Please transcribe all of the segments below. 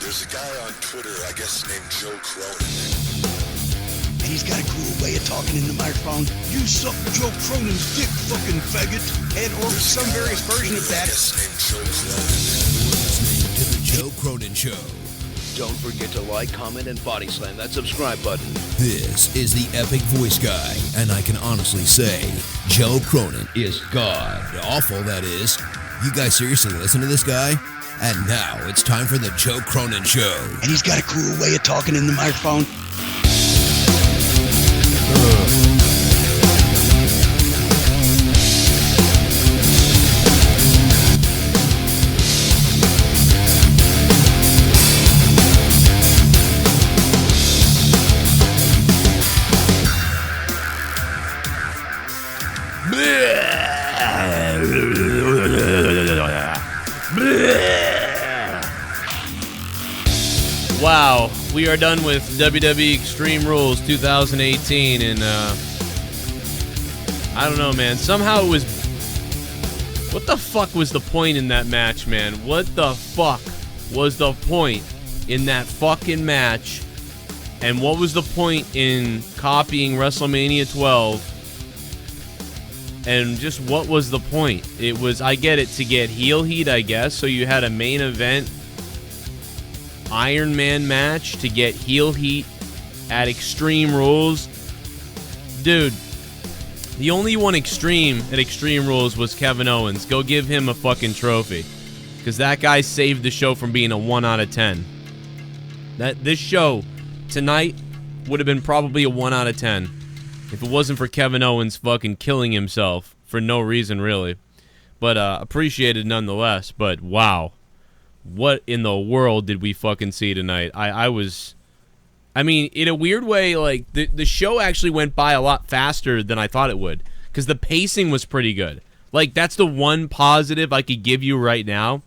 There's a guy on Twitter, I guess named Joe Cronin. And he's got a cool way of talking in the microphone. You suck Joe Cronin's dick, fucking faggot. And or some various version of that. I guess named Joe Cronin. Listening to the Joe Cronin Show. Don't forget to like, comment, and body slam that subscribe button. This is the epic voice guy, and I can honestly say, Joe Cronin is god awful, that is. You guys seriously listen to this guy? And now it's time for the Joe Cronin Show. And he's got a cool way of talking in the microphone. Wow, we are done with WWE Extreme Rules 2018, and I don't know, man. Somehow it was... What the fuck was the point in that match, man? What the fuck was the point in that fucking match? And what was the point in copying WrestleMania 12? And just what was the point? It was, I get it, to get heel heat, I guess. So you had a main event Iron Man match to get heel heat at Extreme Rules. Dude, the only one extreme at Extreme Rules was Kevin Owens. Go give him a fucking trophy. Because that guy saved the show from being a 1 out of 10. This show tonight would have been probably a 1 out of 10 if it wasn't for Kevin Owens fucking killing himself for no reason, really. But appreciated nonetheless. But wow. What in the world did we fucking see tonight? I mean, in a weird way, like, the show actually went by a lot faster than I thought it would. Because the pacing was pretty good. Like, that's the one positive I could give you right now,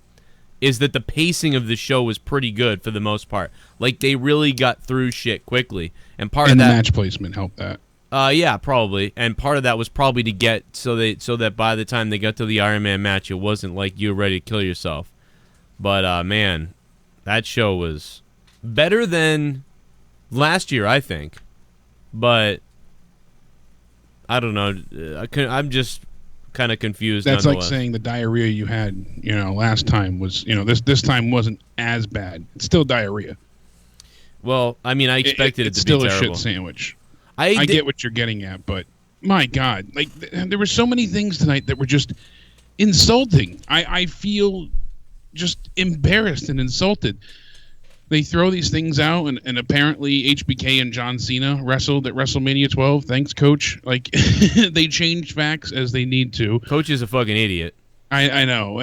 is that the pacing of the show was pretty good for the most part. Like, they really got through shit quickly. And part of that... And the match placement helped that. Yeah, probably. And part of that was probably to get so that by the time they got to the Iron Man match, it wasn't like you were ready to kill yourself. But, man, that show was better than last year, I think. But, I don't know. I'm just kind of confused. That's like saying the diarrhea you had, last time was, this time wasn't as bad. It's still diarrhea. Well, I mean, I expected it to be terrible. It's still a shit sandwich. I get what you're getting at, but, my God. Like, there were so many things tonight that were just insulting. I feel... just embarrassed and insulted. They throw these things out, and apparently HBK and John Cena wrestled at WrestleMania 12. Thanks, Coach. Like, they change facts as they need to. Coach is a fucking idiot. I know.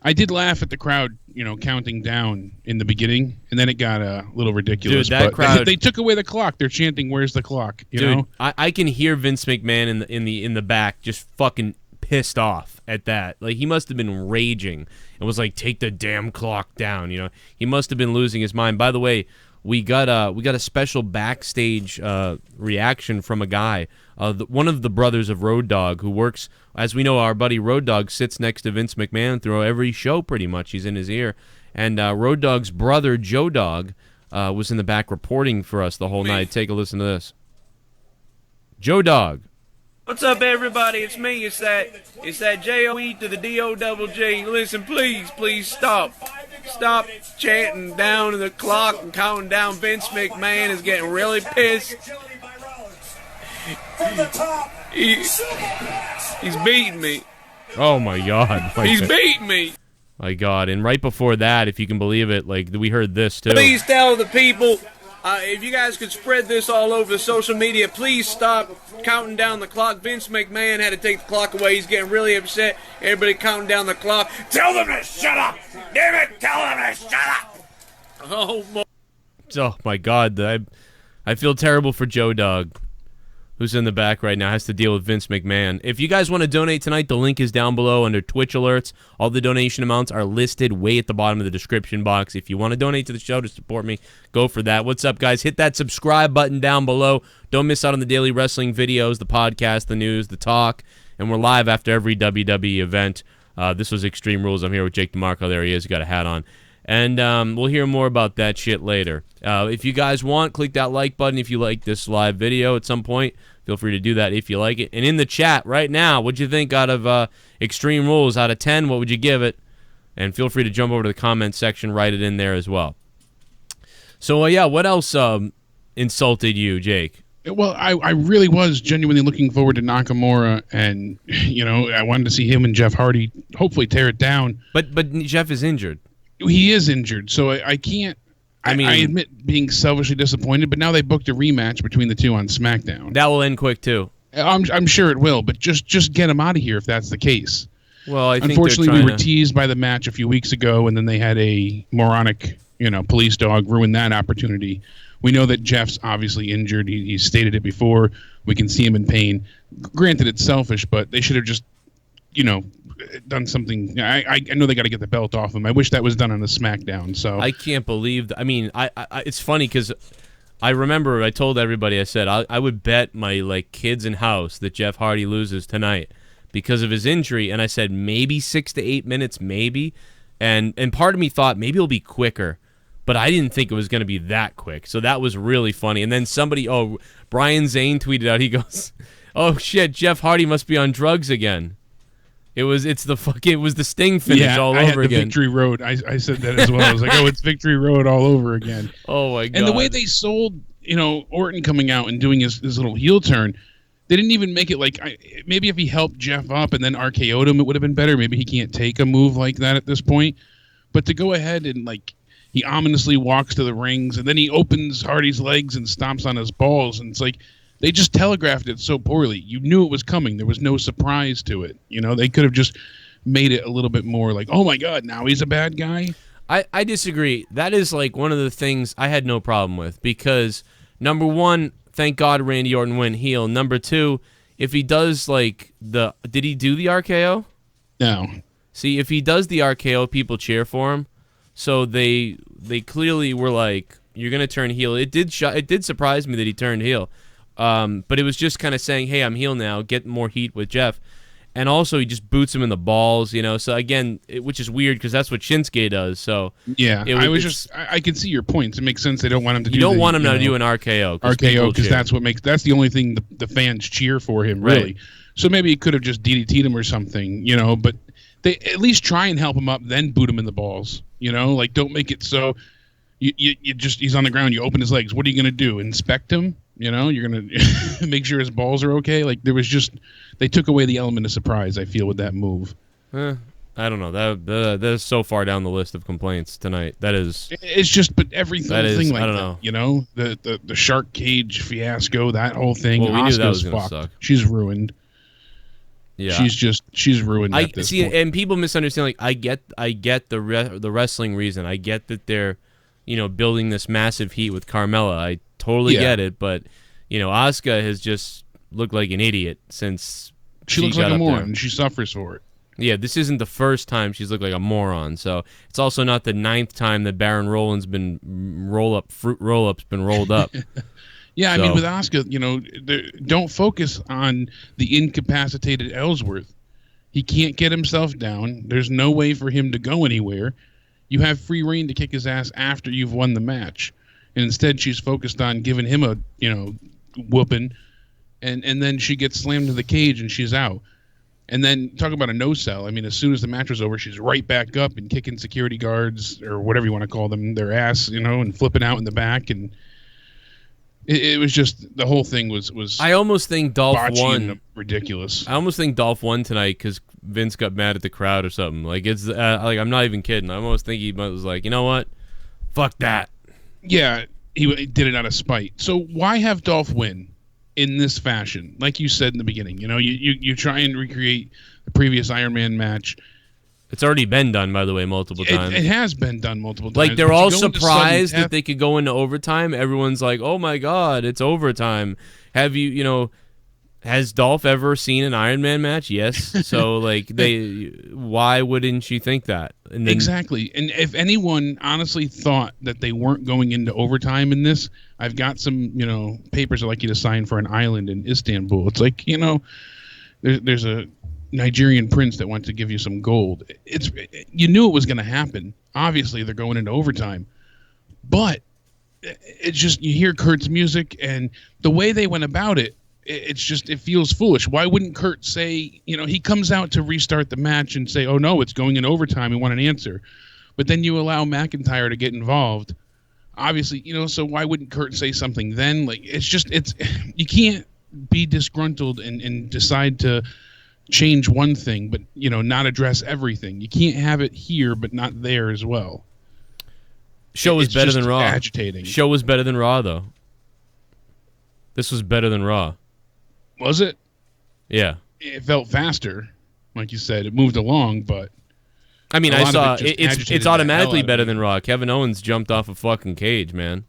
I did laugh at the crowd, counting down in the beginning, and then it got a little ridiculous. Dude, that crowd... They took away the clock. They're chanting, "Where's the clock?" You know? I can hear Vince McMahon in the back just fucking pissed off at that. Like, he must have been raging. It was like, take the damn clock down, He must have been losing his mind. By the way, we got a special backstage reaction from a guy, one of the brothers of Road Dogg, who works, as we know, our buddy Road Dogg sits next to Vince McMahon through every show pretty much. He's in his ear. And Road Dogg's brother, Joe Dogg, was in the back reporting for us the whole night. Take a listen to this. Joe Dogg. What's up, everybody? It's me. It's that J-O-E to the D-O-double-G. Listen, please stop. Stop chanting down the clock and counting down. Vince McMahon is getting really pissed. He's beating me. Oh, my God. He's beating me. My God. And right before that, if you can believe it, like, we heard this, too. Please tell the people... if you guys could spread this all over the social media, please stop counting down the clock. Vince McMahon had to take the clock away. He's getting really upset. Everybody counting down the clock. Tell them to shut up. Damn it, tell them to shut up. Oh, my God. I feel terrible for Joe Dogg, who's in the back right now, has to deal with Vince McMahon. If you guys want to donate tonight, the link is down below under Twitch alerts. All the donation amounts are listed way at the bottom of the description box. If you want to donate to the show to support me, go for that. What's up, guys? Hit that subscribe button down below. Don't miss out on the daily wrestling videos, the podcast, the news, the talk. And we're live after every WWE event. This was Extreme Rules. I'm here with Jake DeMarco. There he is. He got a hat on. And we'll hear more about that shit later. If you guys want, click that like button if you like this live video at some point. Feel free to do that if you like it. And in the chat right now, what'd you think out of Extreme Rules? Out of 10, what would you give it? And feel free to jump over to the comment section, write it in there as well. So, yeah, what else insulted you, Jake? Well, I really was genuinely looking forward to Nakamura, and, you know, I wanted to see him and Jeff Hardy hopefully tear it down. But Jeff is injured. He is injured, so I can't. I admit being selfishly disappointed, but now they booked a rematch between the two on SmackDown. That will end quick too. I'm sure it will, but just get him out of here if that's the case. Well, I think unfortunately we were teased by the match a few weeks ago, and then they had a moronic, police dog ruin that opportunity. We know that Jeff's obviously injured. He's stated it before. We can see him in pain. Granted, it's selfish, but they should have just, done something. I know they got to get the belt off him. I wish that was done on the SmackDown. So I can't believe. I mean, I it's funny because I remember I told everybody, I said I would bet my kids in house that Jeff Hardy loses tonight because of his injury, and I said maybe 6 to 8 minutes, maybe, and part of me thought maybe it'll be quicker, but I didn't think it was going to be that quick. So that was really funny. And then Brian Zane tweeted out. He goes, "Oh shit, Jeff Hardy must be on drugs again." It was the Sting finish all over again. Victory Road. I said that as well. I was like, oh, it's Victory Road all over again. Oh my god! And the way they sold, Orton coming out and doing his little heel turn, they didn't even make it maybe if he helped Jeff up and then RKO'd him, it would have been better. Maybe he can't take a move like that at this point. But to go ahead and he ominously walks to the rings and then he opens Hardy's legs and stomps on his balls, and it's like. They just telegraphed it so poorly. You knew it was coming. There was no surprise to it. They could have just made it a little bit more oh my God, now he's a bad guy. I disagree. That is one of the things I had no problem with because, number one, thank God Randy Orton went heel. Number two, if he does did he do the RKO? No. See, if he does the RKO, people cheer for him. So they clearly were you're going to turn heel. It did surprise me that he turned heel. But it was just kind of saying, hey, I'm heel now, get more heat with Jeff. And also he just boots him in the balls, So again, which is weird because that's what Shinsuke does. So yeah, I can see your points. It makes sense. They don't want him to. You don't want him to do an RKO. RKO because that's the only thing the fans cheer for him, really. Right. So maybe he could have just DDT'd him or something, But they at least try and help him up, then boot him in the balls, Don't make it so you just he's on the ground. You open his legs. What are you gonna do? Inspect him? You're going to make sure his balls are okay. They took away the element of surprise, I feel, with that move. I don't know. That is so far down the list of complaints tonight. That is... It's just, but everything I don't know. The shark cage fiasco, that whole thing. Well, we knew that was going to suck. She's ruined. Yeah. She's ruined at this point. And people misunderstand, I get the wrestling reason. I get that they're, building this massive heat with Carmella. I totally get it, but Asuka has just looked like an idiot since she looks like a moron and she suffers for it. Yeah, this isn't the first time she's looked like a moron, so it's also not the 9th time that Baron Roland's been fruit roll-up's been rolled up. Yeah, so. I mean with Asuka, don't focus on the incapacitated Ellsworth. He can't get himself down. There's no way for him to go anywhere. You have free reign to kick his ass after you've won the match. And instead, she's focused on giving him a, whooping, and then she gets slammed to the cage and she's out. And then talk about a no-sell. I mean, as soon as the match was over, she's right back up and kicking security guards or whatever you want to call them, their ass, and flipping out in the back. And it was just the whole thing was. I almost think Dolph won. Ridiculous. I almost think Dolph won tonight because Vince got mad at the crowd or something. It's I'm not even kidding. I almost think he was like, you know what, fuck that. Yeah, he did it out of spite. So why have Dolph win in this fashion? Like you said in the beginning, you try and recreate the previous Iron Man match. It's already been done, by the way, multiple times. It has been done multiple times. They're all surprised that they could go into overtime. Everyone's like, oh my God, it's overtime. Have you, has Dolph ever seen an Iron Man match? Yes. So, why wouldn't you think that? And then, exactly. And if anyone honestly thought that they weren't going into overtime in this, I've got some, papers I'd like you to sign for an island in Istanbul. It's there's a Nigerian prince that wants to give you some gold. You knew it was going to happen. Obviously, they're going into overtime. But it's just, you hear Kurt's music, and the way they went about it, it feels foolish. Why wouldn't Kurt say, he comes out to restart the match and say, oh no, it's going in overtime, we want an answer. But then you allow McIntyre to get involved. Obviously, so why wouldn't Kurt say something then? Like, you can't be disgruntled and decide to change one thing, but, not address everything. You can't have it here, but not there as well. Show was better than Raw. Agitating. Show was better than Raw, though. This was better than Raw. Was it? Yeah. It felt faster, like you said. It moved along, but I mean, I saw it's automatically better than Raw. Kevin Owens jumped off a fucking cage, man.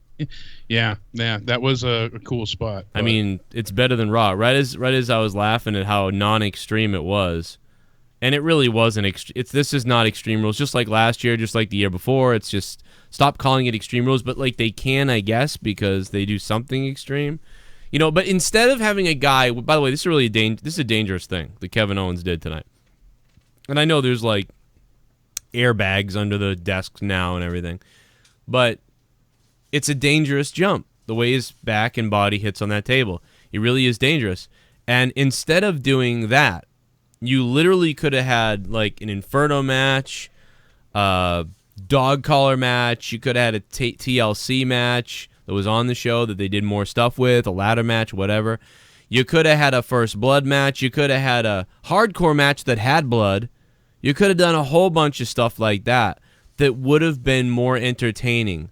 Yeah, that was a cool spot. I mean, it's better than Raw. Right as I was laughing at how non-extreme it was, and it really wasn't. This is not Extreme Rules. Just like last year, just like the year before. It's just stop calling it Extreme Rules, but like they can, I guess, because they do something extreme. But instead of having a guy, by the way, this is a dangerous thing that Kevin Owens did tonight. And I know there's like airbags under the desks now and everything, but it's a dangerous jump. The way his back and body hits on that table, it really is dangerous. And instead of doing that, you literally could have had like an Inferno match, dog collar match. You could have had a TLC match that was on the show that they did more stuff with, a ladder match, whatever. You could have had a First Blood match. You could have had a hardcore match that had blood. You could have done a whole bunch of stuff like that would have been more entertaining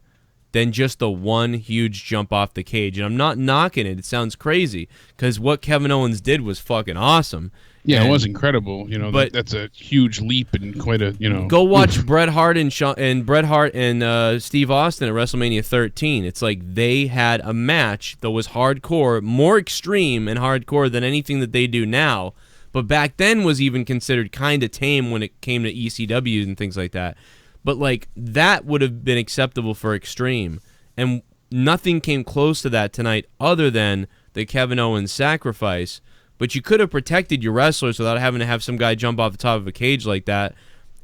than just the one huge jump off the cage. And I'm not knocking it. It sounds crazy because what Kevin Owens did was fucking awesome. Yeah, it was incredible. But that's a huge leap and quite a, Go watch Bret Hart and Steve Austin at WrestleMania 13. It's like they had a match that was hardcore, more extreme and hardcore than anything that they do now. But back then was even considered kind of tame when it came to ECWs and things like that. But like that would have been acceptable for extreme. And nothing came close to that tonight other than the Kevin Owens sacrifice. But you could have protected your wrestlers without having to have some guy jump off the top of a cage like that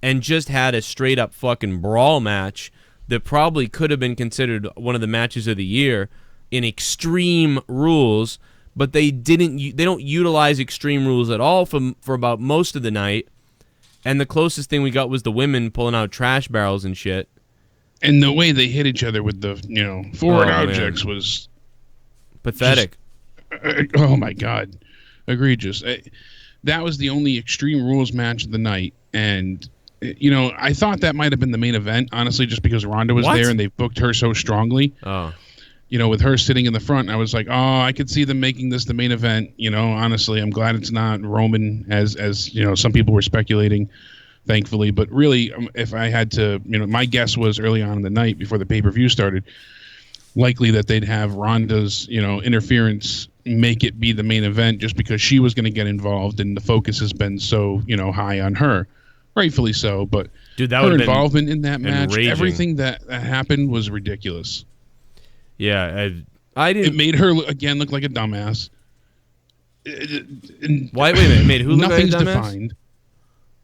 and just had a straight-up fucking brawl match that probably could have been considered one of the matches of the year in Extreme Rules, but they don't utilize Extreme Rules at all for about most of the night, and the closest thing we got was the women pulling out trash barrels and shit. And the way they hit each other with the, foreign objects was pathetic. Oh, my God. Egregious. That was the only Extreme Rules match of the night, and I thought that might have been the main event, honestly, just because Ronda was there and they booked her so strongly. Oh, with her sitting in the front, I was like, oh, I could see them making this the main event. Honestly, I'm glad it's not Roman, as some people were speculating, thankfully. But really, if I had to, my guess was early on in the night before the pay-per-view started, likely that they'd have Ronda's, interference make it be the main event just because she was going to get involved and the focus has been so, high on her. Rightfully so, but dude, that her involvement in that match, enraging. Everything that happened was ridiculous. Yeah, I didn't... It made her, again, look like a dumbass. Wait a minute. It made who look like a dumbass? Nothing's defined.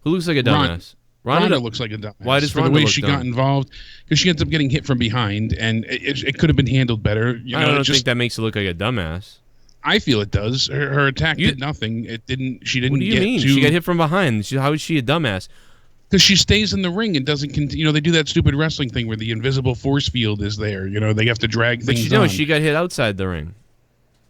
Who looks like a dumbass? Ronda looks like a dumbass. Why does Ronda the way she got involved? Because she ends up getting hit from behind, and it could have been handled better. I don't think that makes it look like a dumbass. I feel it does. Her attack did nothing. It didn't. She didn't. What do you mean? She got hit from behind. How is she a dumbass? Because she stays in the ring and doesn't. They do that stupid wrestling thing where the invisible force field is there. They have to drag things. But she got hit outside the ring.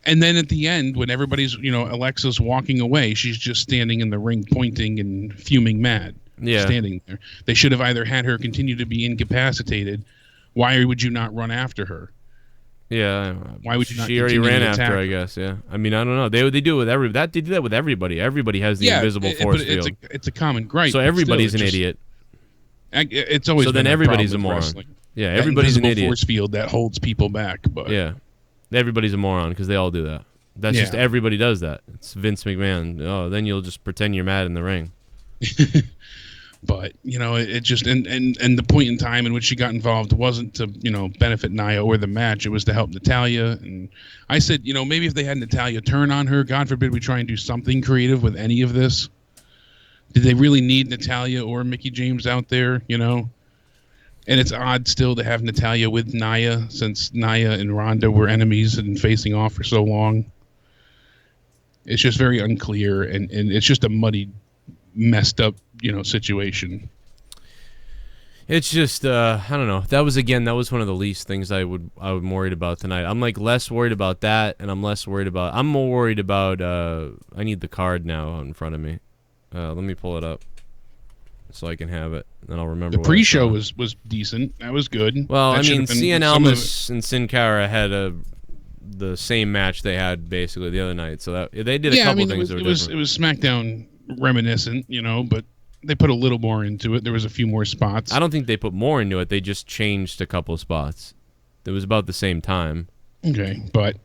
And then at the end, when everybody's, Alexa's walking away, she's just standing in the ring, pointing and fuming mad. Yeah. Standing there. They should have either had her continue to be incapacitated. Why would you not run after her? Yeah. Why would you not? She already ran after her, I guess. Yeah. I mean, I don't know. They do it with they do that with everybody. Everybody has the invisible force field. It's a common gripe. So everybody's an idiot. It's always so been then everybody's a problem moron. with wrestling. Yeah, everybody's an idiot. Force field that holds people back. But yeah, everybody's a moron because they all do that. That's just everybody does that. It's Vince McMahon. Oh, then you'll just pretend you're mad in the ring. But, it just, and the point in time in which she got involved wasn't to, benefit Nia or the match. It was to help Natalya. And I said, maybe if they had Natalya turn on her, God forbid we try and do something creative with any of this. Did they really need Natalya or Mickie James out there, you know? And it's odd still to have Natalya with Nia, since Nia and Ronda were enemies and facing off for so long. It's just very unclear, and it's just a muddy, messed up, you know, situation. It's just I don't know. That was one of the least things I'm worried about tonight. I'm like less worried about that, and I'm more worried about I need the card now in front of me. Let me pull it up so I can have it, and then I'll remember. The pre-show was decent. That was good. Well, that I mean, Cien Almas and Sin Cara had the same match they had basically the other night, so that they did a couple things that were different. It was SmackDown reminiscent, you know, but they put a little more into it. There was a few more spots. I don't think they put more into it. They just changed a couple of spots. It was about the same time. Okay, but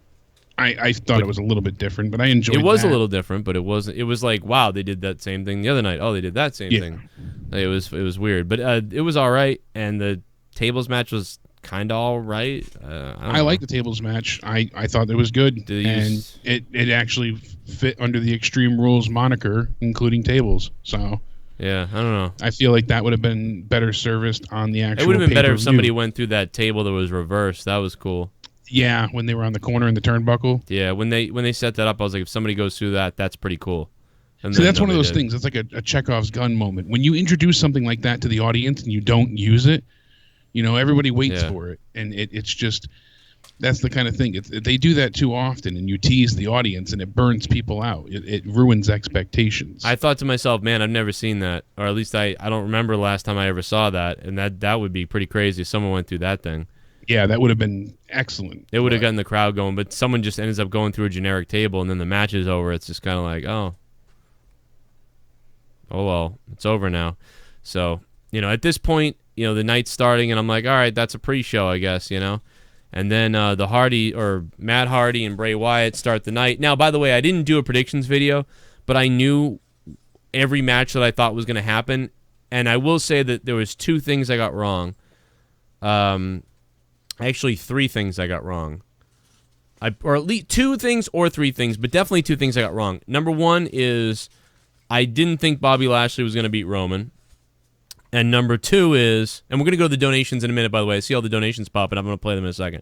I thought it was a little bit different, but I enjoyed it. It was a little different, but it wasn't. It was like, wow, they did that same thing the other night. Oh, they did that same thing. It was weird, but it was all right, and the tables match was kind of all right. I like the tables match. I thought it was good, and it actually fit under the Extreme Rules moniker, including tables. So yeah, I don't know. I feel like that would have been better serviced on the actual. It would have been better if somebody went through that table that was reversed. That was cool. Yeah, when they were on the corner in the turnbuckle. Yeah, when they set that up, I was like, if somebody goes through that, that's pretty cool. And so that's one of those things. It's like a Chekhov's gun moment. When you introduce something like that to the audience and you don't use it, you know, everybody waits for it, and it's just that's the kind of thing. They do that too often, and you tease the audience, and it burns people out. It ruins expectations. I thought to myself, man, I've never seen that, or at least I don't remember the last time I ever saw that, and that would be pretty crazy if someone went through that thing. Yeah, that would have been excellent. It would have gotten the crowd going, but someone just ends up going through a generic table, and then the match is over. It's just kind of like, oh well, it's over now. So, you know, at this point, you know, the night's starting, and I'm like, all right, that's a pre-show, I guess, you know. And then Matt Hardy and Bray Wyatt start the night. Now, by the way, I didn't do a predictions video, but I knew every match that I thought was going to happen, and I will say that there was two things I got wrong. Actually, three things I got wrong. Or at least two things or three things, but definitely two things I got wrong. Number one is I didn't think Bobby Lashley was going to beat Roman. And number two is, and we're going to go to the donations in a minute, by the way. I see all the donations popping. I'm going to play them in a second.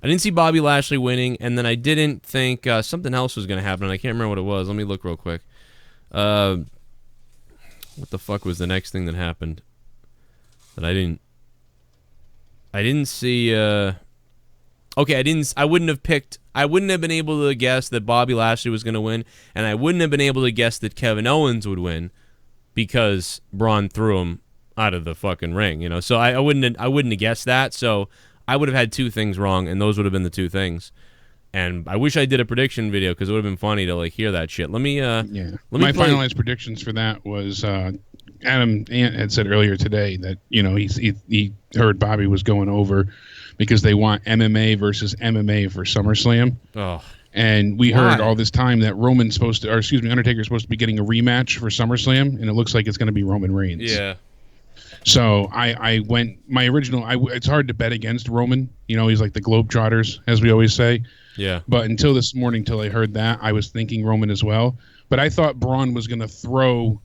I didn't see Bobby Lashley winning, and then I didn't think something else was going to happen, and I can't remember what it was. Let me look real quick. What the fuck was the next thing that happened that I didn't see? Okay, I wouldn't have been able to guess that Bobby Lashley was going to win, and I wouldn't have been able to guess that Kevin Owens would win because Braun threw him out of the fucking ring, you know. So I wouldn't have guessed that. So I would have had two things wrong, and those would have been the two things. And I wish I did a prediction video because it would have been funny to like hear that shit. Let me finalized predictions for that was Adam Ant had said earlier today that, you know, he heard Bobby was going over because they want MMA versus MMA for SummerSlam. Oh. And we heard all this time that Undertaker's supposed to be getting a rematch for SummerSlam, and it looks like it's going to be Roman Reigns. Yeah. So I went, my original, it's hard to bet against Roman. You know, he's like the Globetrotters, as we always say. Yeah. But until this morning, till I heard that, I was thinking Roman as well. But I thought Braun was going to throw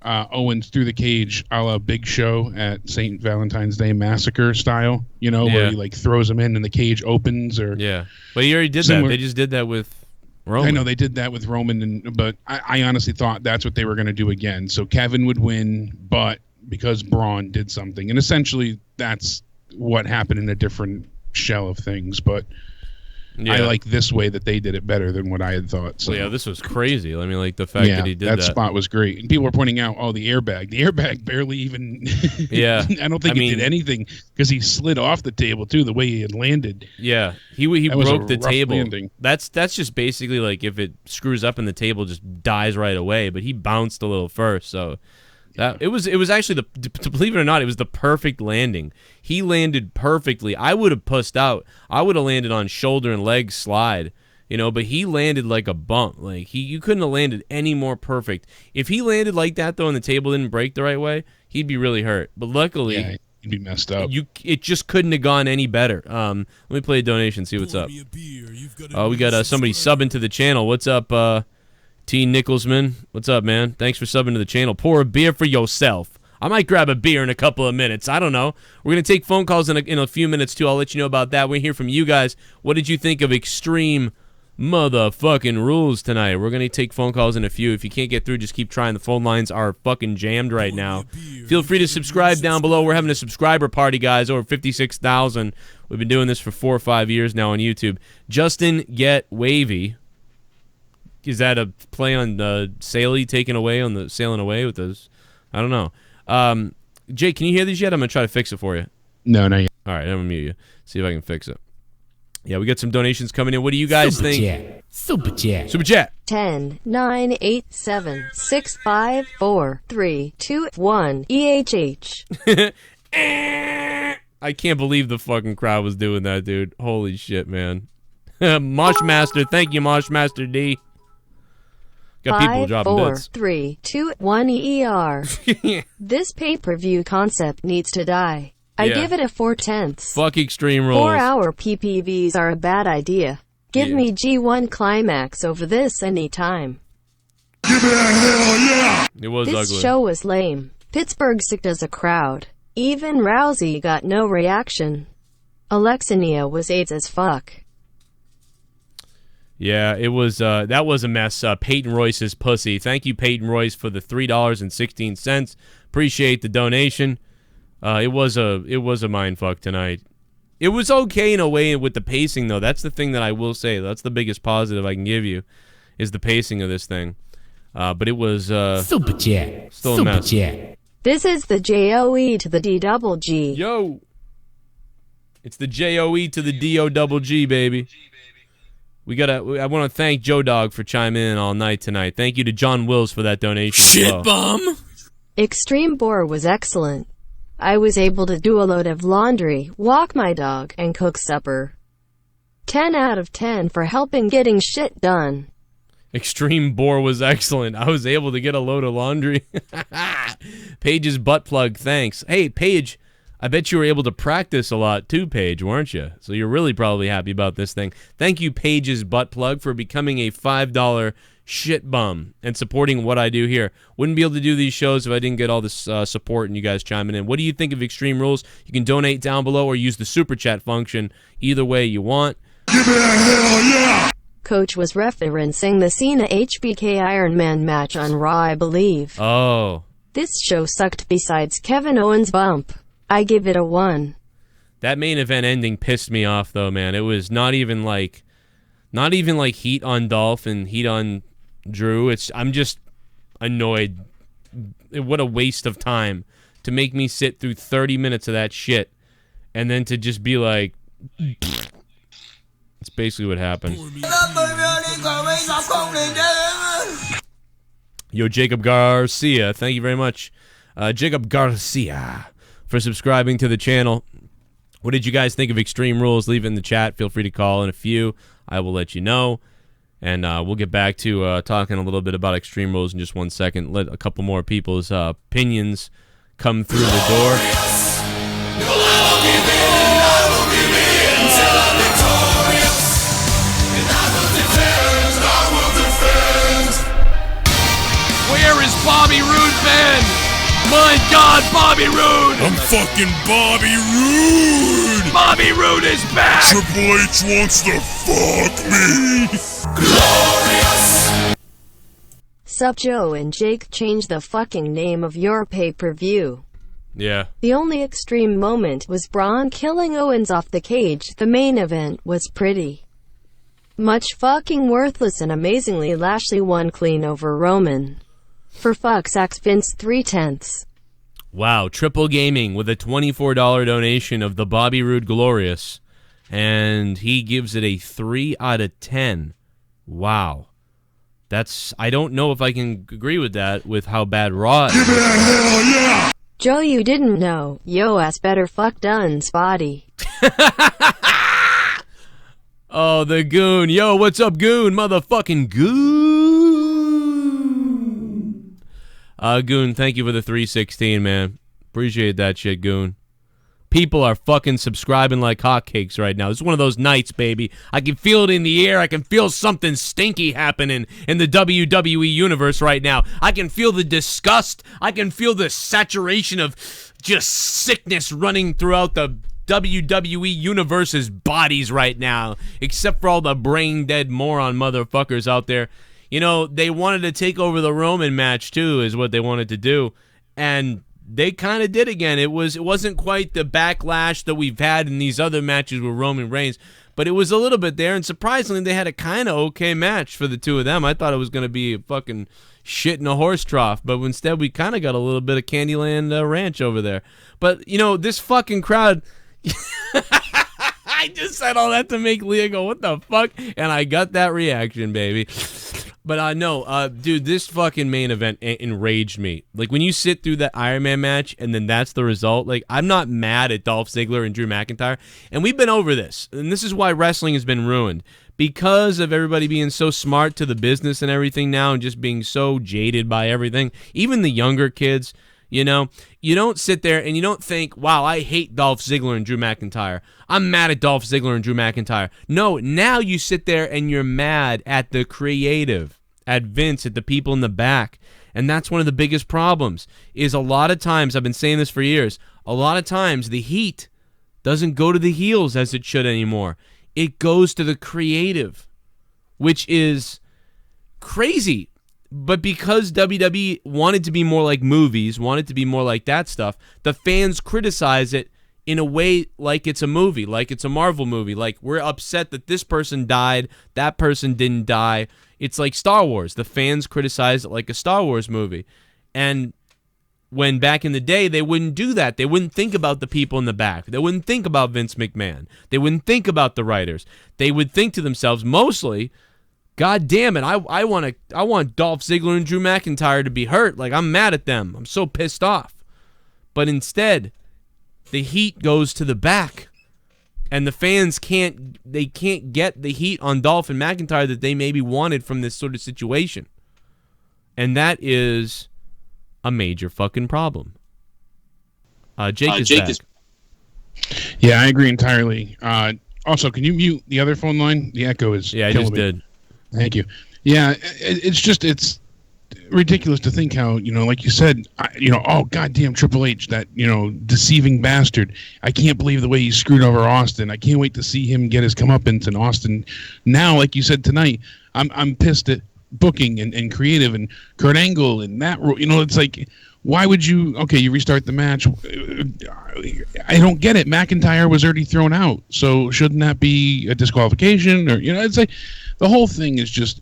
Owens through the cage a la Big Show at St. Valentine's Day Massacre style, you know, where he like throws him in and the cage opens. Yeah. But he already did that. They just did that with Roman. I know they did that with Roman, but I honestly thought that's what they were going to do again. So Kevin would win, but because Braun did something. And essentially that's what happened in a different shell of things. But I like this way that they did it better than what I had thought. So yeah, this was crazy. I mean, like the fact that he did that. That spot was great. And people were pointing out, the airbag. The airbag barely even. Yeah. I don't think he did anything because he slid off the table too, the way he had landed. Yeah, he broke the table. Landing. That's just basically like if it screws up and the table just dies right away. But he bounced a little first, so. It was actually believe it or not, it was the perfect landing. He landed perfectly. I would have pussed out. I would have landed on shoulder and leg slide, you know, but he landed like a bump. Like you couldn't have landed any more perfect. If he landed like that though and the table didn't break the right way, he'd be really hurt. But luckily, he'd be messed up. It just couldn't have gone any better. Let me play a donation, see what's up. We got somebody subbing to the channel. What's up, T. Nicholsman, what's up, man? Thanks for subbing to the channel. Pour a beer for yourself. I might grab a beer in a couple of minutes. I don't know. We're going to take phone calls in a few minutes, too. I'll let you know about that. We're hear from you guys. What did you think of Extreme motherfucking Rules tonight? We're going to take phone calls in a few. If you can't get through, just keep trying. The phone lines are fucking jammed right now. Feel free to subscribe down below. We're having a subscriber party, guys. Over 56,000. We've been doing this for 4 or 5 years now on YouTube. Justin Get Wavy. Is that a play on Saley taking away on the sailing away with those? I don't know. Jake, can you hear these yet? I'm going to try to fix it for you. No, not yet. All right, I'm going to mute you. See if I can fix it. Yeah, we got some donations coming in. What do you guys think? Super chat. Super chat. 10 9 8 7 6 5 4 3 2 1 EHH. I can't believe the fucking crowd was doing that, dude. Holy shit, man. Moshmaster, thank you, Moshmaster D. Got people 5 dropping 4 bits. 3 2 1 ER. This pay-per-view concept needs to die. I Yeah. give it a 4/10. Fuck Extreme Rules. 4-hour PPVs are a bad idea. Give me G1 Climax over this anytime. It was This ugly. show was lame. Pittsburgh sicked as a crowd. Even Rousey got no reaction. Alexania was AIDS as fuck. Yeah, it was. That was a mess. Peyton Royce's pussy. Thank you, Peyton Royce, for the $3.16. Appreciate the donation. It was a mind fuck tonight. It was okay in a way with the pacing, though. That's the thing that I will say. That's the biggest positive I can give you, is the pacing of this thing. But it was Super chat. still a Super mess. chat. This is the JOE to the D-double-G. Yo, it's the JOE to the DOGG, baby. I want to thank Joe Dog for chiming in all night tonight. Thank you to John Wills for that donation. ShiBUM. Extreme Bore was excellent. I was able to do a load of laundry, walk my dog, and cook supper. 10 out of 10 for helping getting shit done. Extreme Bore was excellent. I was able to get a load of laundry. Paige's butt plug, thanks. Hey, Paige, I bet you were able to practice a lot too, Paige, weren't you? So you're really probably happy about this thing. Thank you, Paige's butt plug, for becoming a $5 shit bum and supporting what I do here. Wouldn't be able to do these shows if I didn't get all this support and you guys chiming in. What do you think of Extreme Rules? You can donate down below or use the super chat function. Either way you want. Give it a hell yeah! Coach was referencing the Cena HBK Iron Man match on Raw, I believe. Oh. This show sucked besides Kevin Owens' bump. I give it a 1. That main event ending pissed me off, though, man. It was not even like heat on Dolph and heat on Drew. I'm just annoyed. What a waste of time to make me sit through 30 minutes of that shit and then to just be like, it's basically what happened. Yo, Jacob Garcia, thank you very much. Jacob Garcia, for subscribing to the channel. What did you guys think of Extreme Rules? Leave it in the chat. Feel free to call in a few. I will let you know. And we'll get back to talking a little bit about Extreme Rules in just 1 second. Let a couple more people's opinions come through the door. Where is Bobby Roode been? My God, Bobby Roode! I'm fucking Bobby Roode! Bobby Roode is back! Triple H wants to fuck me! Glorious! Sup Joe and Jake, change the fucking name of your pay-per-view. Yeah. The only extreme moment was Braun killing Owens off the cage. The main event was pretty much fucking worthless, and amazingly Lashley won clean over Roman. For fuck's sake, Vince 3/10. Wow, Triple Gaming with a $24 donation of the Bobby Roode Glorious. And he gives it a 3 out of 10. Wow. I don't know if I can agree with that with how bad Raw is. Give it a hell yeah! Joe, you didn't know. Yo ass better fuck Dunn's body. Oh, the Goon. Yo, what's up, Goon? Motherfucking Goon. Goon, thank you for the 316, man. Appreciate that shit, Goon. People are fucking subscribing like hotcakes right now. It's one of those nights, baby. I can feel it in the air. I can feel something stinky happening in the WWE universe right now. I can feel the disgust. I can feel the saturation of just sickness running throughout the WWE universe's bodies right now, except for all the brain-dead moron motherfuckers out there. You know, they wanted to take over the Roman match, too, is what they wanted to do. And they kind of did again. It wasn't quite the backlash that we've had in these other matches with Roman Reigns, but it was a little bit there, and surprisingly, they had a kind of okay match for the two of them. I thought it was going to be a fucking shit in a horse trough, but instead we kind of got a little bit of Candyland Ranch over there. But, you know, this fucking crowd... I just said all that to make Leah go, what the fuck? And I got that reaction, baby. But no, dude, this fucking main event enraged me. Like, when you sit through that Iron Man match and then that's the result, like, I'm not mad at Dolph Ziggler and Drew McIntyre. And we've been over this. And this is why wrestling has been ruined. Because of everybody being so smart to the business and everything now and just being so jaded by everything. Even the younger kids, you know, you don't sit there and you don't think, wow, I hate Dolph Ziggler and Drew McIntyre. I'm mad at Dolph Ziggler and Drew McIntyre. No, now you sit there and you're mad at the creative, at Vince, at the people in the back. And that's one of the biggest problems, is a lot of times, I've been saying this for years, a lot of times the heat doesn't go to the heels as it should anymore. It goes to the creative, which is crazy. But because WWE wanted to be more like movies, wanted to be more like that stuff, the fans criticize it in a way like it's a movie, like it's a Marvel movie. Like, we're upset that this person died, that person didn't die. It's like Star Wars. The fans criticize it like a Star Wars movie. And when back in the day, they wouldn't do that. They wouldn't think about the people in the back. They wouldn't think about Vince McMahon. They wouldn't think about the writers. They would think to themselves, mostly, God damn it, I want Dolph Ziggler and Drew McIntyre to be hurt. Like, I'm mad at them. I'm so pissed off. But instead, the heat goes to the back. And the fans can't get the heat on Dolph and McIntyre that they maybe wanted from this sort of situation. And that is a major fucking problem. Jake is back. Yeah, I agree entirely. Also, can you mute the other phone line? The echo is I just did. Thank you. Yeah, it's ridiculous to think how, like you said, oh, goddamn Triple H, that, deceiving bastard. I can't believe the way he screwed over Austin. I can't wait to see him get his comeuppance in Austin. Now, like you said tonight, I'm pissed at booking and creative and Kurt Angle and that. It's like, why would you? Okay, you restart the match. I don't get it. McIntyre was already thrown out, so shouldn't that be a disqualification? Or it's like the whole thing is just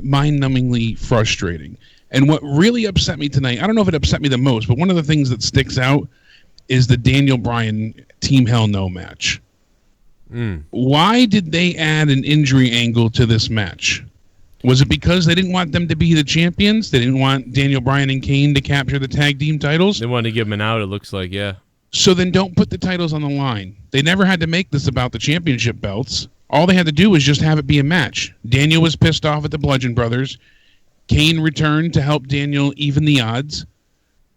mind-numbingly frustrating. And what really upset me tonight, I don't know if it upset me the most, but one of the things that sticks out is the Daniel Bryan Team Hell No match. Why did they add an injury angle to this match? Was it because they didn't want them to be the champions? They didn't want Daniel Bryan and Kane to capture the tag team titles? They wanted to give them an out, it looks like, yeah. So then don't put the titles on the line. They never had to make this about the championship belts. All they had to do was just have it be a match. Daniel was pissed off at the Bludgeon Brothers. Kane returned to help Daniel even the odds.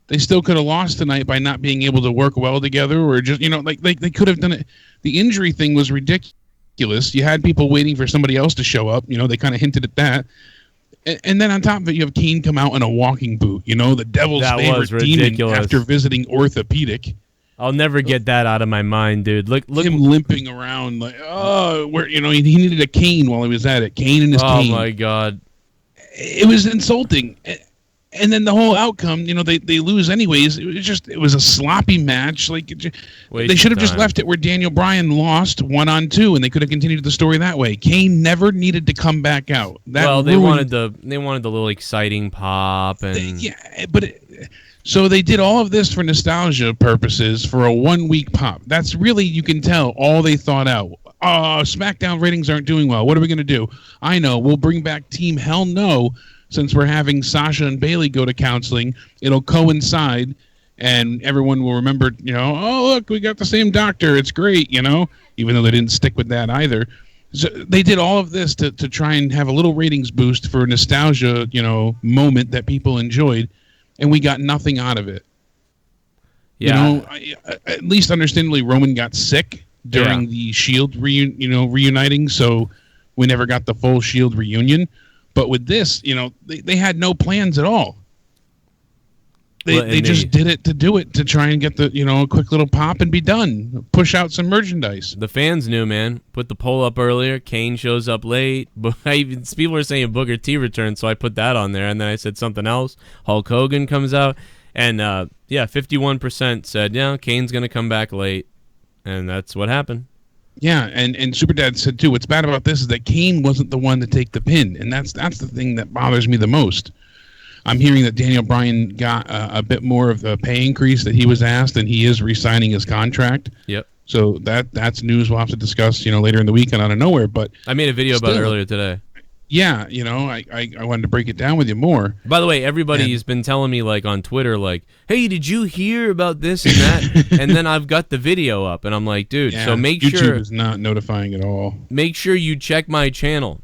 They still could have lost tonight by not being able to work well together, or just, like they could have done it. The injury thing was ridiculous. You had people waiting for somebody else to show up. They kind of hinted at that. And then on top of it, you have Kane come out in a walking boot. The devil's favorite demon after visiting orthopedic. I'll never get that out of my mind, dude. Look him limping around like, where he needed a cane while he was at it. Kane and his cane. Oh my God. It was insulting. And then the whole outcome, they lose anyways. It was a sloppy match. Like, they should have just left it where Daniel Bryan lost 1-on-2, and they could have continued the story that way. Kane never needed to come back out. They wanted the little exciting pop and so they did all of this for nostalgia purposes for a 1-week pop. That's really, you can tell, all they thought out. SmackDown ratings aren't doing well. What are we going to do? I know. We'll bring back Team Hell No. Since we're having Sasha and Bayley go to counseling, it'll coincide, and everyone will remember, oh, look, we got the same doctor. It's great, even though they didn't stick with that either. So they did all of this to try and have a little ratings boost for a nostalgia, moment that people enjoyed, and we got nothing out of it. Yeah. You know, at least understandably, Roman got sick during the Shield reuniting, so we never got the full Shield reunion. But with this, you know, they had no plans at all. They just did it to try and get the, you know, a quick little pop and be done. Push out some merchandise. The fans knew, man. Put the poll up earlier. Kane shows up late. But people were saying Booker T returns, so I put that on there. And then I said something else. Hulk Hogan comes out. And, 51% said, yeah, Kane's going to come back late. And that's what happened. Yeah, and Super Dad said, too, what's bad about this is that Kane wasn't the one to take the pin. And that's the thing that bothers me the most. I'm hearing that Daniel Bryan got a bit more of a pay increase that he was asked, and he is re-signing his contract. Yep. So that's news we'll have to discuss, you know, later in the weekend out of nowhere. But I made a video about it earlier today. Yeah, you know, I wanted to break it down with you more. By the way, everybody's been telling me, like, on Twitter, like, hey, did you hear about this and that? And then I've got the video up, and I'm like, dude, so make YouTube sure... YouTube is not notifying at all. Make sure you check my channel.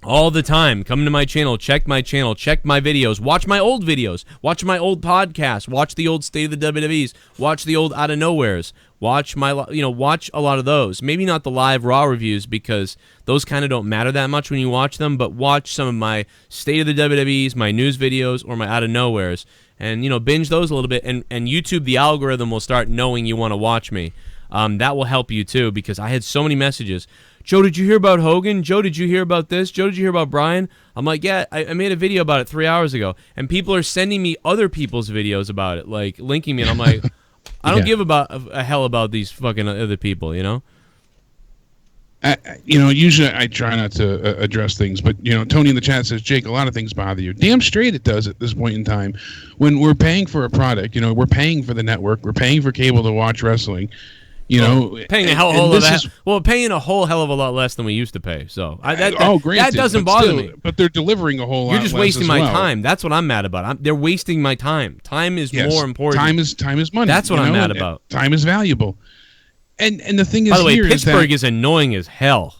All the time. Come to my channel, check my videos, watch my old videos, watch my old podcasts, watch the old State of the WWEs, watch the old Out of Nowheres, watch watch a lot of those. Maybe not the live Raw reviews because those kind of don't matter that much when you watch them, but watch some of my State of the WWEs, my news videos, or my Out of Nowheres, and, you know, binge those a little bit, and YouTube, the algorithm will start knowing you want to watch me. That will help you too, because I had so many messages. Joe, did you hear about Hogan? Joe, did you hear about this? Joe, did you hear about Brian? I'm like, yeah, I made a video about it 3 hours ago. And people are sending me other people's videos about it, like linking me. And I'm like, I don't give a hell about these fucking other people, you know? You know, usually I try not to address things, but, you know, Tony in the chat says, Jake, a lot of things bother you. Damn straight it does at this point in time. When we're paying for a product, you know, we're paying for the network, we're paying for cable to watch wrestling. You know, paying a whole hell of a lot less than we used to pay. So that doesn't bother me. But they're delivering a whole lot. You're just wasting my time. That's what I'm mad about. They're wasting my time. Time is more important. Time is money. That's what I'm mad about. Time is valuable. And the thing is, by the way, Pittsburgh is annoying as hell.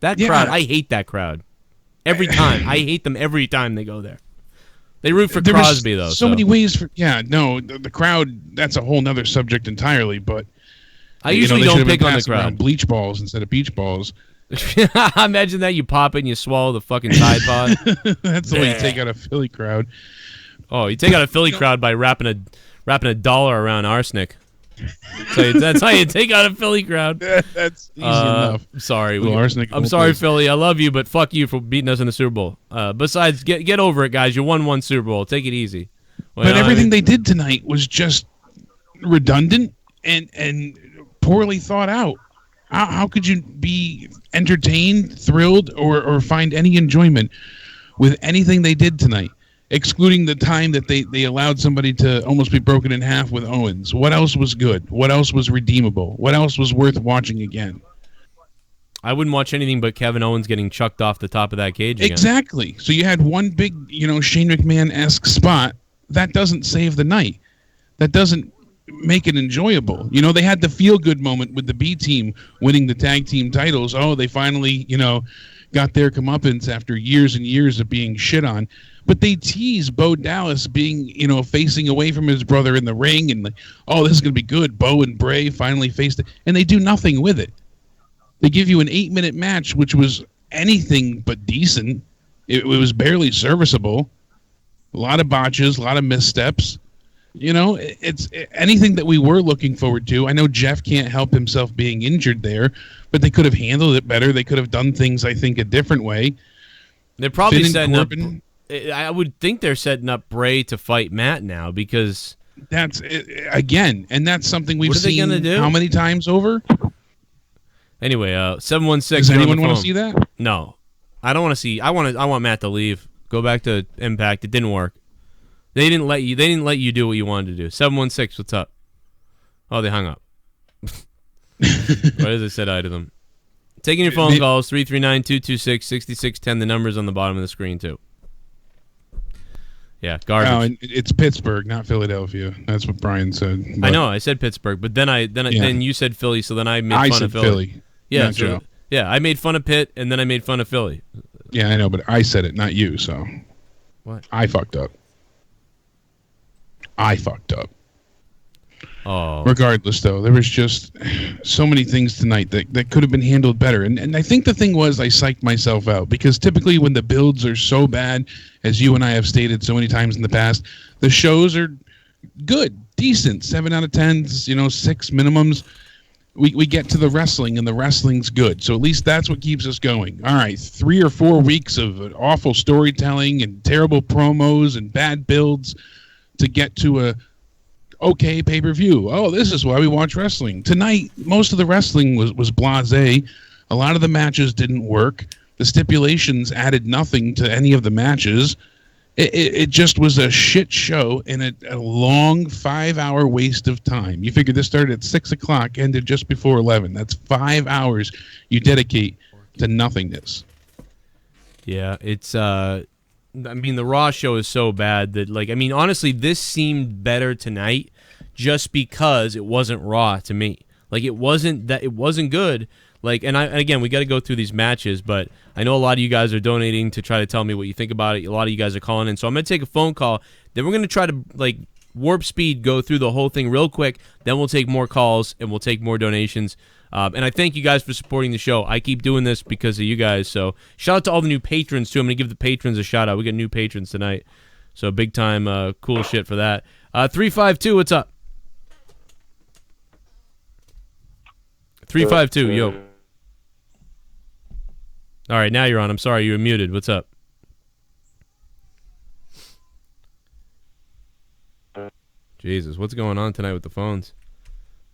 That crowd, I hate that crowd. Every time, I hate them every time they go there. They root for Crosby though. So many ways for the crowd. That's a whole nother subject entirely, but. I usually don't pick on the crowd. Bleach balls instead of beach balls. Imagine that, you pop it and you swallow the fucking Tide Pod. That's the way you take out a Philly crowd. Oh, you take out a Philly crowd by wrapping a dollar around arsenic. That's how you take out a Philly crowd. That's easy enough. Sorry, I'm sorry, Philly. I love you, but fuck you for beating us in the Super Bowl. Besides, get over it, guys. You won one Super Bowl. Take it easy. Well, but everything they did tonight was just redundant and poorly thought out. How could you be entertained, thrilled, or find any enjoyment with anything they did tonight, excluding the time that they allowed somebody to almost be broken in half with Owens? What else was good? What else was redeemable? What else was worth watching again? I wouldn't watch anything but Kevin Owens getting chucked off the top of that cage again. Exactly. So you had one big, Shane McMahon-esque spot. That doesn't save the night. That doesn't make it enjoyable. They had the feel-good moment with the B team winning the tag team titles. Oh, they finally, got their comeuppance after years and years of being shit on. But they tease Bo Dallas being, facing away from his brother in the ring, and this is going to be good. Bo and Bray finally faced it, and they do nothing with it. They give you an 8-minute match, which was anything but decent. It was barely serviceable. A lot of botches, a lot of missteps. It's anything that we were looking forward to. I know Jeff can't help himself being injured there, but they could have handled it better. They could have done things, I think, a different way. They're probably setting up. I would think they're setting up Bray to fight Matt now, because that's and that's something we've seen how many times over. Anyway, 716. Does anyone want to see that? No, I don't want to see. I want Matt to leave. Go back to Impact. It didn't work. They didn't let you do what you wanted to do. 716, what's up? Oh, they hung up. What as I said hi to them. Taking your phone calls, 339-226-6610. The number's on the bottom of the screen, too. Yeah, garbage. Oh, and it's Pittsburgh, not Philadelphia. That's what Brian said. But I know, I said Pittsburgh, but then you said Philly, so then I made fun of Philly. Yeah, I made fun of Pitt, and then I made fun of Philly. Yeah, I know, but I said it, not you, so. What? I fucked up. Regardless, though, there was just so many things tonight that could have been handled better. And I think the thing was I psyched myself out because typically when the builds are so bad, as you and I have stated so many times in the past, the shows are good, decent, 7 out of 10s, 6 minimums. We get to the wrestling, and the wrestling's good. So at least that's what keeps us going. All right, 3 or 4 weeks of awful storytelling and terrible promos and bad builds to get to a okay pay-per-view. Oh, this is why we watch wrestling. Tonight, most of the wrestling was blasé. A lot of the matches didn't work. The stipulations added nothing to any of the matches. It just was a shit show and a long 5-hour waste of time. You figure this started at 6 o'clock, ended just before 11. That's 5 hours you dedicate to nothingness. Yeah, it's the Raw show is so bad that, honestly, this seemed better tonight just because it wasn't Raw to me. It wasn't good. Again, we got to go through these matches, but I know a lot of you guys are donating to try to tell me what you think about it. A lot of you guys are calling in, so I'm going to take a phone call. Then we're going to try to, warp speed, go through the whole thing real quick. Then we'll take more calls, and we'll take more donations. And I thank you guys for supporting the show. I keep doing this because of you guys, so shout out to all the new patrons, too. I'm going to give the patrons a shout-out. We got new patrons tonight, so big-time cool shit for that. 352, what's up? 352, yo. All right, now you're on. I'm sorry, you were muted. What's up? Jesus, what's going on tonight with the phones?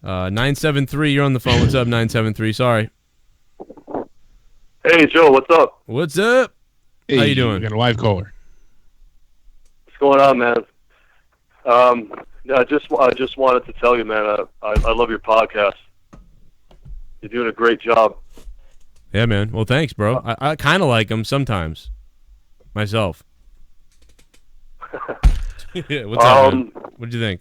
973, you're on the phone. What's up, 973? Sorry. Hey, Joe, what's up? What's up? Hey, how you doing? We got a live caller. What's going on, man? I just wanted to tell you, man, I love your podcast. You're doing a great job. Yeah, man. Well, thanks, bro. I kind of like them sometimes. Myself. Yeah, what's up, man? What did you think?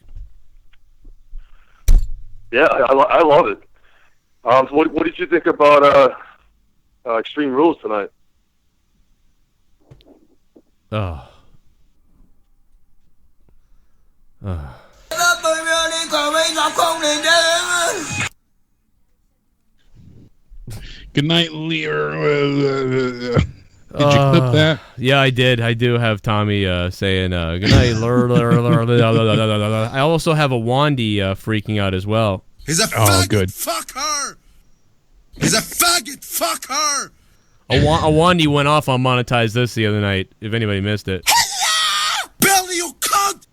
Yeah, I love it. So what did you think about Extreme Rules tonight? Good night, Leah. Did you clip that? Yeah, I did. I do have Tommy saying good night. I also have a Wandy freaking out as well. He's a faggot. Good. Fuck her. He's a faggot. Fuck her. A Wandy went off on Monetize This the other night, if anybody missed it. Billy, you cunt.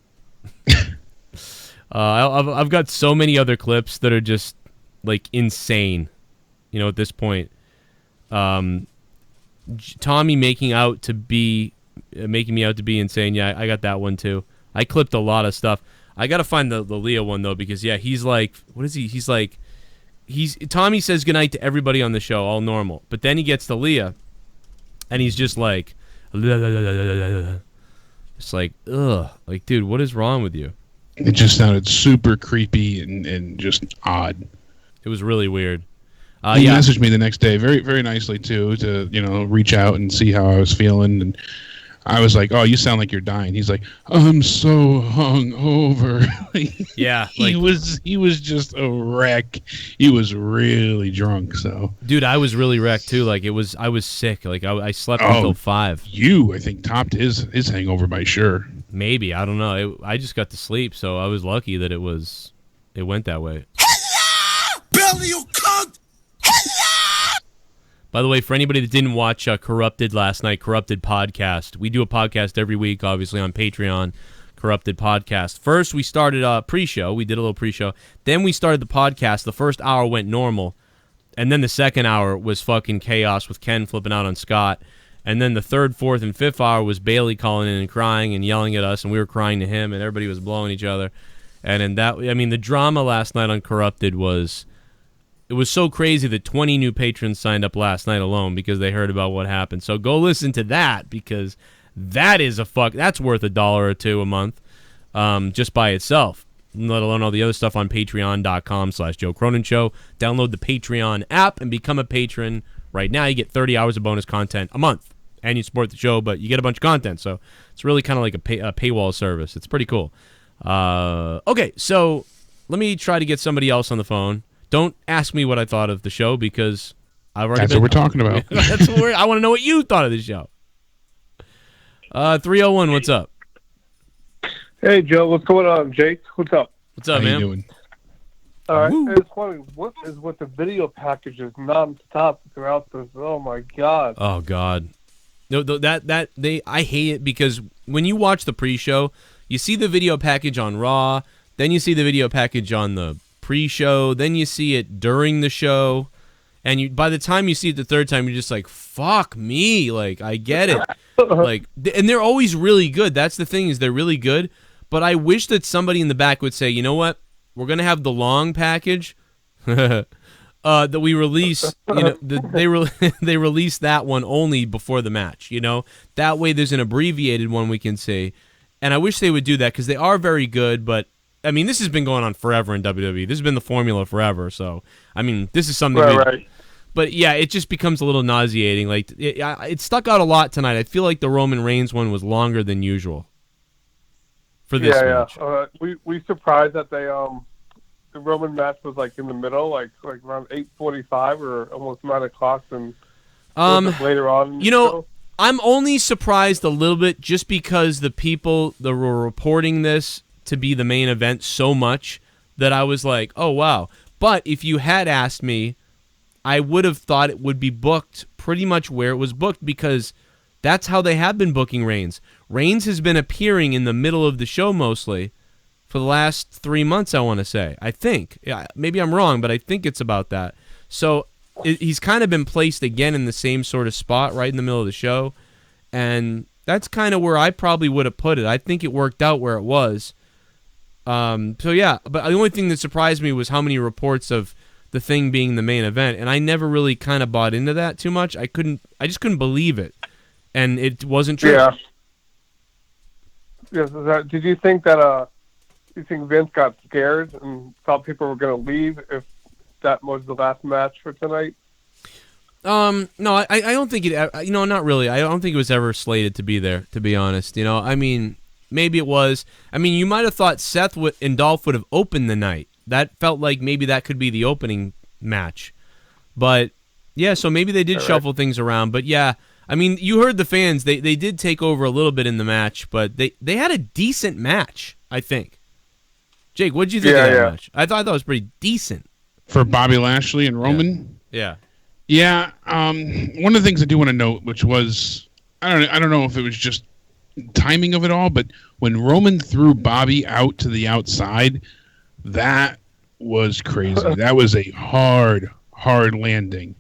I've got so many other clips that are just, insane, at this point. Tommy making me out to be insane. Yeah, I got that one too. I clipped a lot of stuff. I gotta find the Leah one though, because yeah, he's like, what is he? Tommy says goodnight to everybody on the show, all normal, but then he gets to Leah, and he's just like, it's like, ugh, dude, what is wrong with you? It just sounded super creepy and just odd. It was really weird. He messaged me the next day very, very nicely, too, to, reach out and see how I was feeling. And I was like, oh, you sound like you're dying. He's like, I'm so hungover. Yeah. He was just a wreck. He was really drunk, so. Dude, I was really wrecked, too. I was sick. I slept until 5. You, I think, topped his hangover by sure. Maybe. I don't know. I just got to sleep, so I was lucky that it went that way. Billy, you cunt! By the way, for anybody that didn't watch Corrupted last night, Corrupted Podcast, we do a podcast every week, obviously, on Patreon, Corrupted Podcast. First, we started a pre-show. We did a little pre-show. Then we started the podcast. The first hour went normal. And then the second hour was fucking chaos with Ken flipping out on Scott. And then the third, fourth, and fifth hour was Bailey calling in and crying and yelling at us, and we were crying to him, and everybody was blowing each other. And in that, the drama last night on Corrupted was... It was so crazy that 20 new patrons signed up last night alone because they heard about what happened. So go listen to that because that's worth $1 or $2 a month just by itself, let alone all the other stuff on patreon.com/Joe Cronin Show. Download the Patreon app and become a patron right now. You get 30 hours of bonus content a month and you support the show, but you get a bunch of content. So it's really kind of like a paywall service. It's pretty cool. Okay, so let me try to get somebody else on the phone. Don't ask me what I thought of the show because I've already. That's what we're talking about. That's what I want to know what you thought of the show. 301, what's up? Hey Joe, what's going on? Jake, what's up? What's up, man? How you doing? All right, it's funny. What is with the video packages nonstop throughout this? Oh my god. Oh god. No, I hate it because when you watch the pre-show, you see the video package on Raw, then you see the video package on the pre-show, then you see it during the show, and by the time you see it the third time, you're just like, fuck me, like, I get it. Like, and they're always really good. That's the thing, is they're really good, but I wish that somebody in the back would say, you know what, we're going to have the long package that we release, you know, they release that one only before the match, you know? That way there's an abbreviated one we can see. And I wish they would do that because they are very good, but I mean, this has been going on forever in WWE. This has been the formula forever, so I mean, this is something right. But yeah, it just becomes a little nauseating. Like it stuck out a lot tonight. I feel like the Roman Reigns one was longer than usual for this match. Yeah. We surprised that they the Roman match was like in the middle, like around 8:45 or almost 9 o'clock, and later on. You know, I'm only surprised a little bit just because the people that were reporting this to be the main event so much that I was like, oh wow. But if you had asked me, I would have thought it would be booked pretty much where it was booked because that's how they have been booking Reigns. Reigns has been appearing in the middle of the show mostly for the last 3 months, I want to say. I think. Yeah, maybe I'm wrong, but I think it's about that. So he's kind of been placed again in the same sort of spot right in the middle of the show, and that's kind of where I probably would have put it. I think it worked out where it was. So yeah, but the only thing that surprised me was how many reports of the thing being the main event, and I never really kind of bought into that too much. I just couldn't believe it, and it wasn't true. Yeah. Yes. Did you think that you think Vince got scared and thought people were going to leave if that was the last match for tonight? No, I don't think it. You know, not really. I don't think it was ever slated to be there. To be honest, you know, I mean, maybe it was. I mean, you might have thought Seth and Dolph would have opened the night. That felt like maybe that could be the opening match. But yeah, so maybe they did shuffle things around. But yeah, I mean, you heard the fans. They did take over a little bit in the match, but they had a decent match, I think. Jake, what did you think of that match? I thought it was pretty decent. For Bobby Lashley and Roman? Yeah. Yeah. One of the things I do want to note, which was, I don't know if it was just timing of it all, but when Roman threw Bobby out to the outside, that was crazy. That was a hard landing.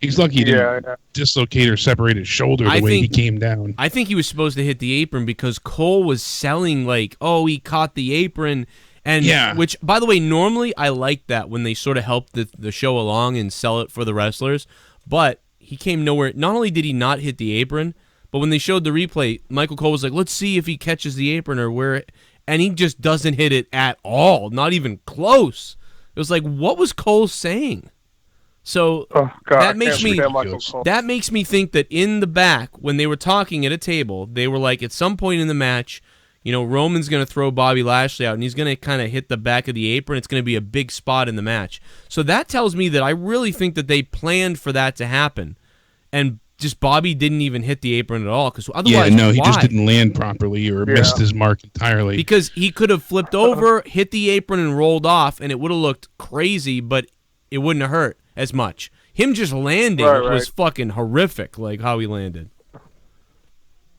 He's lucky he didn't dislocate or separate his shoulder the way he came down. I think he was supposed to hit the apron because Cole was selling like, oh, he caught the apron. And which, by the way, normally I like that when they sort of help the show along and sell it for the wrestlers. But he came nowhere. Not only did he not hit the apron, but when they showed the replay, Michael Cole was like, let's see if he catches the apron or where. And he just doesn't hit it at all. Not even close. It was like, what was Cole saying? So that makes me think that in the back, when they were talking at a table, they were like, at some point in the match, you know, Roman's going to throw Bobby Lashley out, and he's going to kind of hit the back of the apron. It's going to be a big spot in the match. So that tells me that I really think that they planned for that to happen. And just Bobby didn't even hit the apron at all. Because otherwise, he just didn't land properly or missed his mark entirely. Because he could have flipped over, hit the apron, and rolled off, and it would have looked crazy, but it wouldn't have hurt as much. Him just landing was fucking horrific, like how he landed.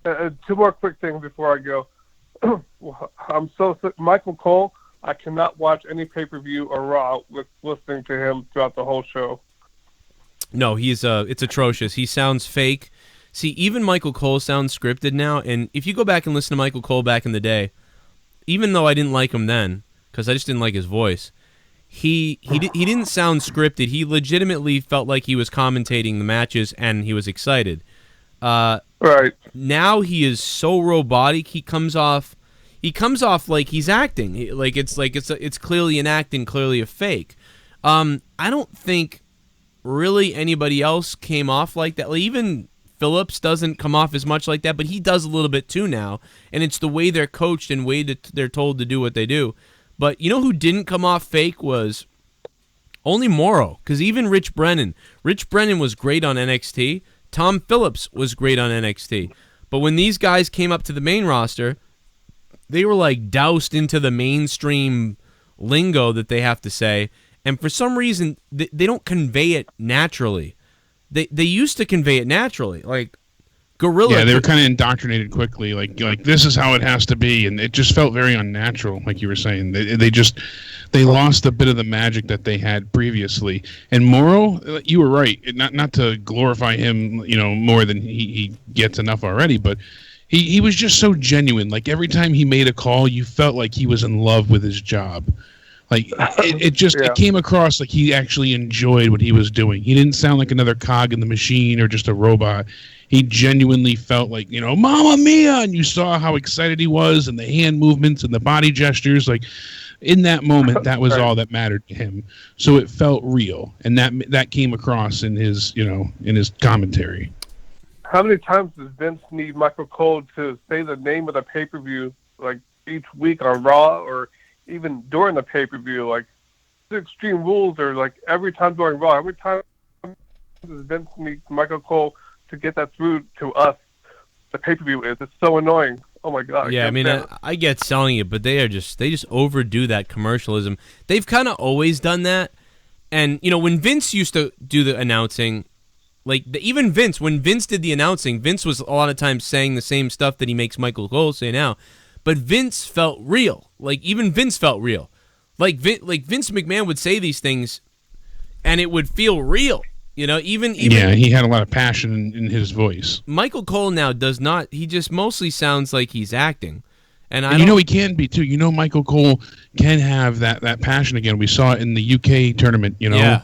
Two more quick things before I go. I'm so sick. Michael Cole, I cannot watch any pay-per-view or Raw with listening to him throughout the whole show. No, it's atrocious. He sounds fake. See, even Michael Cole sounds scripted now, and if you go back and listen to Michael Cole back in the day, even though I didn't like him then, because I just didn't like his voice, he didn't sound scripted. He legitimately felt like he was commentating the matches, and he was excited. Right. Now he is so robotic. He comes off like he's acting. It's clearly an act and clearly a fake. I don't think really anybody else came off like that. Like, even Phillips doesn't come off as much like that, but he does a little bit too now. And it's the way they're coached and way that they're told to do what they do. But you know who didn't come off fake was only Morrow, because even Rich Brennan was great on NXT. Tom Phillips was great on NXT. But when these guys came up to the main roster, they were like doused into the mainstream lingo that they have to say, and for some reason they don't convey it naturally. They used to convey it naturally, like Gorilla. Yeah, they were kind of indoctrinated quickly, like this is how it has to be, and it just felt very unnatural, like you were saying. They lost a bit of the magic that they had previously. And Morrow, you were right, not to glorify him, more than he gets enough already, but he was just so genuine. Like every time he made a call, you felt like he was in love with his job. Like it came across like he actually enjoyed what he was doing. He didn't sound like another cog in the machine or just a robot. He genuinely felt like, Mamma Mia, and you saw how excited he was, and the hand movements and the body gestures. Like in that moment, that was all that mattered to him. So it felt real, and that came across in his in his commentary. How many times does Vince need Michael Cole to say the name of the pay-per-view, like each week on Raw, or even during the pay-per-view, like the Extreme Rules, or like every time during Raw? How many times does Vince need Michael Cole to get that through to us? The pay-per-view is. It's so annoying. Oh my god. Yeah, I get selling it, but they just overdo that commercialism. They've kind of always done that. And when Vince used to do the announcing, even Vince, when Vince did the announcing, Vince was a lot of times saying the same stuff that he makes Michael Cole say now. But Vince felt real. Even Vince felt real. Vince McMahon would say these things, and it would feel real. Even yeah, he had a lot of passion in his voice. Michael Cole now does not. He just mostly sounds like he's acting, and he can be too. Michael Cole can have that passion again. We saw it in the UK tournament. Yeah.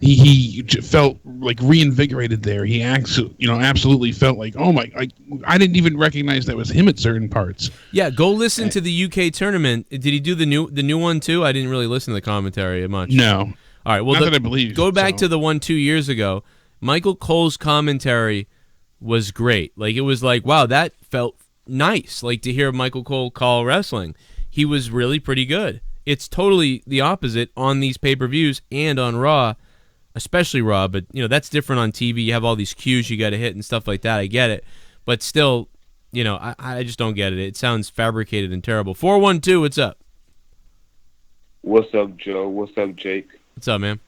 He felt like reinvigorated there. He absolutely felt like, oh my, I didn't even recognize that was him at certain parts. Yeah, go listen to the UK tournament. Did he do the new one too? I didn't really listen to the commentary much. No. All right, well, not that I believe. Go back to the one 2 years ago. Michael Cole's commentary was great. It was like, wow, that felt nice. To hear Michael Cole call wrestling, he was really pretty good. It's totally the opposite on these pay-per-views and on Raw. Especially Raw, but that's different on TV. You have all these cues you got to hit and stuff like that. I get it, but still, I just don't get it. It sounds fabricated and terrible. 412, what's up? What's up, Joe? What's up, Jake? What's up, man?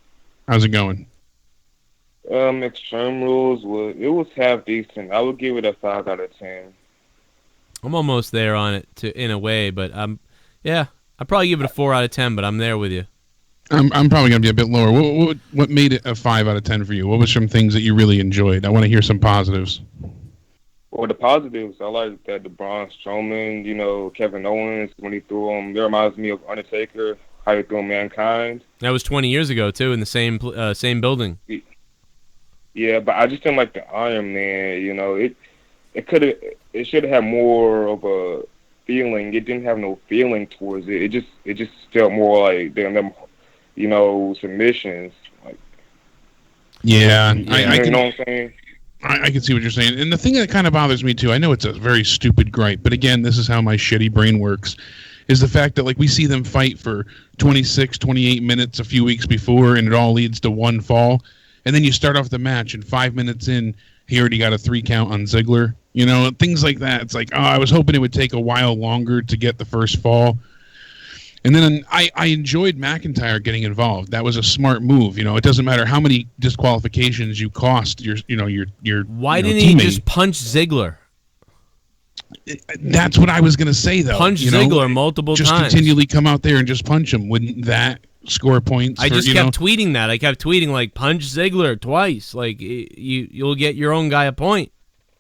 How's it going? Extreme Rules was half decent. I would give it a 5 out of 10. I'm almost there on it in a way, but I'd probably give it a 4 out of 10. But I'm there with you. I'm probably going to be a bit lower. What made it a 5 out of 10 for you? What was some things that you really enjoyed? I want to hear some positives. Well, the positives, I like that the Braun Strowman, Kevin Owens, when he threw him, it reminds me of Undertaker, how he threw him Mankind. That was 20 years ago, too, in the same building. Yeah, but I just didn't like the Iron Man, it should have had more of a feeling. It didn't have no feeling towards it. It just felt more like them submissions. Yeah, I can, know what I'm saying? I can see what you're saying. And the thing that kind of bothers me, too, I know it's a very stupid gripe, but again, this is how my shitty brain works, is the fact that we see them fight for 26, 28 minutes a few weeks before, and it all leads to one fall. And then you start off the match, and 5 minutes in, he already got a 3 count on Ziggler. Things like that. It's like, I was hoping it would take a while longer to get the first fall. And then I enjoyed McIntyre getting involved. That was a smart move. It doesn't matter how many disqualifications you cost your Why didn't he just punch Ziggler? That's what I was going to say, though. Punch Ziggler multiple times. Just continually come out there and just punch him. Wouldn't that score points? I just kept tweeting that. I kept tweeting, punch Ziggler twice. You'll get your own guy a point.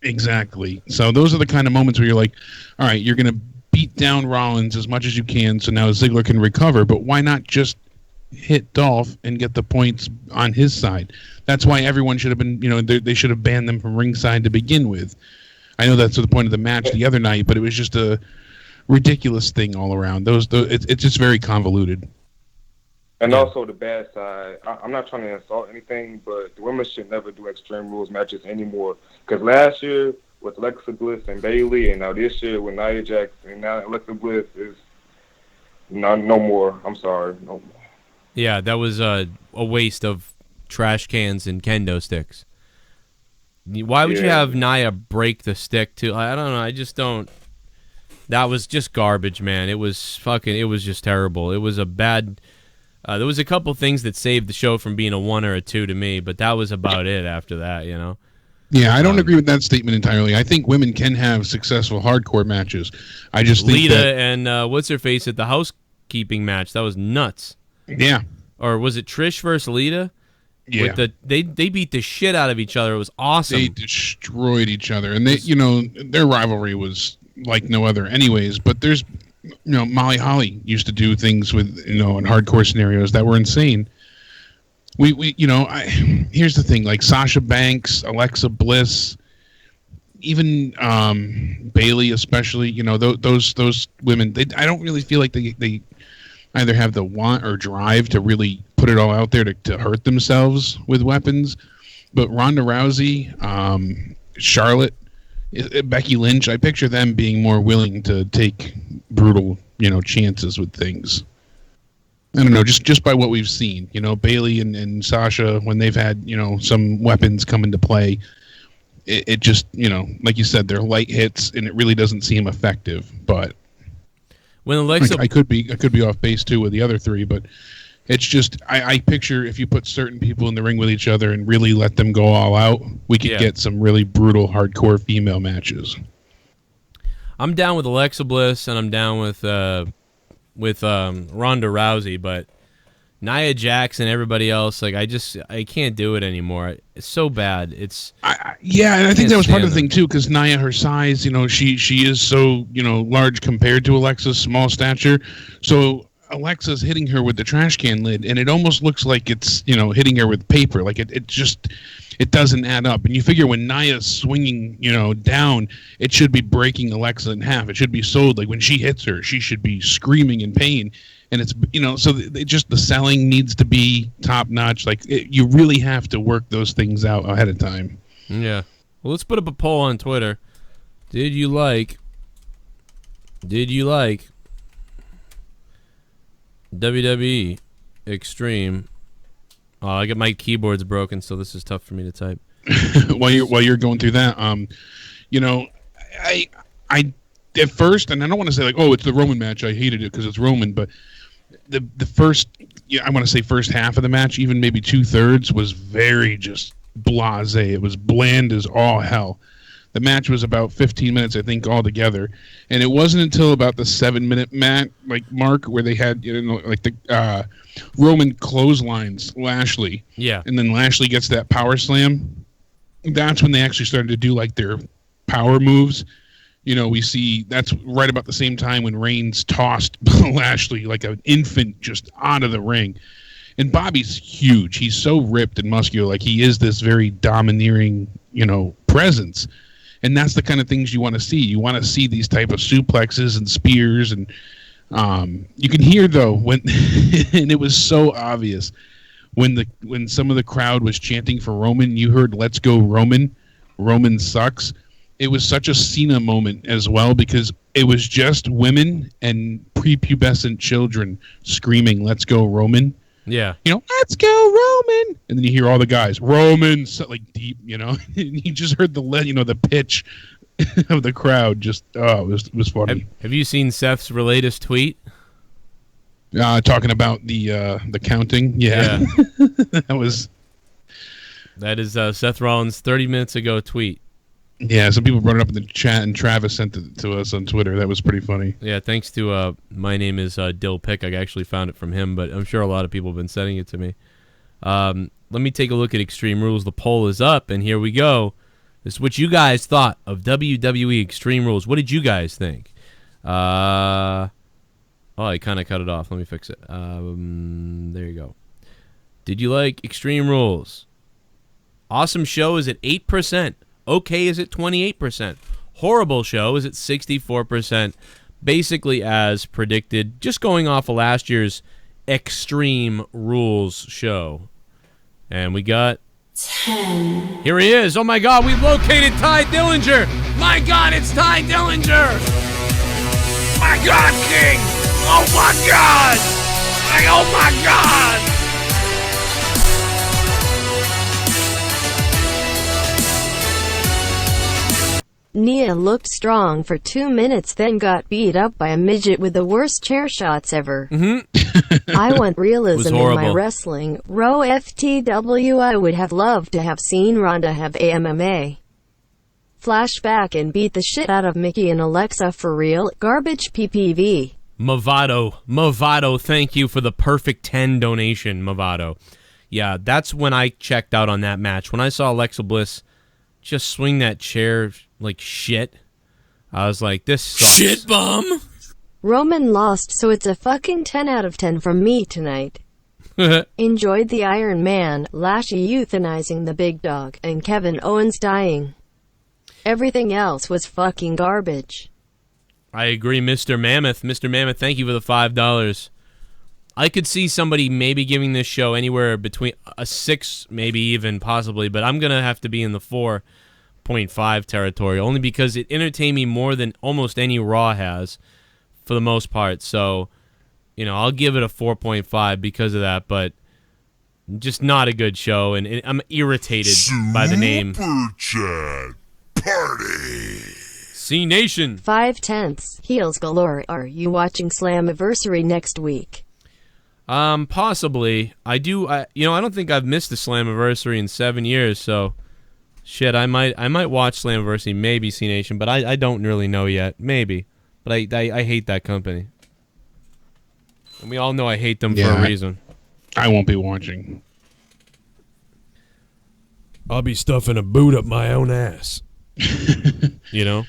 Exactly. So those are the kind of moments where you're like, all right, you're going to beat down Rollins as much as you can so now Ziggler can recover, but why not just hit Dolph and get the points on his side? That's why everyone should have been, they should have banned them from ringside to begin with. I know that's the point of the match the other night, but it was just a ridiculous thing all around. It's just very convoluted. And also the bad side, I'm not trying to insult anything, but the women should never do Extreme Rules matches anymore. Because last year with Alexa Bliss and Bayley, and now this year with Nia Jax, and now Alexa Bliss is No more. I'm sorry. No more. Yeah, that was a waste of trash cans and kendo sticks. Why would you have Nia break the stick too? I don't know. I just don't. That was just garbage, man. It was just terrible. It was a bad. There was a couple things that saved the show from being a 1 or a 2 to me, but that was about it after that, you know? Yeah, I don't agree with that statement entirely. I think women can have successful hardcore matches. I just think Lita that, and what's her face at the housekeeping match? That was nuts. Yeah. Or was it Trish versus Lita? Yeah. They beat the shit out of each other. It was awesome. They destroyed each other, and their rivalry was like no other anyways, but there's Molly Holly used to do things with in hardcore scenarios that were insane. Here's the thing, like Sasha Banks, Alexa Bliss, even Bailey especially, those women, I don't really feel like they either have the want or drive to really put it all out there to hurt themselves with weapons. But Ronda Rousey, Charlotte, Becky Lynch, I picture them being more willing to take brutal, chances with things. I don't know, just by what we've seen. Bailey and Sasha, when they've had, some weapons come into play, it just, like you said, they're light hits, and it really doesn't seem effective. But when Alexa, I could be off base too with the other three, but it's just I picture if you put certain people in the ring with each other and really let them go all out, we could get some really brutal hardcore female matches. I'm down with Alexa Bliss, and I'm down with Ronda Rousey, but Nia Jax and everybody else, like I can't do it anymore. It's so bad. And I think that was part of the thing too, because Nia, her size, she is so large compared to Alexa's small stature, so Alexa's hitting her with the trash can lid, and it almost looks like it's hitting her with paper. Like it doesn't add up. And you figure when Nia's swinging down, it should be breaking Alexa in half. It should be sold like when she hits her, she should be screaming in pain. And it's so the selling needs to be top notch. Like you really have to work those things out ahead of time. Yeah. Well, let's put up a poll on Twitter. Did you like WWE Extreme? Oh, I got my keyboard's broken, so this is tough for me to type. while you're going through that, I at first, and I don't want to say like, oh, it's the Roman match, I hated it because it's Roman, but the first, I want to say first half of the match, even maybe 2/3, was very just blasé. It was bland as all hell. The match was about 15 minutes, I think, altogether, and it wasn't until about the 7-minute mark where they had the Roman clotheslines Lashley, and then Lashley gets that power slam. That's when they actually started to do like their power moves. We see that's right about the same time when Reigns tossed Lashley like an infant just out of the ring. And Bobby's huge. He's so ripped and muscular. Like he is this very domineering, presence. And that's the kind of things you want to see. You want to see these type of suplexes and spears. And you can hear, though, when and it was so obvious, when some of the crowd was chanting for Roman, you heard, "Let's go Roman. Roman sucks." It was such a Cena moment as well, because it was just women and prepubescent children screaming, "Let's go Roman." Yeah. "Let's go Roman." And then you hear all the guys, "Roman," so, like deep, and you just heard the pitch of the crowd. Just, it was funny. Have you seen Seth's latest tweet? Talking about the counting. Yeah. That is Seth Rollins' 30 minutes ago tweet. Yeah, some people brought it up in the chat, and Travis sent it to us on Twitter. That was pretty funny. Yeah, thanks to my name is Dill Pick. I actually found it from him, but I'm sure a lot of people have been sending it to me. Let me take a look at Extreme Rules. The poll is up, and here we go. This is what you guys thought of WWE Extreme Rules. What did you guys think? I kind of cut it off. Let me fix it. There you go. Did you like Extreme Rules? Awesome show is at 8%. Okay is at 28%. Horrible show is at 64%. Basically as predicted, just going off of last year's Extreme Rules show. And we got 10. Here he is. Oh my God, we've located Ty Dillinger. My God, it's Ty Dillinger. My God, King! Oh my God! Like, oh my God! Nia looked strong for 2 minutes, then got beat up by a midget with the worst chair shots ever. I want realism in my wrestling. Row FTW. I would have loved to have seen Ronda have a MMA flashback and beat the shit out of Mickey and Alexa for real. Garbage PPV. Movado, thank you for the perfect 10 donation, Movado. Yeah, that's when I checked out on that match. When I saw Alexa Bliss just swing that chair like shit, I was like, this sucks. Shit bum. Roman lost, so it's a fucking 10 out of 10 from me tonight. Enjoyed the Iron Man, Lashley euthanizing the big dog, and Kevin Owens dying. Everything else was fucking garbage. I agree, Mr. Mammoth. Mr. Mammoth, thank you for the $5. I could see somebody maybe giving this show anywhere between a 6, maybe even possibly, but I'm going to have to be in the 4.5 territory, only because it entertained me more than almost any Raw has for the most part. So, you know, I'll give it a 4.5 because of that, but just not a good show, and I'm irritated by the name. Super Chat Party. C Nation. 5/10. Heels galore. Are you watching Slammiversary next week? Possibly. I do. I don't think I've missed the Slammiversary in 7 years. So, shit, I might watch Slammiversary, maybe C Nation, but I don't really know yet. Maybe, but I hate that company, and we all know I hate them for a reason. I won't be watching. I'll be stuffing a boot up my own ass. You know.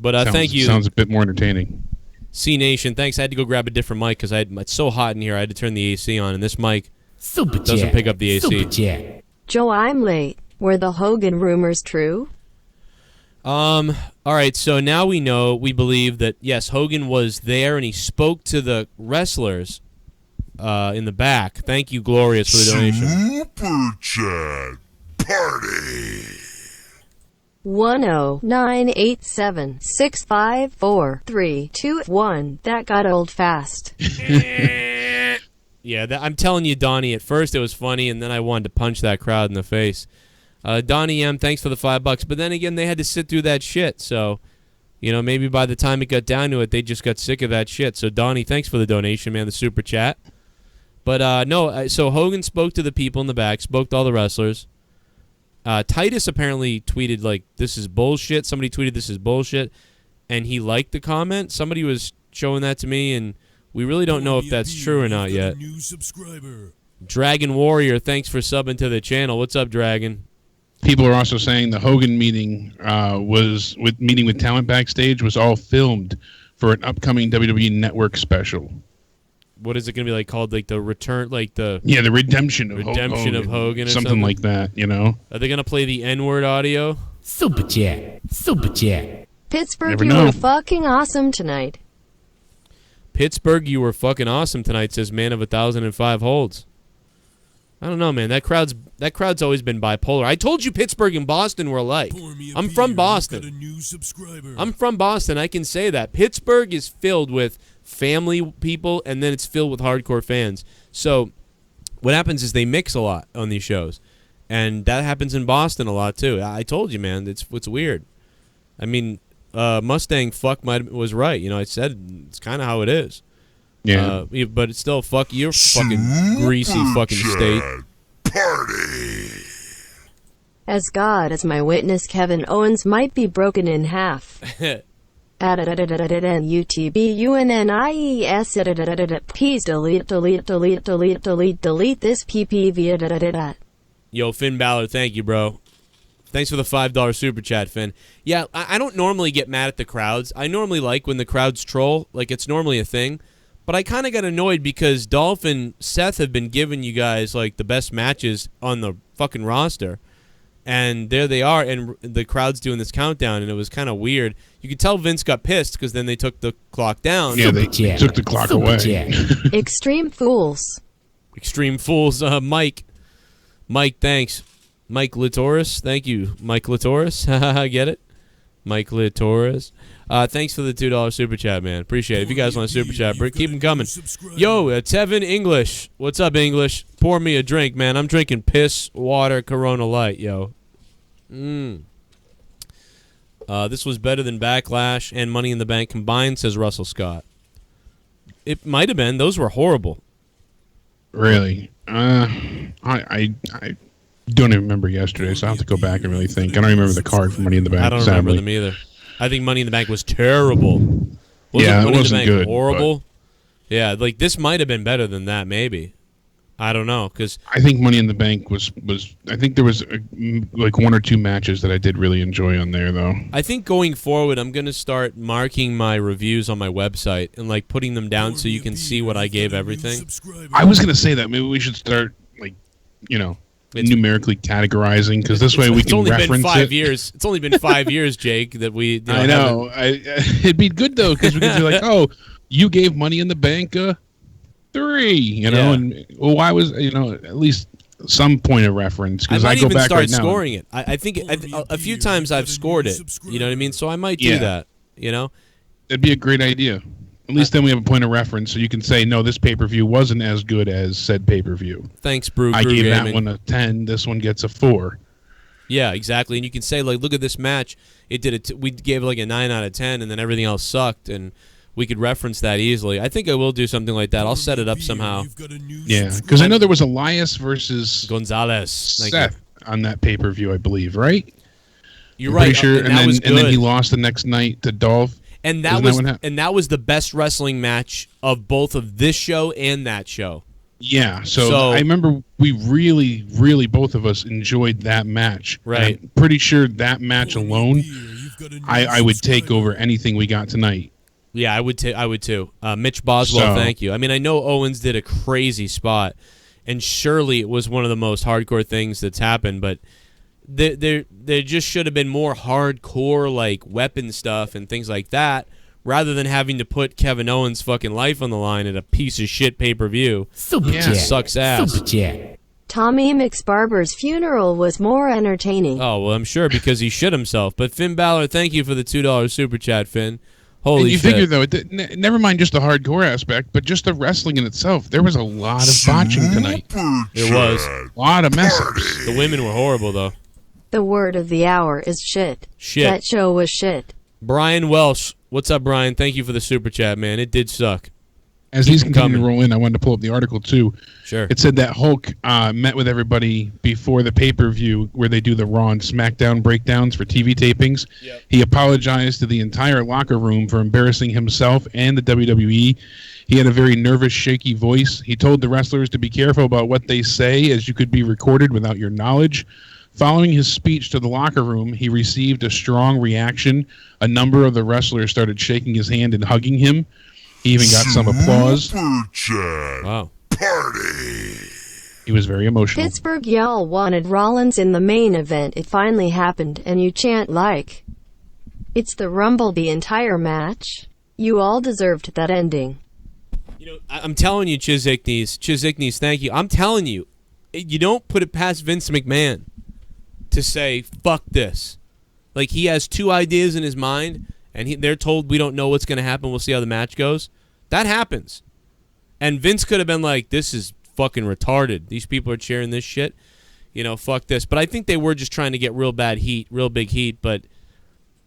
But thank you. Sounds a bit more entertaining. C Nation, thanks. I had to go grab a different mic because it's so hot in here. I had to turn the AC on, and this mic doesn't pick up the AC. Joe, I'm late. Were the Hogan rumors true? All right, so now we believe that, yes, Hogan was there, and he spoke to the wrestlers in the back. Thank you, Glorious, for the donation. Super Chat Party. 10987654321. That got old fast. Yeah, I'm telling you, Donnie, at first it was funny, and then I wanted to punch that crowd in the face. Donnie M, thanks for the $5. But then again, they had to sit through that shit, so, you know, maybe by the time it got down to it, they just got sick of that shit. So, Donnie, thanks for the donation, man, the super chat. But, so Hogan spoke to the people in the back, spoke to all the wrestlers. Titus apparently tweeted, like, this is bullshit. Somebody tweeted, this is bullshit. And he liked the comment. Somebody was showing that to me, and we really don't know if that's true or not yet. Dragon Warrior, thanks for subbing to the channel. What's up, Dragon? People are also saying the Hogan meeting meeting with talent backstage was all filmed for an upcoming WWE Network special. What is it going to be like called? Like the return, like the the redemption of Hogan, or something like that. You know? Are they going to play the N-word audio? Super chat. Pittsburgh, you were fucking awesome tonight. Pittsburgh, you were fucking awesome tonight. Says man of 1,005 holds. I don't know, man. That crowd's always been bipolar. I told you Pittsburgh and Boston were alike. I'm from Boston. I'm from Boston. I can say that. Pittsburgh is filled with family people, and then it's filled with hardcore fans. So what happens is they mix a lot on these shows, and that happens in Boston a lot too. I told you, man. It's weird. I mean, Mustang fuck was right. You know, I said it's kind of how it is. Yeah. But it's still fuck your fucking greasy fucking state. Party. As God is my witness, Kevin Owens might be broken in half. UTBUNNIES. Please delete this PPV. Yo, Finn Balor, thank you, bro. Thanks for the $5 super chat, Finn. Yeah, I don't normally get mad at the crowds. I normally like when the crowds troll. Like, it's normally a thing. But I kind of got annoyed because Dolph and Seth have been giving you guys, like, the best matches on the fucking roster. And there they are, and the crowd's doing this countdown, and it was kind of weird. You could tell Vince got pissed because then they took the clock down. Yeah, they took the clock away. Extreme Fools. Extreme Fools. Mike, thanks. Mike Latoris, thank you. Mike Latoris, get it? Mike Leah Torres. Thanks for the $2 super chat, man. Appreciate it. If you guys want a super chat, keep them coming. Yo, Tevin English. What's up, English? Pour me a drink, man. I'm drinking piss water Corona Light, yo. This was better than Backlash and Money in the Bank combined, says Russell Scott. It might have been. Those were horrible. Really? I don't even remember yesterday, so I have to go back and really think. I don't remember the card for Money in the Bank. I don't remember them either. I think Money in the Bank was terrible. Yeah, it wasn't good. Horrible. Yeah, like this might have been better than that, maybe. I don't know, because I think Money in the Bank was. I think there was like 1 or 2 matches that I did really enjoy on there, though. I think going forward, I'm gonna start marking my reviews on my website and like putting them down so you can see what I gave everything. I was gonna say that maybe we should start numerically categorizing, because this way we can reference it. It's only been 5 years. It's only been 5 years, Jake, that we. I know. It'd be good though, because we could be like, oh, you gave Money in the Bank 3, and why was at least some point of reference, because I go back start right now. Scoring it. I think a few times I've scored it. You know what I mean? So I might do that. It'd be a great idea. At least then we have a point of reference, so you can say, no, this pay-per-view wasn't as good as said pay-per-view. Thanks, Brew. I gave that one a 10. This one gets a 4. Yeah, exactly. And you can say, like, look at this match. It did we gave it like a 9 out of 10, and then everything else sucked, and we could reference that easily. I think I will do something like that. I'll set it up somehow. Yeah, because I know there was Elias versus Gonzalez Seth on that pay-per-view, I believe, right? You're right. Sure. And then he lost the next night to Dolph. And that was the best wrestling match of both of this show and that show. Yeah, so I remember we really, really, both of us enjoyed that match. Right. I'm pretty sure that match alone, I would take over anything we got tonight. Yeah, I would too. Mitch Boswell, thank you. I mean, I know Owens did a crazy spot, and surely it was one of the most hardcore things that's happened, but there just should have been more hardcore, like, weapon stuff and things like that, rather than having to put Kevin Owens' fucking life on the line at a piece of shit pay-per-view. Sucks ass. Tommy McSbarber's funeral was more entertaining. Oh, well, I'm sure, because he shit himself. But Finn Balor, thank you for the $2 super chat, Finn. Holy shit. You figure, though, never mind just the hardcore aspect, but just the wrestling in itself. There was a lot of botching tonight. There was. A lot of mess-ups. The women were horrible, though. The word of the hour is shit. That show was shit. Brian Welsh. What's up, Brian? Thank you for the super chat, man. It did suck. As he's continuing to roll in, I wanted to pull up the article, too. Sure. It said that Hulk met with everybody before the pay-per-view where they do the Raw and Smackdown breakdowns for TV tapings. Yep. He apologized to the entire locker room for embarrassing himself and the WWE. He had a very nervous, shaky voice. He told the wrestlers to be careful about what they say, as you could be recorded without your knowledge. Following his speech to the locker room, he received a strong reaction. A number of the wrestlers started shaking his hand and hugging him. He even got some applause. Wow. Party. He was very emotional. Pittsburgh, y'all wanted Rollins in the main event. It finally happened, and you chant like it's the Rumble the entire match. You all deserved that ending. I'm telling you, Chiziknes, thank you. I'm telling you, you don't put it past Vince McMahon to say, fuck this. Like, he has 2 ideas in his mind, and they're told we don't know what's going to happen. We'll see how the match goes. That happens. And Vince could have been like, this is fucking retarded. These people are cheering this shit. Fuck this. But I think they were just trying to get real big heat, but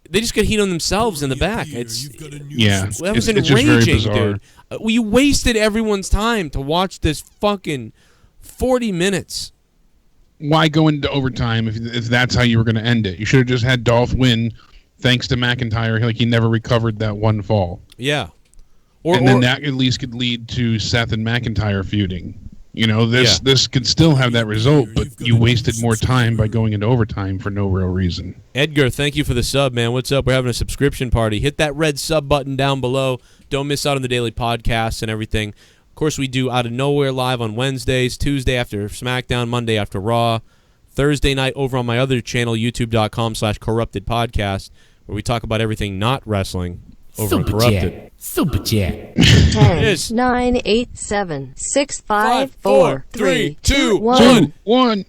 they just got heat on themselves in the back. That was enraging, dude. We wasted everyone's time to watch this fucking 40 minutes. Why go into overtime if that's how you were going to end it? You should have just had Dolph win thanks to McIntyre. Like, he never recovered that one fall. Yeah. Then that at least could lead to Seth and McIntyre feuding. This could still have that result, but you wasted more time by going into overtime for no real reason. Edgar, thank you for the sub, man. What's up? We're having a subscription party. Hit that red sub button down below. Don't miss out on the daily podcasts and everything. Of course, we do Out of Nowhere live on Wednesdays, Tuesday after SmackDown, Monday after Raw, Thursday night over on my other channel, youtube.com/corruptedpodcast, where we talk about everything not wrestling over on Corrupted. Super chat. 10, 9, 8, 7, 6, 5, 4, 3, 2, 1.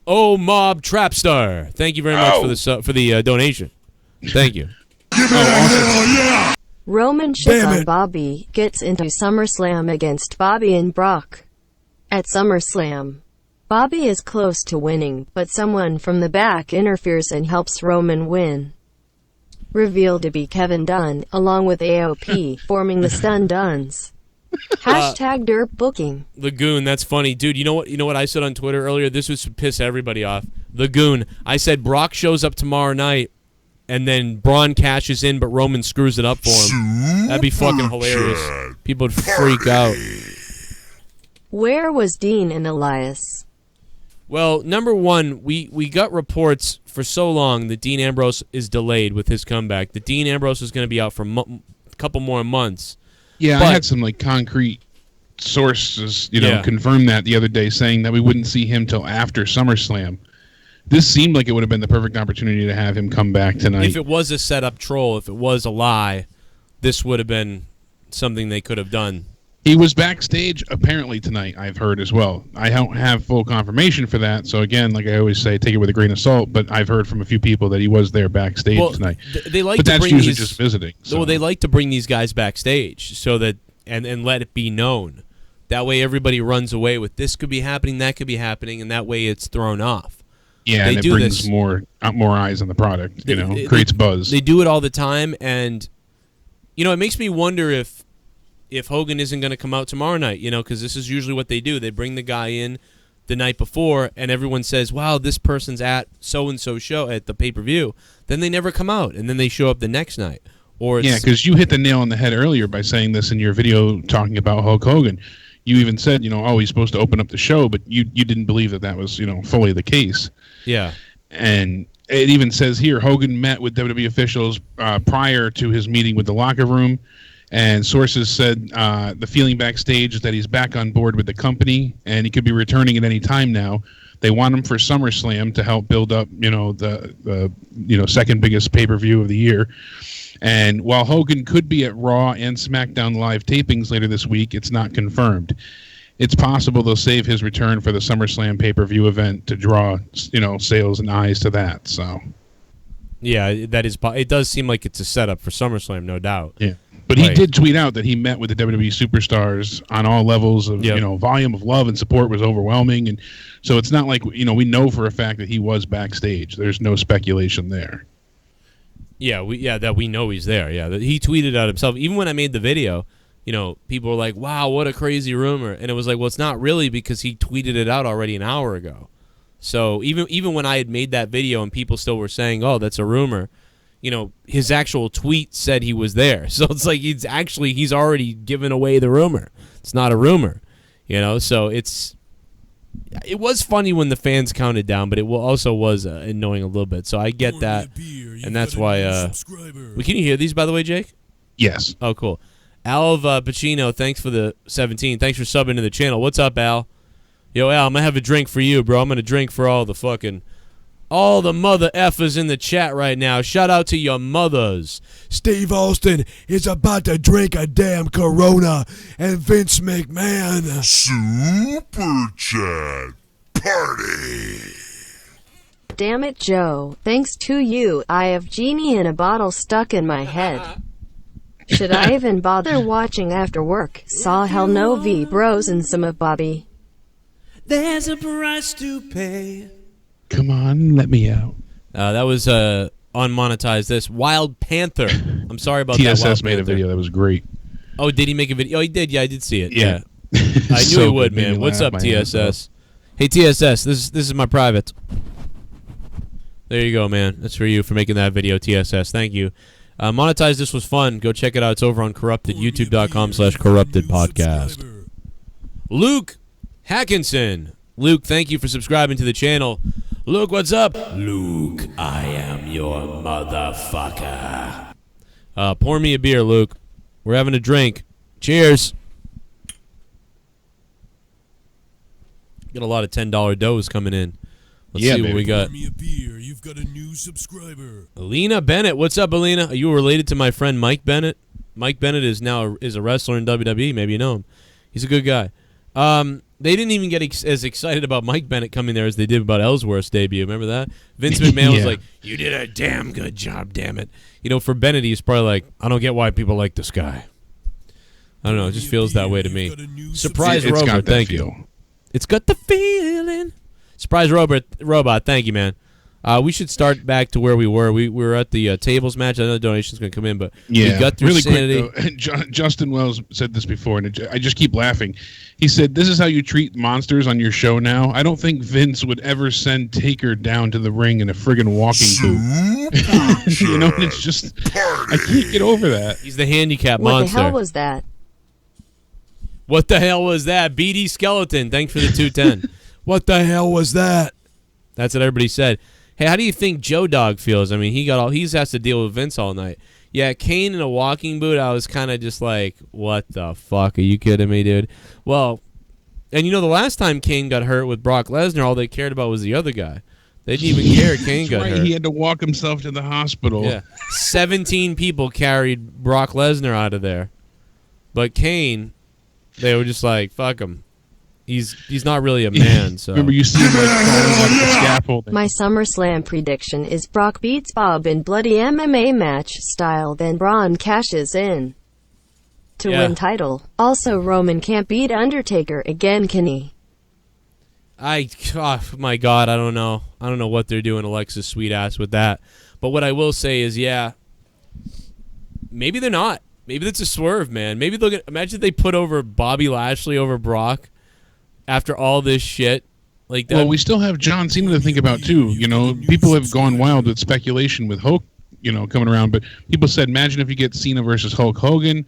Oh, Mob Trapstar. Thank you very much for the donation. Thank you. Roman shits on Bobby, gets into SummerSlam against Bobby and Brock. At SummerSlam, Bobby is close to winning, but someone from the back interferes and helps Roman win. Revealed to be Kevin Dunn, along with AOP, forming the Stun Duns. Hashtag dirt booking. The Goon, that's funny. Dude, you know what I said on Twitter earlier? This was to piss everybody off. The Goon. I said Brock shows up tomorrow night, and then Braun cashes in, but Roman screws it up for him. That'd be fucking hilarious. People would freak out. Where was Dean and Elias? Well, number one, we got reports for so long that Dean Ambrose is delayed with his comeback. That Dean Ambrose is going to be out for a couple more months. Yeah, I had some concrete sources, confirm that the other day, saying that we wouldn't see him till after SummerSlam. This seemed like it would have been the perfect opportunity to have him come back tonight. If it was a setup troll, if it was a lie, this would have been something they could have done. He was backstage apparently tonight, I've heard as well. I don't have full confirmation for that, so again, like I always say, take it with a grain of salt, but I've heard from a few people that he was there backstage tonight. They like but to that's bring usually these, just visiting. So. Well, they like to bring these guys backstage so that and let it be known. That way everybody runs away with this could be happening, that could be happening, and that way it's thrown off. Yeah, they and it brings more eyes on the product, creates buzz. They do it all the time, and it makes me wonder if Hogan isn't going to come out tomorrow night, because this is usually what they do. They bring the guy in the night before, and everyone says, wow, this person's at so-and-so show at the pay-per-view. Then they never come out, and then they show up the next night. Yeah, because you hit the nail on the head earlier by saying this in your video talking about Hulk Hogan. You even said, he's supposed to open up the show, but you didn't believe that was, fully the case. Yeah. And it even says here, Hogan met with WWE officials prior to his meeting with the locker room. And sources said the feeling backstage is that he's back on board with the company, and he could be returning at any time now. They want him for SummerSlam to help build up, the second biggest pay-per-view of the year. And while Hogan could be at Raw and SmackDown live tapings later this week, it's not confirmed. It's possible they'll save his return for the SummerSlam pay-per-view event to draw, sales and eyes to that. So, yeah, that is. It does seem like it's a setup for SummerSlam, no doubt. Yeah. But he did tweet out that he met with the WWE superstars on all levels of, volume of love and support was overwhelming. And so it's not like, we know for a fact that he was backstage. There's no speculation there. Yeah, that we know he's there. Yeah, that he tweeted out himself. Even when I made the video, people were like, wow, what a crazy rumor. And it was like, well, it's not really because he tweeted it out already an hour ago. So even when I had made that video and people still were saying, oh, that's a rumor, his actual tweet said he was there. So it's like he's already given away the rumor. It's not a rumor, so it was funny when the fans counted down, but it also was annoying a little bit. So I get that, and that's why. Can you hear these, by the way, Jake? Yes. Oh, cool. Al Pacino, thanks for the 17. Thanks for subbing to the channel. What's up, Al? Yo, Al, I'm going to have a drink for you, bro. I'm going to drink for all the mother effers in the chat right now. Shout out to your mothers. Steve Austin is about to drink a damn Corona, and Vince McMahon. Super Chat Party. Damn it, Joe. Thanks to you, I have Genie in a bottle stuck in my head. Should I even bother watching after work? Saw Hell No V Bros and some of Bobby. There's a price to pay. Come on, let me out. That was unmonetized. This Wild Panther. I'm sorry about that. TSS made a video that was great. Oh, did he make a video? Oh, he did. Yeah, I did see it. Yeah. I knew he would, man. What's up, TSS? Hey, TSS. This is my private. There you go, man. That's for you for making that video, TSS. Thank you. Monetize This was fun. Go check it out. It's over on Corrupted. YouTube.com/CorruptedPodcast. Luke Hackinson. Luke, thank you for subscribing to the channel. Luke, what's up? Luke, I am your motherfucker. Pour me a beer, Luke. We're having a drink. Cheers. Got a lot of $10 doughs coming in. Let's see what we got. Pour me a beer. You've got a new subscriber. Alina Bennett. What's up, Alina? Are you related to my friend Mike Bennett? Mike Bennett is a wrestler in WWE. Maybe you know him. He's a good guy. They didn't even get as excited about Mike Bennett coming there as they did about Ellsworth's debut. Remember that? Vince McMahon was like, "You did a damn good job, damn it." You know, for Bennett, he's probably like, "I don't get why people like this guy." I don't know. It just feels that way to me. Surprise Robot, thank you. It's got the feeling. Surprise Robot, thank you, man. We should start back to where we were. We were at the tables match. I know the donation's going to come in, but we got through really Sanity. Quick, though, Justin Wells said this before, and I just keep laughing. He said, "This is how you treat monsters on your show now? I don't think Vince would ever send Taker down to the ring in a friggin' walking boot." You know, it's just, I can't get over that. He's the handicap What monster. the hell was that? What the hell was that? BD Skeleton, thanks for the 210. What the hell was that? That's what everybody said. Hey, how do you think Joe Dog feels? I mean, he has to deal with Vince all night. Yeah, Kane in a walking boot, I was kind of just like, what the fuck? Are you kidding me, dude? Well, and you know, the last time Kane got hurt with Brock Lesnar, all they cared about was the other guy. They didn't even care Kane got hurt. He had to walk himself to the hospital. Yeah, 17 people carried Brock Lesnar out of there. But Kane, they were just like, fuck him. He's not really a man, so. Remember, you see him like falling off the scaffold. My SummerSlam prediction is Brock beats Bob in bloody MMA match style, then Braun cashes in to win title. Also, Roman can't beat Undertaker again, can he? Oh my God, I don't know. I don't know what they're doing, Alexa's sweet ass, with that. But what I will say is, yeah, maybe they're not. Maybe that's a swerve, man. Maybe they'll imagine if they put over Bobby Lashley over Brock after all this shit. Like that. Well, we still have John Cena to think about too. You know, people have gone wild with speculation with Hulk, you know, coming around. But people said, imagine if you get Cena versus Hulk Hogan,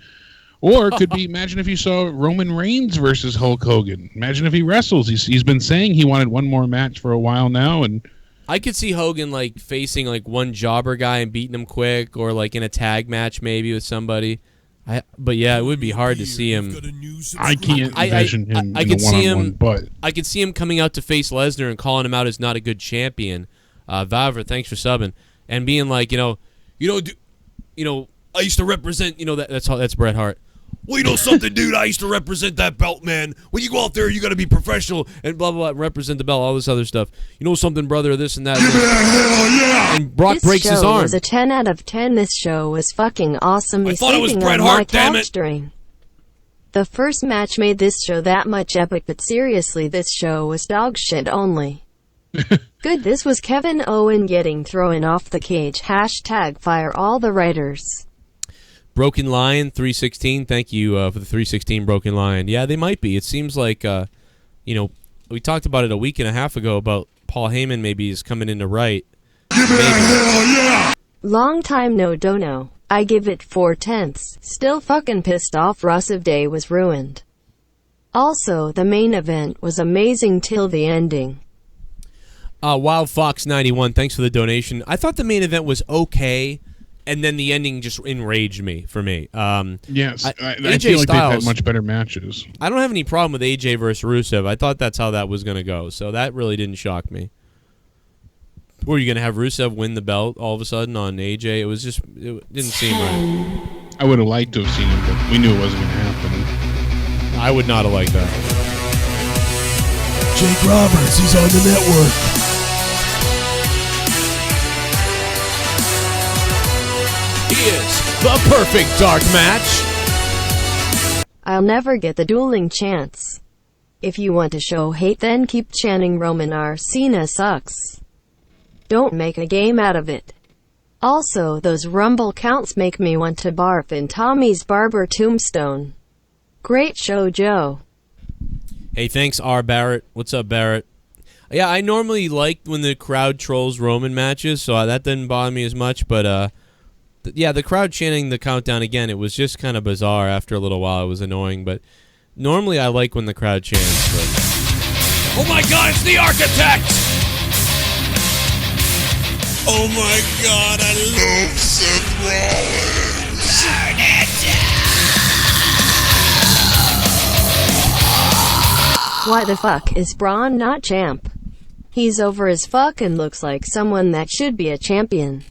or it could be, imagine if you saw Roman Reigns versus Hulk Hogan. Imagine if he wrestles. He's been saying he wanted one more match for a while now, and I could see Hogan like facing like one jobber guy and beating him quick, or like in a tag match maybe with somebody. But yeah, it would be hard to see him. I can't envision him I in could a see one-on-one, him. but I could see him coming out to face Lesnar and calling him out as not a good champion. Vavra, thanks for subbing, and being like, I used to represent. That's Bret Hart. Well, you know something, dude? I used to represent that belt, man. When you go out there, you got to be professional and blah, blah, blah, represent the belt, all this other stuff. You know something, brother, this and that. And Brock breaks his arm. This show was a 10 out of 10. This show was fucking awesome. I thought it was Bret Hart, damn it. The first match made this show that much epic, but seriously, this show was dog shit only. Good, this was Kevin Owen getting thrown off the cage. # fire all the writers. Broken Lion 316, thank you for the 316 Broken Lion. Yeah, they might be. It seems like, we talked about it a week and a half ago about Paul Heyman maybe is coming in to write. Long time no dono. I give it 4/10. Still fucking pissed off Rusev Day was ruined. Also, the main event was amazing till the ending. Wild Fox 91, thanks for the donation. I thought the main event was okay. And then the ending just enraged me, for me. Yes, I AJ feel like Styles, they've had much better matches. I don't have any problem with AJ versus Rusev. I thought that's how that was going to go, so that really didn't shock me. Were you going to have Rusev win the belt all of a sudden on AJ? It didn't seem right. I would have liked to have seen it, but we knew it wasn't going to happen. I would not have liked that. Jake Roberts, he's on the network. He is the perfect dark match. I'll never get the dueling chance. If you want to show hate, then keep chanting Roman R. Cena sucks. Don't make a game out of it. Also, those rumble counts make me want to barf in Tommy's barber tombstone. Great show, Joe. Hey, thanks, R. Barrett. What's up, Barrett? Yeah, I normally like when the crowd trolls Roman matches, so that didn't bother me as much, but yeah, the crowd chanting the countdown again, it was just kind of bizarre after a little while. It was annoying, but normally I like when the crowd chants. But oh my God, it's the Architect! Oh my God, I love Seth Rollins! Turn it down! Why the fuck is Braun not champ? He's over as fuck and looks like someone that should be a champion.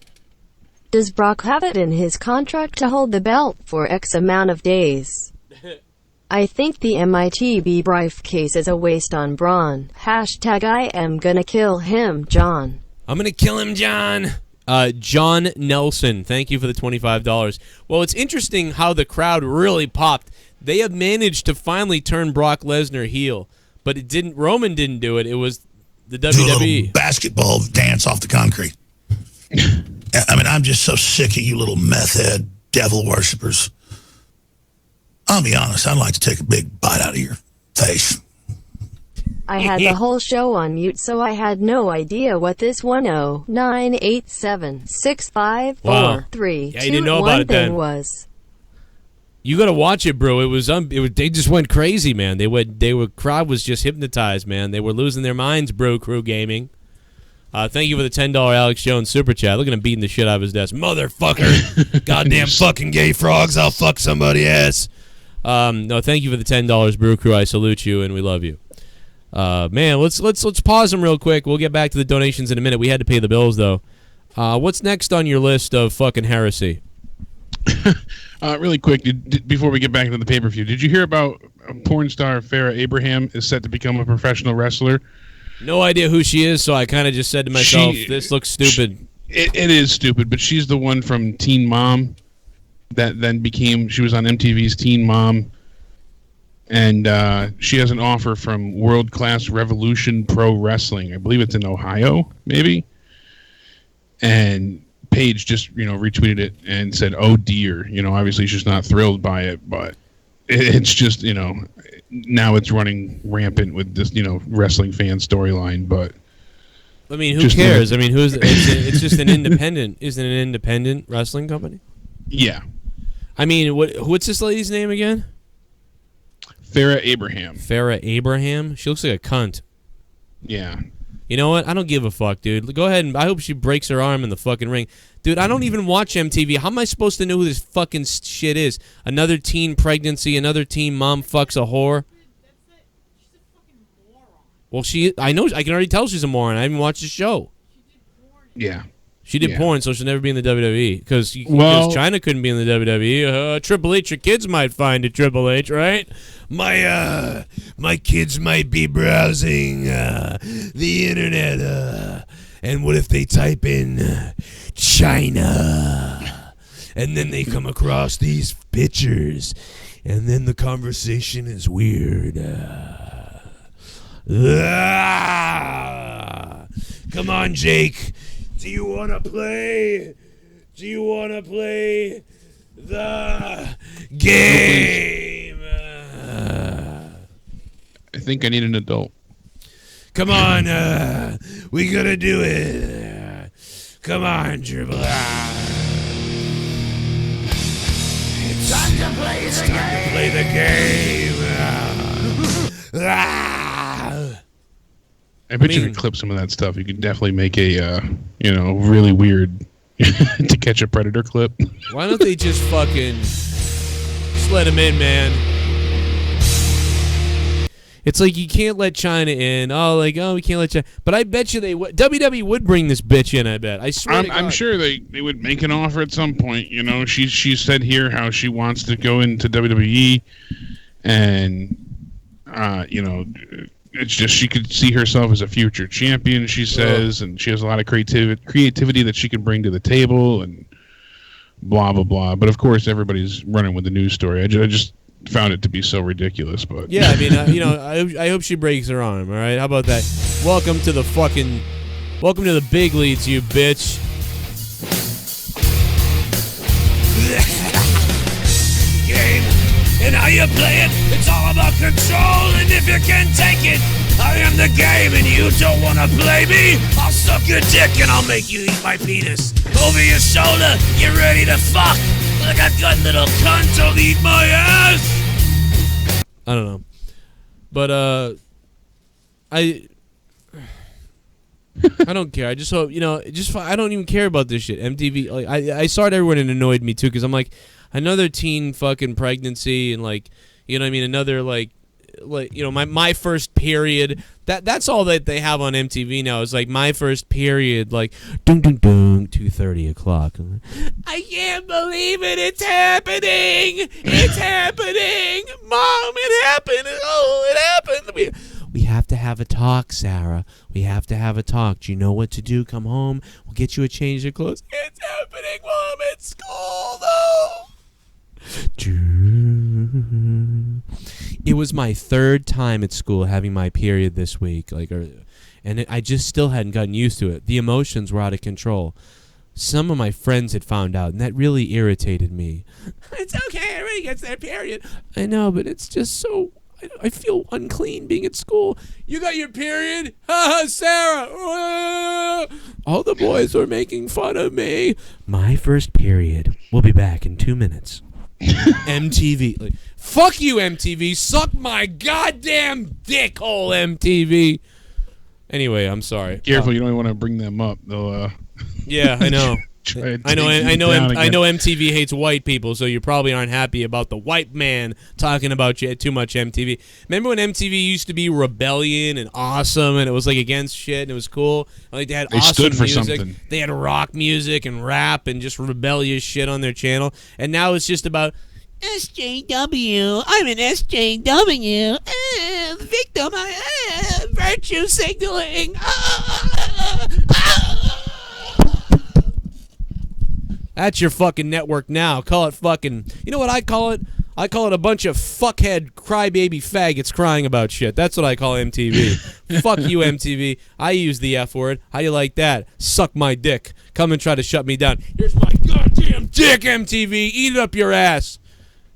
Does Brock have it in his contract to hold the belt for X amount of days? I think the MITB briefcase is a waste on Braun. Hashtag I am gonna kill him, John. I'm gonna kill him, John. John Nelson, thank you for the $25. Well, it's interesting how the crowd really popped. They have managed to finally turn Brock Lesnar heel, but it didn't. Roman didn't do it. It was the WWE. Do a little basketball dance off the concrete. I mean, I'm just so sick of you little meth head devil worshippers. I'll be honest, I'd like to take a big bite out of your face. I had the whole show on mute, so I had no idea what this 10987654321 thing was. You got to watch it, bro. It was they just went crazy, man. Crowd was just hypnotized, man. They were losing their minds, bro. Crew Gaming. Thank you for the $10 Alex Jones super chat. Look at him beating the shit out of his desk, motherfucker. Goddamn fucking gay frogs. I'll fuck somebody ass. No, thank you for the $10, Brew Crew. I salute you and we love you. Man, let's pause them real quick. We'll get back to the donations in a minute. We had to pay the bills though. What's next on your list of fucking heresy? Really quick, before we get back to the pay-per-view, did you hear about porn star Farrah Abraham is set to become a professional wrestler? No idea who she is, so I kind of just said to myself, this looks stupid. It is stupid, but she's the one from Teen Mom that then she was on MTV's Teen Mom, and she has an offer from World Class Revolution Pro Wrestling. I believe it's in Ohio, maybe. And Paige just, retweeted it and said, "Oh dear." Obviously she's not thrilled by it, but it's just, now it's running rampant with this, wrestling fan storyline. But I mean, who cares? I mean, it's just an independent. Isn't it an independent wrestling company? Yeah. I mean, what's this lady's name again? Farrah Abraham. Farrah Abraham? She looks like a cunt. Yeah. You know what? I don't give a fuck, dude. Go ahead and I hope she breaks her arm in the fucking ring. Dude, I don't even watch MTV. How am I supposed to know who this fucking shit is? Another teen pregnancy, another teen mom fucks a whore? Well, I know, I can already tell she's a moron. I haven't watched the show. Yeah. She did porn, so she'll never be in the WWE. Because China couldn't be in the WWE. Triple H, your kids might find it, Triple H, right? My kids might be browsing the internet. And what if they type in China? And then they come across these pictures. And then the conversation is weird. Come on, Jake. Do you want to play? Do you want to play the game? I think I need an adult. Come on, we gotta do it. Come on, Triple R. It's time to play the game. I bet you could clip some of that stuff. You could definitely make a, really weird To Catch a Predator clip. Why don't they just just let him in, man? It's like you can't let China in. We can't let China. But I bet you they would. WWE would bring this bitch in, I bet. I swear to God. I'm sure they would make an offer at some point. She said here how she wants to go into WWE. And, it's just she could see herself as a future champion, she says. And she has a lot of creativity that she can bring to the table and blah, blah, blah. But, of course, everybody's running with the news story. I just found it to be so ridiculous, but yeah, I mean, I hope she breaks her arm. All right, how about that? Welcome to the big leads, you bitch. Game, and how you play it, it's all about control. And if you can take it, I am the game, and you don't wanna play me, I'll suck your dick and I'll make you eat my penis. Over your shoulder, you ready to fuck? Like a good little cunt, don't eat my ass. I don't know, but I don't care. I just hope I don't even care about this shit. MTV, I saw it everywhere and it annoyed me too because I'm like, another teen fucking pregnancy and another like, you know, my first period. That's all that they have on MTV now. Is like my first period, like dun dun dun, 2:30 o'clock. I can't believe it! It's happening! It's happening! Mom, it happened! Oh, it happened! We have to have a talk, Sarah. We have to have a talk. Do you know what to do? Come home. We'll get you a change of clothes. It's happening, Mom, at school, though. It was my third time at school having my period this week, I just still hadn't gotten used to it. The emotions were out of control. Some of my friends had found out, and that really irritated me. It's okay, everybody gets their period. I know, but it's just so... I feel unclean being at school. You got your period? Ha, Sarah! All the boys are making fun of me. My first period. We'll be back in 2 minutes. MTV. Like, fuck you, MTV. Suck my goddamn dick hole, MTV. Anyway, I'm sorry. Careful, you don't want to bring them up. They'll, yeah, I know. I know MTV hates white people, so you probably aren't happy about the white man talking about you too much, MTV. Remember when MTV used to be rebellion and awesome, and it was like against shit, and it was cool? Like they awesome stood for music. something. They had rock music and rap and just rebellious shit on their channel, and now it's just about SJW. I'm an SJW. Victim. Virtue signaling. That's your fucking network now. Call it fucking... You know what I call it? I call it a bunch of fuckhead crybaby faggots crying about shit. That's what I call MTV. Fuck you, MTV. I use the F word. How you like that? Suck my dick. Come and try to shut me down. Here's my goddamn dick, MTV. Eat it up your ass.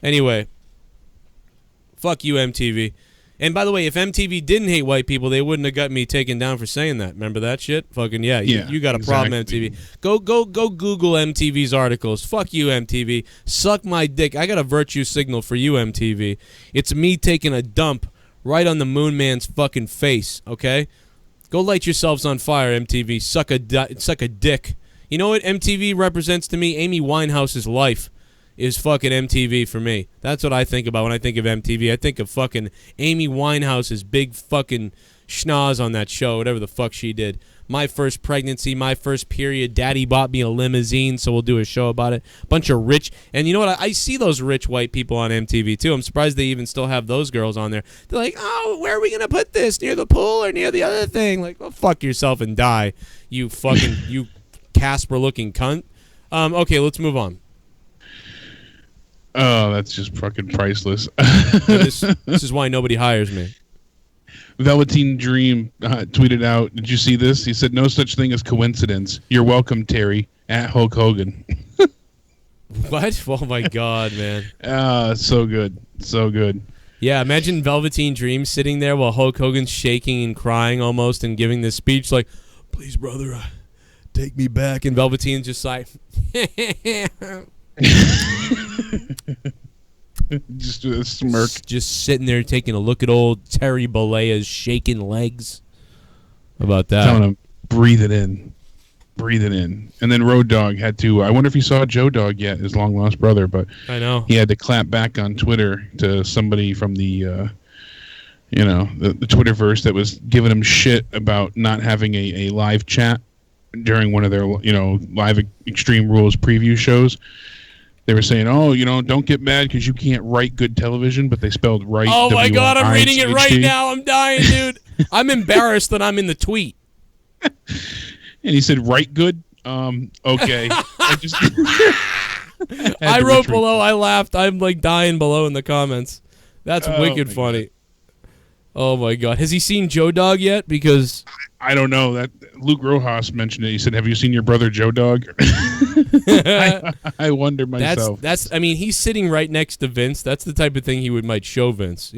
Anyway. Fuck you, MTV. And by the way, if MTV didn't hate white people, they wouldn't have got me taken down for saying that. Remember that shit? Fucking yeah. You got a problem, MTV. Go Google MTV's articles. Fuck you, MTV. Suck my dick. I got a virtue signal for you, MTV. It's me taking a dump right on the Moon Man's fucking face, okay? Go light yourselves on fire, MTV. Suck a dick. You know what MTV represents to me? Amy Winehouse's life is fucking MTV for me. That's what I think about when I think of MTV. I think of fucking Amy Winehouse's big fucking schnoz on that show, whatever the fuck she did. My first pregnancy, my first period, daddy bought me a limousine, so we'll do a show about it. Bunch of rich, and you know what? I see those rich white people on MTV too. I'm surprised they even still have those girls on there. They're like, oh, where are we going to put this? Near the pool or near the other thing? Like, well, fuck yourself and die, you fucking, you Casper-looking cunt. Okay, let's move on. Oh, that's just fucking priceless. This is why nobody hires me. Velveteen Dream tweeted out, did you see this? He said, no such thing as coincidence. You're welcome, Terry, at Hulk Hogan. What? Oh, my God, man. So good. So good. Yeah, imagine Velveteen Dream sitting there while Hulk Hogan's shaking and crying almost and giving this speech like, please, brother, take me back. And Velveteen's just like... Just a smirk. Just sitting there taking a look at old Terry Bollea's shaking legs. How about that? Telling him, breathe it in. Breathe it in. And then Road Dogg had to, I wonder if he saw Joe Dogg yet, his long-lost brother, but I know he had to clap back on Twitter to somebody from the, the Twitterverse that was giving him shit about not having a live chat during one of their, live Extreme Rules preview shows. They were saying, don't get mad because you can't write good television, but they spelled right. Oh, my God, I'm reading it right now. I'm dying, dude. I'm embarrassed that I'm in the tweet. And he said, write good? Okay. I wrote below, I laughed. I'm, like, dying below in the comments. That's wicked funny. Oh, my God. Has he seen Joe Dogg yet? Because... I don't know. That Luke Rojas mentioned it. He said, have you seen your brother Joe Dogg? I wonder myself. I mean, he's sitting right next to Vince. That's the type of thing he might show Vince,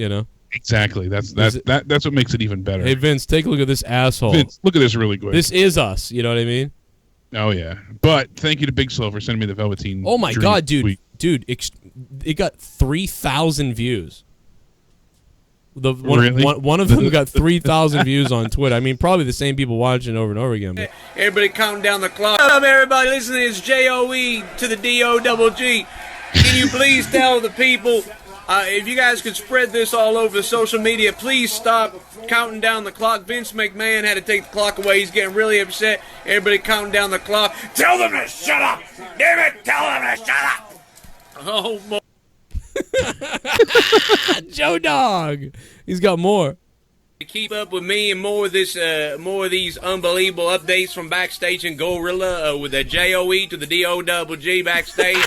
Exactly. That's what makes it even better. Hey, Vince, take a look at this asshole. Vince, look at this really quick. This is us. You know what I mean? Oh, yeah. But thank you to Big Slow for sending me the Velveteen. Oh, my God, dude. Dude, it got 3,000 views. Really? One of them got 3,000 views on Twitter. I mean, probably the same people watching over and over again. But. Everybody counting down the clock. What's up, everybody listening? It's JOE to the DOGG. Can you please tell the people if you guys could spread this all over social media, please stop counting down the clock. Vince McMahon had to take the clock away. He's getting really upset. Everybody counting down the clock. Tell them to shut up. Damn it, tell them to shut up. Oh, boy. Joe Dog. He's got more. To keep up with me and more of these unbelievable updates from Backstage and Gorilla with the JOE to the DOWG Backstage.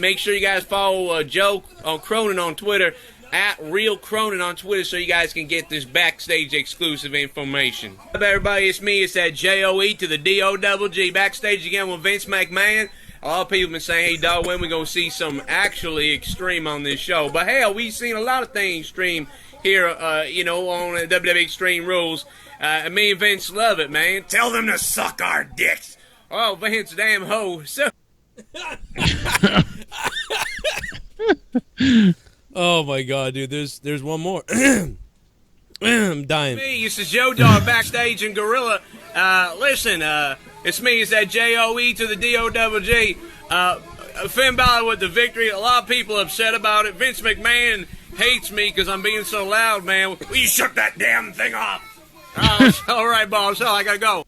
Make sure you guys follow Joe Cronin on Twitter, at Real Cronin on Twitter, so you guys can get this Backstage exclusive information. What's up, everybody? It's me. It's that JOE to the DOWG Backstage again with Vince McMahon. A lot of people have been saying, hey, dog, when we going to see some actually extreme on this show? But, hell, we've seen a lot of things extreme here, on WWE Extreme Rules. Me and Vince love it, man. Tell them to suck our dicks. Oh, Vince, damn ho. So. Oh, my God, dude. There's one more. I'm dying. Me, it's the Joe Dog Backstage and Gorilla. Listen, it's me. It's that JOE to the DOWG. Finn Balor with the victory. A lot of people upset about it. Vince McMahon hates me because I'm being so loud, man. Will you shut that damn thing off? Oh, all right, boss. Oh, I gotta go.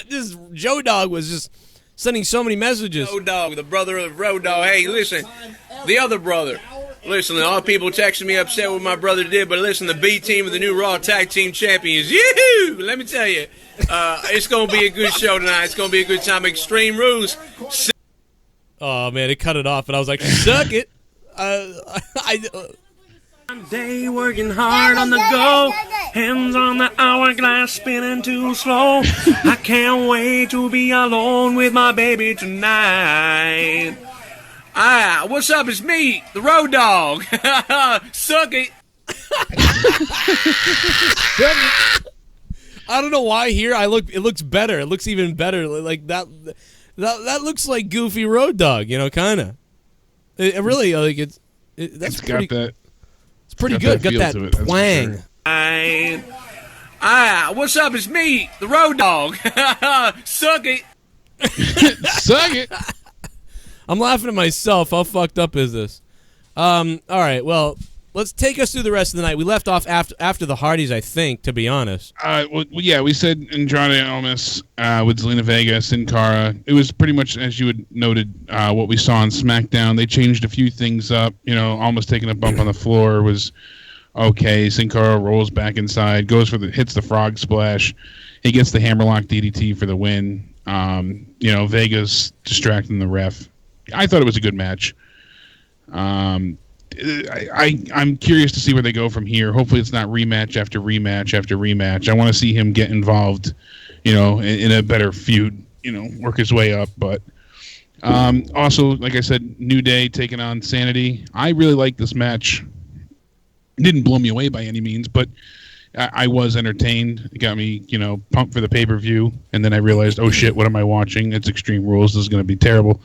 This Joe Dog was just sending so many messages. Joe Dog, the brother of Road Dog. Hey, listen, the other brother. Listen, a lot of people texting me upset what my brother did, but listen, the B team of the new Raw Tag Team Champions. Yoo-hoo! Let me tell you, it's gonna be a good show tonight. It's gonna be a good time. Extreme Rules. Oh man, it cut it off, and I was like, "Suck it." Day working hard on the go, hands on the hourglass spinning too slow. I can't wait to be alone with my baby tonight. What's up? It's me, the Road Dog. Suck it. I don't know why here it looks better. It looks even better. Like that looks like Goofy Road Dog, kind of. It really it's pretty, got that. It's pretty good. Got that twang. Sure. What's up? It's me, the Road Dog. Suck it. Suck it. I'm laughing at myself. How fucked up is this? All right. Well, let's take us through the rest of the night. We left off after the Hardys, I think, to be honest. We said Andrade Almas with Zelina Vega, Sin Cara. It was pretty much, as you had noted, what we saw on SmackDown. They changed a few things up. Almost taking a bump on the floor was okay. Sin Cara rolls back inside, hits the frog splash. He gets the hammerlock DDT for the win. Vega's distracting the ref. I thought it was a good match. I'm curious to see where they go from here. Hopefully it's not rematch after rematch after rematch. I want to see him get involved, in a better feud, work his way up. But also, like I said, New Day taking on Sanity. I really like this match. It didn't blow me away by any means, but I was entertained. It got me, pumped for the pay-per-view. And then I realized, oh shit, what am I watching? It's Extreme Rules. This is going to be terrible.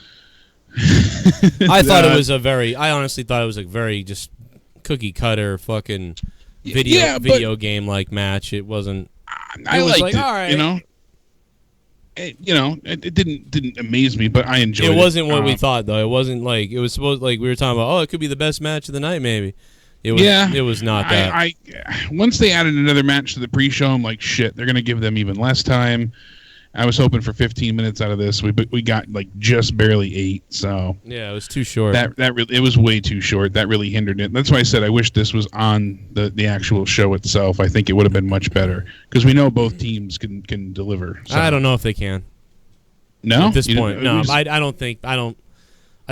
I honestly thought it was a very just cookie cutter fucking video game like match. It wasn't. I liked it. All right. It didn't amaze me, but I enjoyed it. It wasn't what we thought though. It wasn't like it was supposed. Like we were talking about. Oh, it could be the best match of the night, maybe. It was. Yeah, it was not that. Once they added another match to the pre-show, I'm like, shit. They're gonna give them even less time. I was hoping for 15 minutes out of this. We got just barely 8. So yeah, it was too short. It was way too short. That really hindered it. That's why I said I wish this was on the actual show itself. I think it would have been much better because we know both teams can deliver. So. I don't know if they can. No, at this point, no. I don't think. I don't.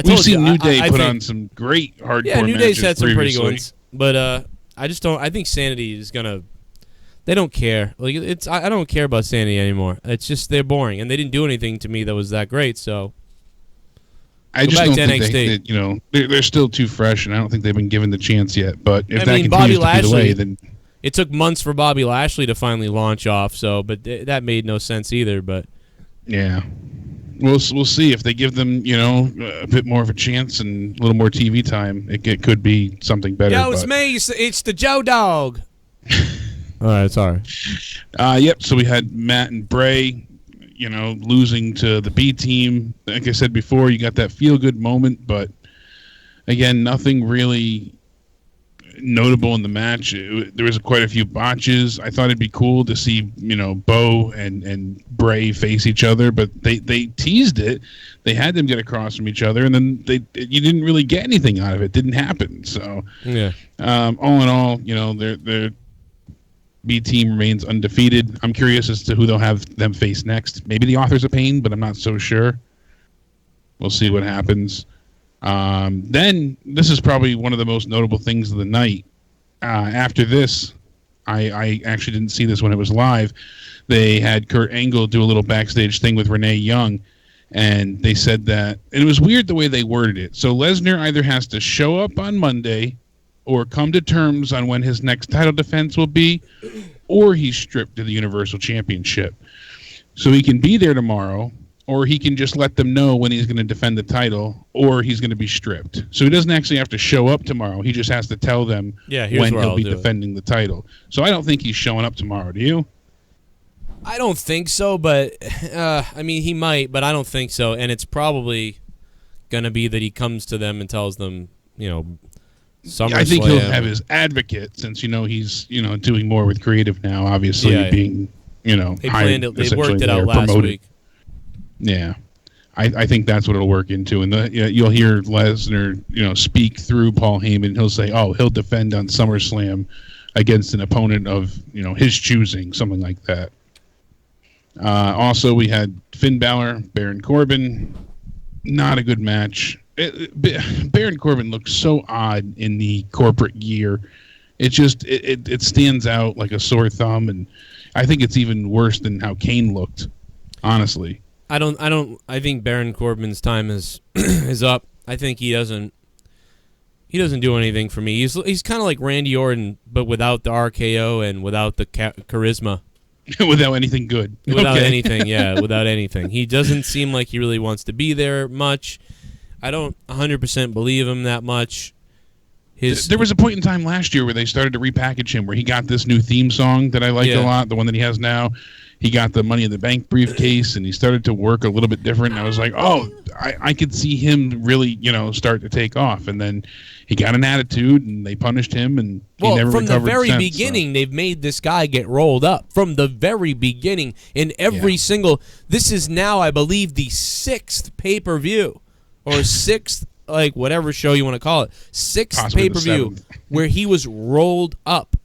We've seen New Day put on some great hardcore matches. Yeah, New Day's had some pretty good ones, but I just don't. I think Sanity is gonna. They don't care. I don't care about Sanity anymore. It's just they're boring, and they didn't do anything to me that was that great. So I just don't think they're still too fresh, and I don't think they've been given the chance yet. But if that continues to be the way, then it took months for Bobby Lashley to finally launch off. So, but that made no sense either. But yeah, we'll see if they give them a bit more of a chance and a little more TV time. It could be something better. Yo, it's me. It's the Joe Dog. All right, sorry. Yep. So we had Matt and Bray, losing to the B team. Like I said before, you got that feel-good moment, but Again, nothing really notable in the match. There was quite a few botches. I thought it'd be cool to see, Bo and Bray face each other, but they teased it. They had them get across from each other, and then you didn't really get anything out of it. It didn't happen. So, yeah. All in all, their B team remains undefeated. I'm curious as to who they'll have them face next. Maybe the Authors of Pain, but I'm not so sure. We'll see what happens. Then this is probably one of the most notable things of the night. After this, I actually didn't see this when it was live. They had Kurt Angle do a little backstage thing with Renee Young, and they said that, and it was weird the way they worded it. So Lesnar either has to show up on Monday or come to terms on when his next title defense will be, or he's stripped of the Universal Championship. So he can be there tomorrow, or he can just let them know when he's going to defend the title, or he's going to be stripped. So he doesn't actually have to show up tomorrow. He just has to tell them when he'll be defending the title. So I don't think he's showing up tomorrow. Do you? I don't think so, but he might, but I don't think so. And it's probably going to be that he comes to them and tells them, SummerSlam. I think he'll have his advocate, since he's doing more with creative now. Obviously, being they worked it out last week. Yeah, I think that's what it'll work into, and you'll hear Lesnar, speak through Paul Heyman. He'll say, "Oh, he'll defend on SummerSlam against an opponent of his choosing," something like that. Also, we had Finn Balor, Baron Corbin. Not a good match. Baron Corbin looks so odd in the corporate gear. It just it stands out like a sore thumb, and I think it's even worse than how Kane looked. Honestly, I think Baron Corbin's time is up. I think he doesn't do anything for me. He's kind of like Randy Orton, but without the RKO and without the charisma. Without anything good. Without anything, yeah, without anything. He doesn't seem like he really wants to be there much. I don't 100% believe him that much. There was a point in time last year where they started to repackage him, where he got this new theme song that I liked a lot, the one that he has now. He got the Money in the Bank briefcase, and he started to work a little bit different. And I was like, oh, I could see him really, start to take off. And then he got an attitude, and they punished him, and he never recovered from the very since, beginning, they've made this guy get rolled up. From the very beginning, in every single... This is now, I believe, the 6th pay-per-view, or 6th, like, whatever show you want to call it. 6th pay-per-view where he was rolled up.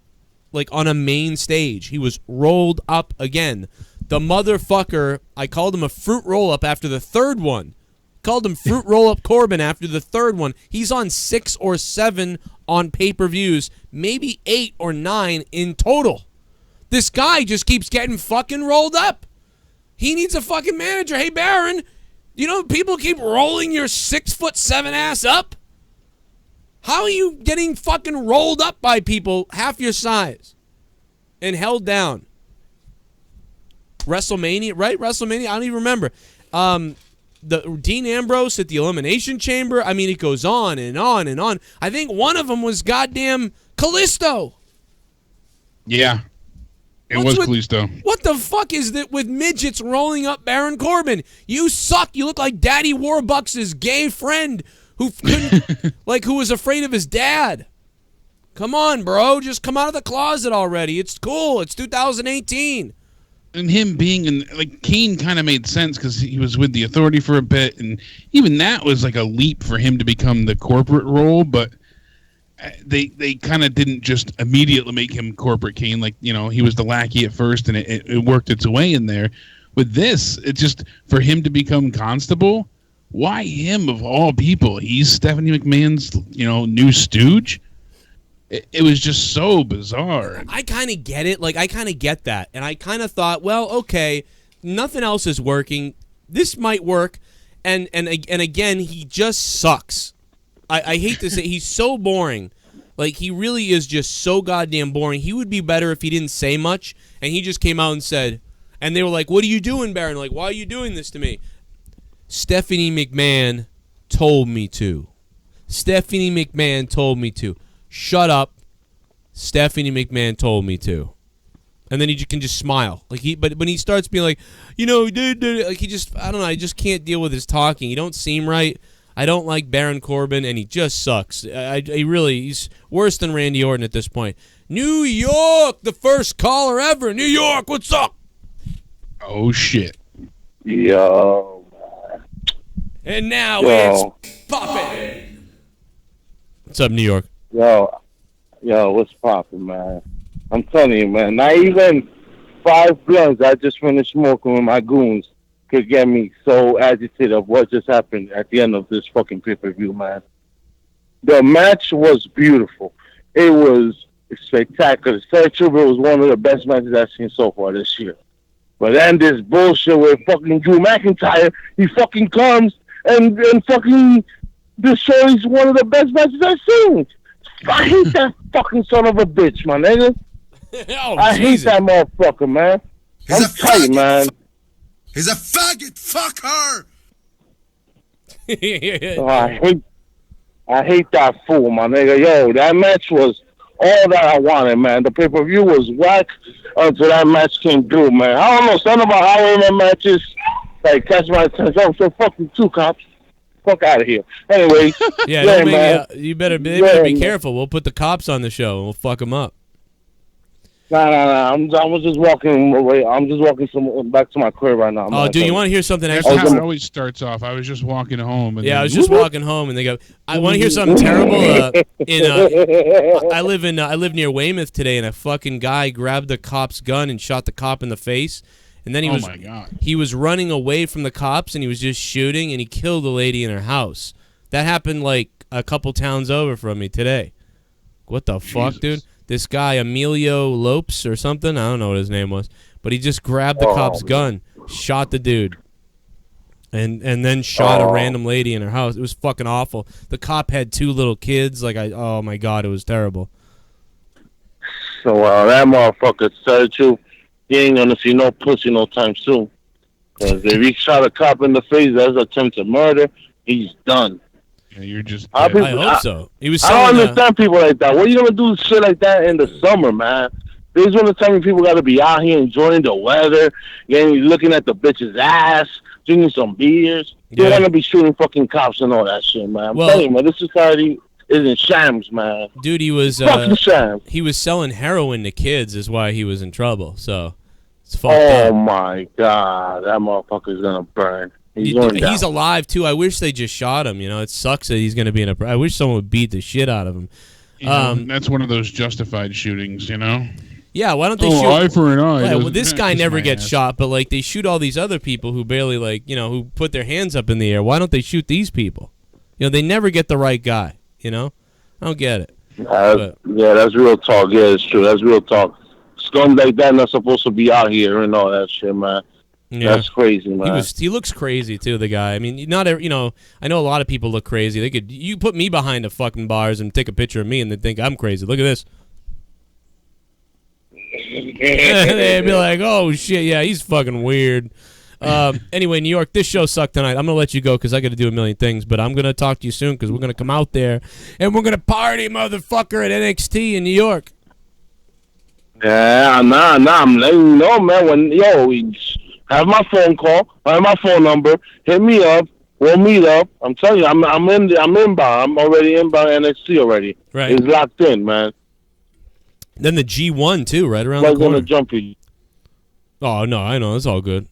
Like on a main stage. He was rolled up again. The motherfucker, I called him a fruit roll-up after the 3rd one. Called him fruit roll-up Corbin after the 3rd one. He's on 6 or 7 on pay-per-views. Maybe 8 or 9 in total. This guy just keeps getting fucking rolled up. He needs a fucking manager. Hey, Baron, people keep rolling your 6'7" ass up? How are you getting fucking rolled up by people half your size and held down? WrestleMania, right? WrestleMania? I don't even remember. The Dean Ambrose at the Elimination Chamber. I mean, it goes on and on and on. I think one of them was goddamn Kalisto. Yeah. It was Kalisto. What the fuck is that with midgets rolling up Baron Corbin? You suck. You look like Daddy Warbucks' gay friend who couldn't, who was afraid of his dad. Come on, bro. Just come out of the closet already. It's cool. It's 2018. And him being in, Kane kind of made sense because he was with the Authority for a bit, and even that was like a leap for him to become the corporate role, but they kind of didn't just immediately make him corporate Kane. He was the lackey at first, and it worked its way in there. With this, it's just for him to become Constable. Why him of all people? He's Stephanie McMahon's, new stooge. It was just so bizarre. I kind of get it. I kind of get that. And I kind of thought, well, okay, nothing else is working. This might work. And again, he just sucks. I hate to say, he's so boring. He really is just so goddamn boring. He would be better if he didn't say much. And he just came out and said, and they were like, what are you doing, Baron? Why are you doing this to me? Stephanie McMahon told me to. Stephanie McMahon told me to. Shut up. Stephanie McMahon told me to. And then he can just smile. But when he starts being he just, I don't know, I just can't deal with his talking. He don't seem right. I don't like Baron Corbin, and he just sucks. He's worse than Randy Orton at this point. New York, the first caller ever. New York, what's up? Oh, shit. Yo. And now it's poppin'. What's up, New York? Yo, what's poppin', man? I'm telling you, man, not even 5 blunts I just finished smoking with my goons could get me so agitated of what just happened at the end of this fucking pay-per-view, man. The match was beautiful. It was spectacular. It was one of the best matches I've seen so far this year. But then this bullshit with fucking Drew McIntyre, he fucking comes and fucking destroys one of the best matches I've seen. I hate that fucking son of a bitch, my nigga. I hate that motherfucker, man. I'm tight, man. He's a faggot. Fuck her. I hate that fool, my nigga. Yo, that match was all that I wanted, man. The pay-per-view was whack until that match came through, man. I don't know, something about how that matches like catch my attention. I'm so fucking 2 cops. Fuck out of here. Anyway, man. You better be careful. We'll put the cops on the show and we'll fuck them up. Nah. I was just walking away. I'm just walking back to my crib right now. Oh, dude, you want to hear something? That's how it always starts off. I was just walking home. And I was just walking home, and they go, "I want to hear something terrible." I live near Weymouth today, and a fucking guy grabbed the cop's gun and shot the cop in the face, and then he was running away from the cops, and he was just shooting, and he killed a lady in her house. That happened like a couple towns over from me today. What the fuck, dude? This guy, Emilio Lopes or something, I don't know what his name was, but he just grabbed the cop's gun, shot the dude, and then shot a random lady in her house. It was fucking awful. The cop had 2 little kids. Oh my God, it was terrible. So that motherfucker said you, he ain't gonna see no pussy no time soon. Because if he shot a cop in the face, that's attempted murder, he's done. Yeah, you're just. I hope so. He was. I don't understand people like that. What are you gonna do shit like that in the summer, man? This is when the time people gotta be out here enjoying the weather, looking at the bitch's ass, drinking some beers. You're gonna be shooting fucking cops and all that shit, man. I'm telling you, man, this society is in shams, man. Dude, he was. Fucking shams. He was selling heroin to kids, is why he was in trouble. So. It's fucked up. My God, that motherfucker's gonna burn. He's alive too. I wish they just shot him. It sucks that he's going to be in a. I wish someone would beat the shit out of him. That's one of those justified shootings, Yeah, why don't they shoot? Eye for an eye. Well, this guy never gets shot, but they shoot all these other people who barely who put their hands up in the air. Why don't they shoot these people? They never get the right guy. I don't get it. That's real talk. Yeah, it's true. That's real talk. Scum like that not supposed to be out here and all that shit, man. Yeah. That's crazy, man. He looks crazy too, the guy. I mean, not every, I know a lot of people look crazy. You put me behind a fucking bars and take a picture of me and they think I'm crazy. Look at this. They'd be like, "Oh shit, yeah, he's fucking weird." Anyway, New York, this show sucked tonight. I'm gonna let you go because I got to do a million things, but I'm gonna talk to you soon because we're gonna come out there and we're gonna party, motherfucker, at NXT in New York. Yeah, nah, I'm letting you know, man. Have my phone call. Have my phone number. Hit me up. We'll meet up. I'm telling you, I'm inbound. I'm already inbound NXT already. Right. It's locked in, man. Then the G1 too, right around the corner. Gonna jump you. Oh no, I know it's all good.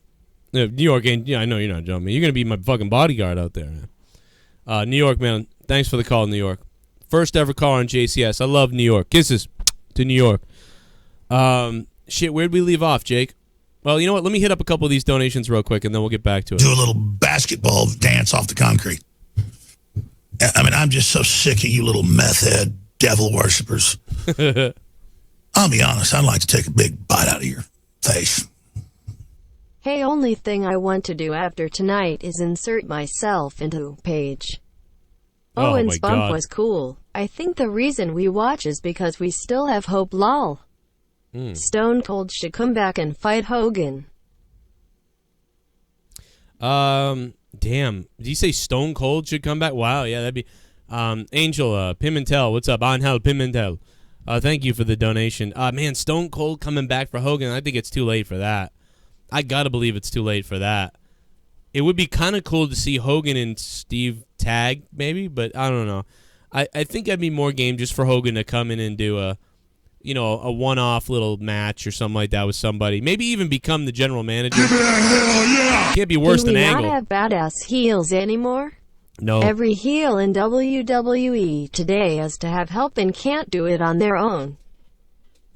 New York ain't. Yeah, I know you're not jumping. You're gonna be my fucking bodyguard out there, man. New York, man. Thanks for the call, New York. First ever call on JCS. I love New York. Kisses to New York. Shit, where'd we leave off, Jake? Well, you know what? Let me hit up a couple of these donations real quick, and then we'll get back to it. Do a little basketball dance off the concrete. I mean, I'm just so sick of you little meth head devil worshippers. I'll be honest, I'd like to take a big bite out of your face. Hey, only thing I want to do after tonight is insert myself into page. Owen's bump was cool. I think the reason we watch is because we still have hope, lol. Stone Cold should come back and fight Hogan. Damn. Did you say Stone Cold should come back? Wow, yeah, that'd be... Angel, Pimentel, what's up? Angel Pimentel. Thank you for the donation. Man, Stone Cold coming back for Hogan, I think it's too late for that. I gotta believe it's too late for that. It would be kind of cool to see Hogan and Steve tag, maybe, but I don't know. I think I'd be more game just for Hogan to come in and do a one-off little match or something like that with somebody. Maybe even become the general manager. Give me a hell yeah! Can't be worse than Angle. Do we not have badass heels anymore? No. Every heel in WWE today has to have help and can't do it on their own.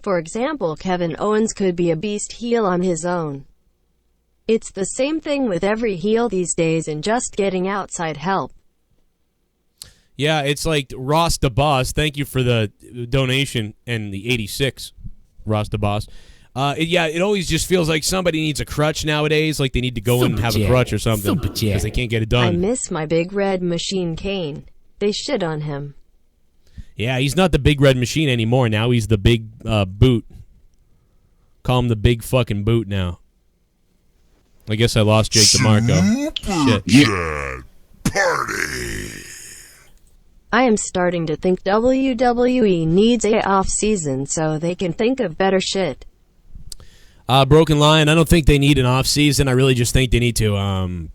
For example, Kevin Owens could be a beast heel on his own. It's the same thing with every heel these days and just getting outside help. Yeah, it's like Ross the Boss. Thank you for the donation and the 86, Ross the Boss. It always just feels like somebody needs a crutch nowadays, like they need to go in and have a crutch or something because they can't get it done. I miss my big red machine Kane. They shit on him. Yeah, he's not the big red machine anymore. Now he's the big boot. Call him the big fucking boot now. I guess I lost Jake DeMarco. Shit. Yeah. Party. I am starting to think WWE needs a off season so they can think of better shit. Broken Lion, I don't think they need an off season. I really just think they need to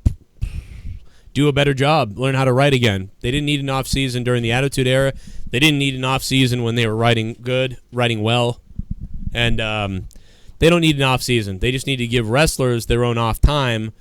do a better job, learn how to write again. They didn't need an off season during the Attitude Era. They didn't need an off season when they were writing good, writing well, and they don't need an off season. They just need to give wrestlers their own off time,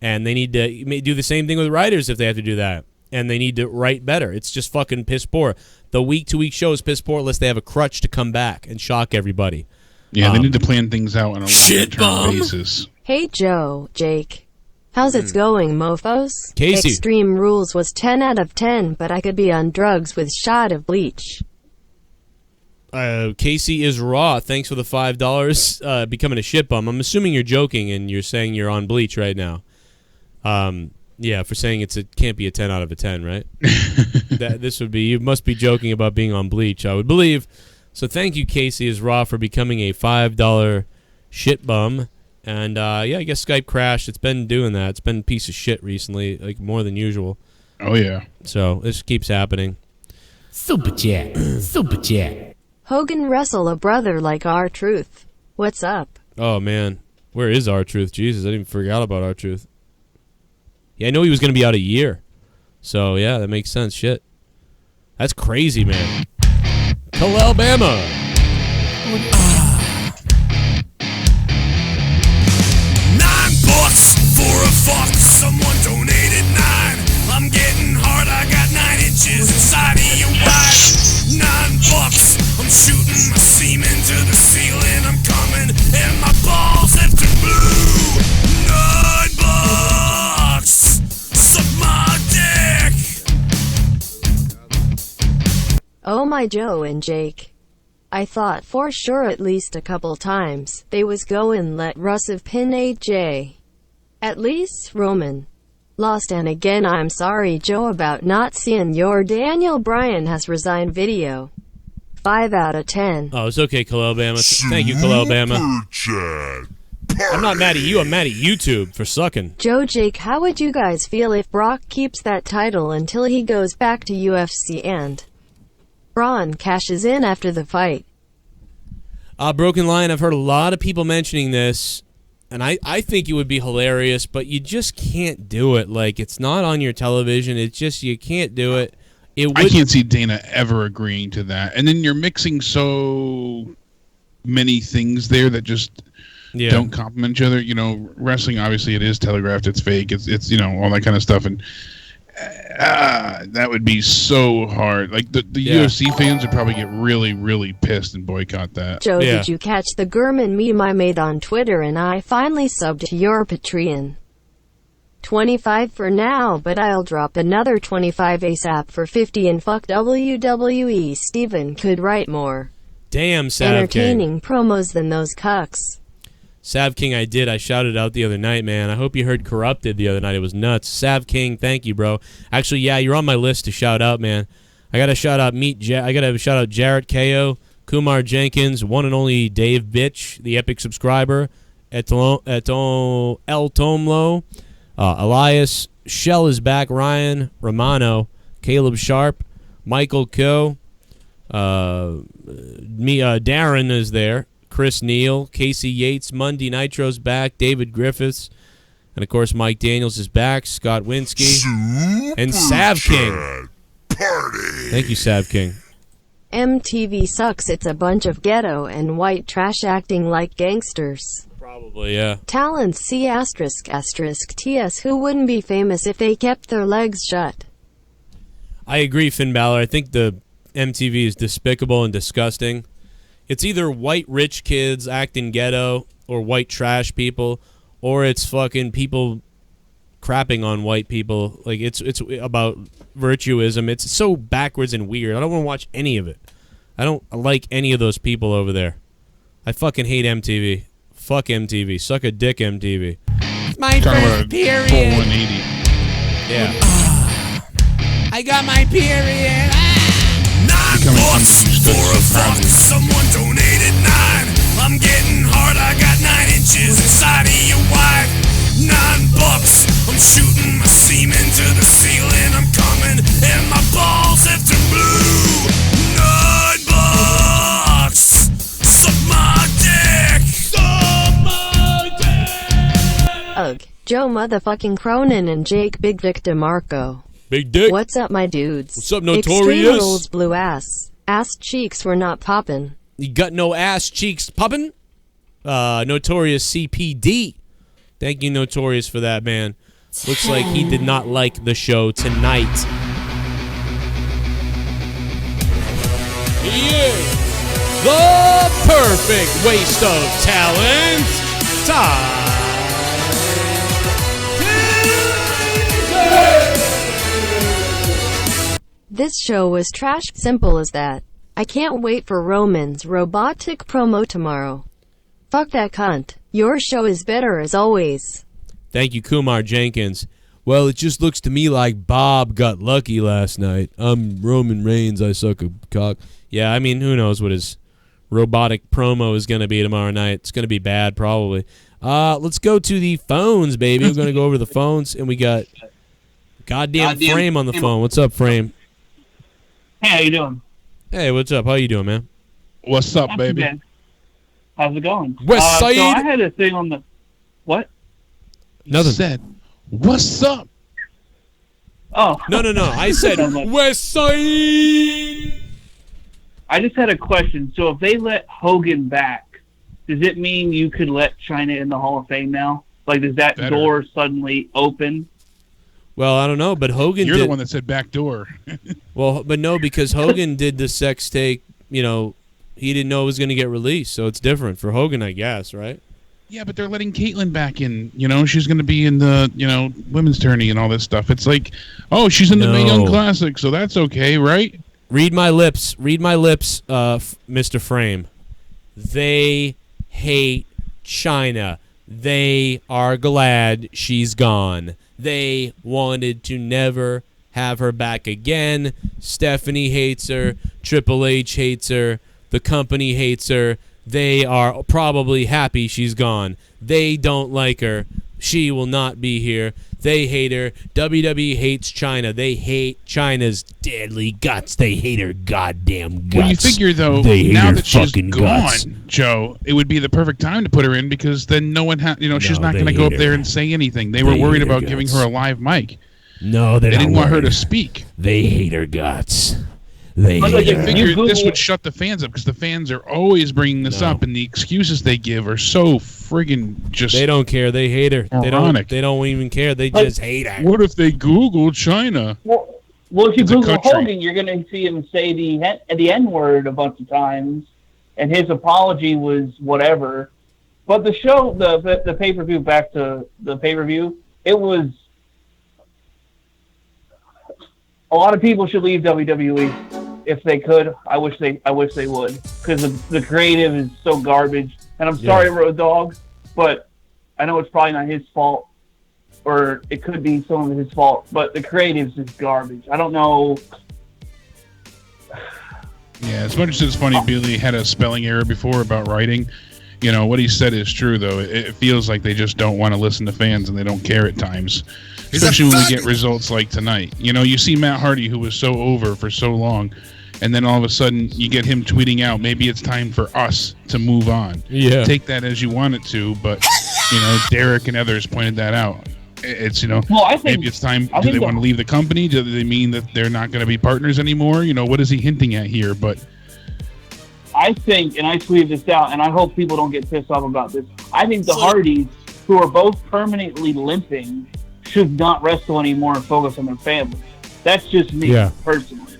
and they need to do the same thing with writers if they have to do that. And they need to write better. It's just fucking piss poor. The week-to-week show is piss poor unless they have a crutch to come back and shock everybody. Yeah, they need to plan things out on a long-term basis. Hey Joe, Jake. How's it going, mofos? Casey. Extreme Rules was 10 out of 10, but I could be on drugs with shot of bleach. Casey is raw. Thanks for the $5. Becoming a ShiBUM. I'm assuming you're joking and you're saying you're on bleach right now. Yeah, for saying it can't be a 10 out of a 10, right? You must be joking about being on bleach, I would believe. So thank you, Casey is raw, for becoming a $5 ShiBUM. And I guess Skype crashed. It's been doing that. It's been a piece of shit recently, like more than usual. Oh yeah. So this keeps happening. Super chat. Super chat. Hogan wrestle a brother like R-Truth. What's up? Oh man, where is R-Truth? Jesus, I didn't forget about R-Truth. Yeah, I know he was going to be out a year. So, yeah, that makes sense. Shit. That's crazy, man. Alabama. $9 for a fuck. Someone donated 9. I'm getting hard. I got 9 inches inside of your wife. $9. I'm shooting my semen to the ceiling. I'm coming and my balls have turned blue. $9. Suck my dick. Oh my Joe and Jake. I thought for sure at least a couple times they was goin' let Rusev pin AidZ. At least Roman lost, and again I'm sorry Joe about not seeing your Daniel Bryan has resigned video. 5 out of 10. Oh, it's okay, Alabama. Thank you, Alabama. I'm not mad at you, I'm mad at YouTube for sucking. Joe, Jake, how would you guys feel if Brock keeps that title until he goes back to UFC and Braun cashes in after the fight? Broken Lion, I've heard a lot of people mentioning this, and I think it would be hilarious, but you just can't do it. Like, it's not on your television. It's just, you can't do it. I can't see Dana ever agreeing to that. And then you're mixing so many things there that just don't complement each other. You know, wrestling, obviously, it is telegraphed, it's fake, it's all that kind of stuff. And that would be so hard. Like, the UFC fans would probably get really, really pissed and boycott that. Joe, did you catch the Gurman meme I made on Twitter and I finally subbed to your Patreon? 25 for now, but I'll drop another 25 ASAP for 50 and fuck WWE. Steven could write more damn Sav entertaining King promos than those cucks. Sav King, I did. I shouted out the other night, man. I hope you heard Corrupted the other night. It was nuts. Sav King, thank you, bro. Actually, yeah, you're on my list to shout out, man. I gotta shout out Jarrett KO, Kumar Jenkins, one and only Dave Bitch, the epic subscriber, El Tomlo, Elias, Shell is back, Ryan Romano, Caleb Sharp, Michael Coe, Darren is there, Chris Neal, Casey Yates, Monday Nitro's back, David Griffiths, And, of course, Mike Daniels is back, Scott Winsky, and Sav King. Party. Thank you, Sav King. MTV sucks. It's a bunch of ghetto and white trash acting like gangsters. Probably, yeah. Talents C****** TS. Who wouldn't be famous if they kept their legs shut? I agree, Finn Balor. I think the MTV is despicable and disgusting. It's either white rich kids acting ghetto or white trash people, or it's fucking people crapping on white people. Like, it's about virtuism. It's so backwards and weird. I don't want to watch any of it. I don't like any of those people over there. I fucking hate MTV. Fuck MTV. Suck a dick, MTV. It's my first period. Full 180. Yeah. I got my period. $9 for a fuck. Someone donated 9. I'm getting hard. I got 9 inches inside of your wife. $9. I'm shooting my semen to the ceiling. I'm coming and my balls have turned blue. $9. Suck my dick. Suck my dick. Ugh. Joe motherfucking Cronin and Jake Big Dick DeMarco. Big dick. What's up, my dudes? What's up, Notorious? Extreme Rules blew ass. Ass cheeks were not poppin'. You got no ass cheeks poppin'? Notorious CPD. Thank you, Notorious, for that, man. Looks like he did not like the show tonight. He is the perfect waste of talent. This show was trash. Simple as that. I can't wait for Roman's robotic promo tomorrow. Fuck that cunt. Your show is better as always. Thank you, Kumar Jenkins. Well, it just looks to me like Bob got lucky last night. I'm Roman Reigns. I suck a cock. Yeah, I mean, who knows what his robotic promo is going to be tomorrow night. It's going to be bad, probably. Let's go to the phones, baby. We're going to go over the phones, and we got goddamn Frame on the phone. What's up, Frame? Hey, how you doing? Hey, what's up? How you doing, man? What's up, baby? How's it going? West Side. So I had a thing on the... What? Nothing. Said, what's up? Oh. No. I said, West Side. I just had a question. So if they let Hogan back, does it mean you could let Chyna in the Hall of Fame now? Like, does that door suddenly open? Well, I don't know, but Hogan You're the one that said back door. Well, but no, because Hogan did the sex tape, you know, he didn't know it was going to get released, so it's different for Hogan, I guess, right? Yeah, but they're letting Caitlyn back in. You know, she's going to be in the, women's tourney and all this stuff. It's like, oh, she's in the Mae Young Classic, so that's okay, right? Read my lips, Mr. Frame. They hate Chyna. They are glad she's gone. They wanted to never have her back again. Stephanie hates her. Triple H hates her. The company hates her. They are probably happy she's gone. They don't like her. She will not be here. They hate her. WWE hates Chyna. They hate Chyna's deadly guts. They hate her goddamn guts. Well, you figure, though, now that she's gone, Joe, it would be the perfect time to put her in because then no one she's not going to go up there and say anything. They were worried about giving her a live mic. No, they didn't want her to speak. They hate her guts. They figure this would shut the fans up because the fans are always bringing this up, and the excuses they give are so friggin' just. They don't care. They hate her. Ironic. They don't even care. They just hate her. What if they Googled Chyna? Well, if you Google Hogan, you're going to see him say the N-word a bunch of times, and his apology was whatever. But the show, the pay-per-view, back to the pay-per-view, it was. A lot of people should leave WWE if they could. I wish they would, because the creative is so garbage. And I'm sorry, Road Dogg, but I know it's probably not his fault, or it could be some of his fault. But the creative's just garbage. I don't know. Yeah, as much as it's funny, Billy had a spelling error before about writing. You know, what he said is true, though. It feels like they just don't want to listen to fans, and they don't care at times. Especially when we get results like tonight. You know, you see Matt Hardy, who was so over for so long, and then all of a sudden you get him tweeting out, maybe it's time for us to move on. Yeah. Take that as you want it to, but Derek and others pointed that out. It's Well, I think maybe it's time. I Do think they the- want to leave the company? Do they mean that they're not going to be partners anymore? What is he hinting at here? But I think, and I tweeted this out, and I hope people don't get pissed off about this. I think the Hardys, who are both permanently limping, should not wrestle anymore and focus on their families. That's just me, personally.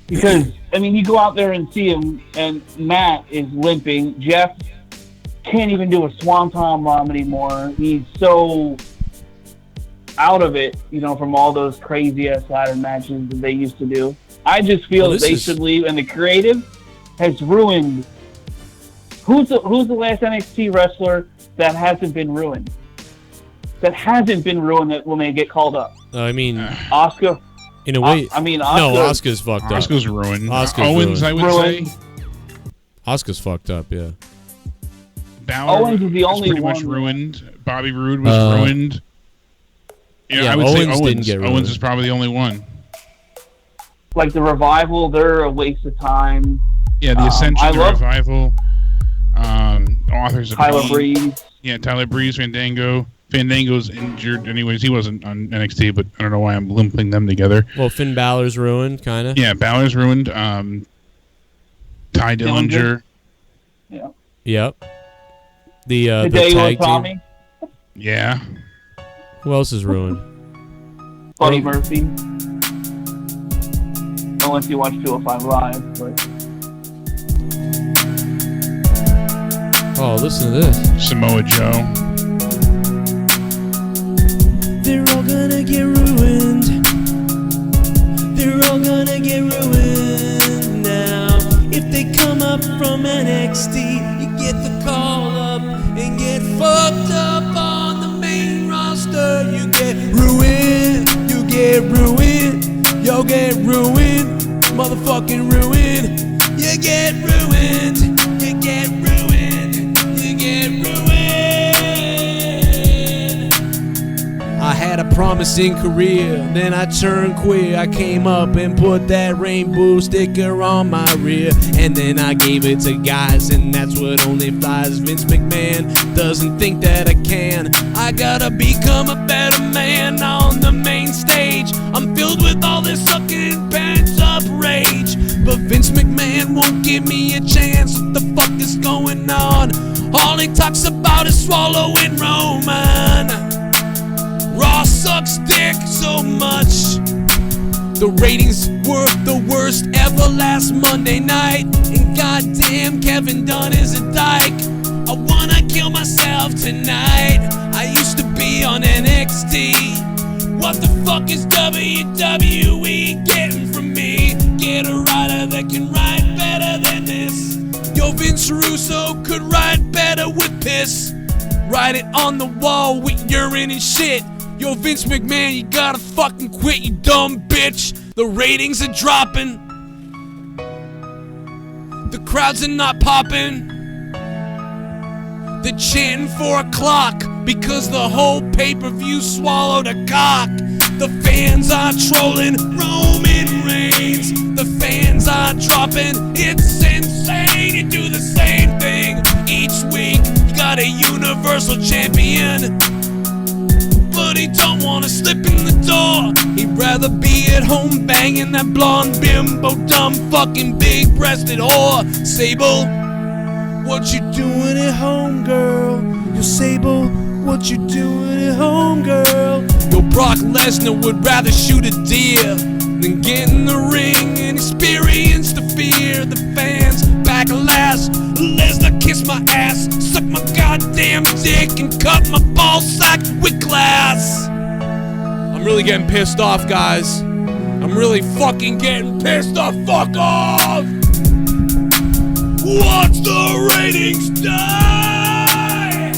Because, I mean, you go out there and see him, and Matt is limping. Jeff can't even do a swanton bomb anymore. He's so out of it, from all those crazy-ass ladder matches that they used to do. I just feel that they should leave, and the creative has ruined. Who's the last NXT wrestler that hasn't been ruined? That hasn't been ruined that when they get called up. I mean, Asuka. In a way, Asuka, no, Asuka's fucked up. Asuka's ruined. Asuka's Owens, ruined. I would say. Asuka's fucked up. Yeah. Balor Owens is the only pretty one. much ruined. Bobby Roode was ruined. I would say Owens. Didn't get ruined. Owens is probably the only one. Like the Revival, they're a waste of time. Yeah, the Ascension, the Revival, authors of Tyler Pain. Breeze. Yeah, Tyler Breeze, Fandango. Fandango's injured. Anyways, he wasn't on NXT, but I don't know why I'm lumping them together. Well, Finn Balor's ruined, kind of. Yeah, Balor's ruined. Ty Dillinger. Yeah. Yep. The Hideo tag Itami. team. Yeah. Who else is ruined? Buddy Murphy. Unless you watch 205 Live, but... Oh, listen to this. Samoa Joe. They're all gonna get ruined. They're all gonna get ruined now. If they come up from NXT, you get the call up and get fucked up on the main roster. You get ruined. You get ruined. You'll get ruined. Motherfucking ruined. You get ruined. You get ruined. You get ruined. I had a promising career, then I turned queer. I came up and put that rainbow sticker on my rear, and then I gave it to guys, and that's what only flies. Vince McMahon doesn't think that I can. I gotta become a better man on the main stage. I'm filled with all this sucking pent up rage, but Vince McMahon won't give me a chance. What the fuck is going on? All he talks about is swallowing Roman. Raw sucks dick so much. The ratings were the worst ever last Monday night. And goddamn, Kevin Dunn is a dyke. I wanna kill myself tonight. I used to be on NXT. What the fuck is WWE getting from me? Get a writer that can write better than this. Yo, Vince Russo could write better with piss. Write it on the wall with urine and shit. Yo, Vince McMahon, you gotta fucking quit, you dumb bitch. The ratings are dropping. The crowds are not popping. They're chanting 4 o'clock because the whole pay-per-view swallowed a cock. The fans are trolling Roman Reigns. The fans are dropping. It's insane. You do the same thing each week. You got a Universal Champion, but he don't wanna slip in the door. He'd rather be at home banging that blonde bimbo, dumb fucking big-breasted whore. Sable, what you doing at home, girl? Yo, Sable, what you doing at home, girl? Yo, Brock Lesnar would rather shoot a deer than get in the ring and experience the fear. The fans backlash. Lesnar kiss my ass, suck my goddamn dick, and cut my ball sack with glass. I'm really getting pissed off, guys. I'm really fucking getting pissed off. Fuck off! Watch the ratings die!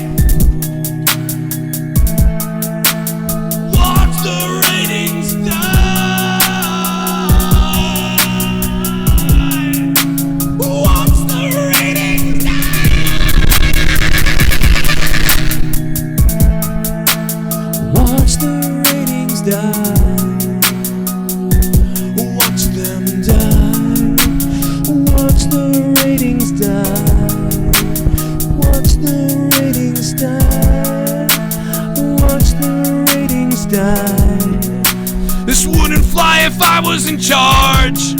Watch the ratings die! Watch the ratings die! Watch the ratings die. Watch them die. Watch the ratings die. Watch if I was in charge.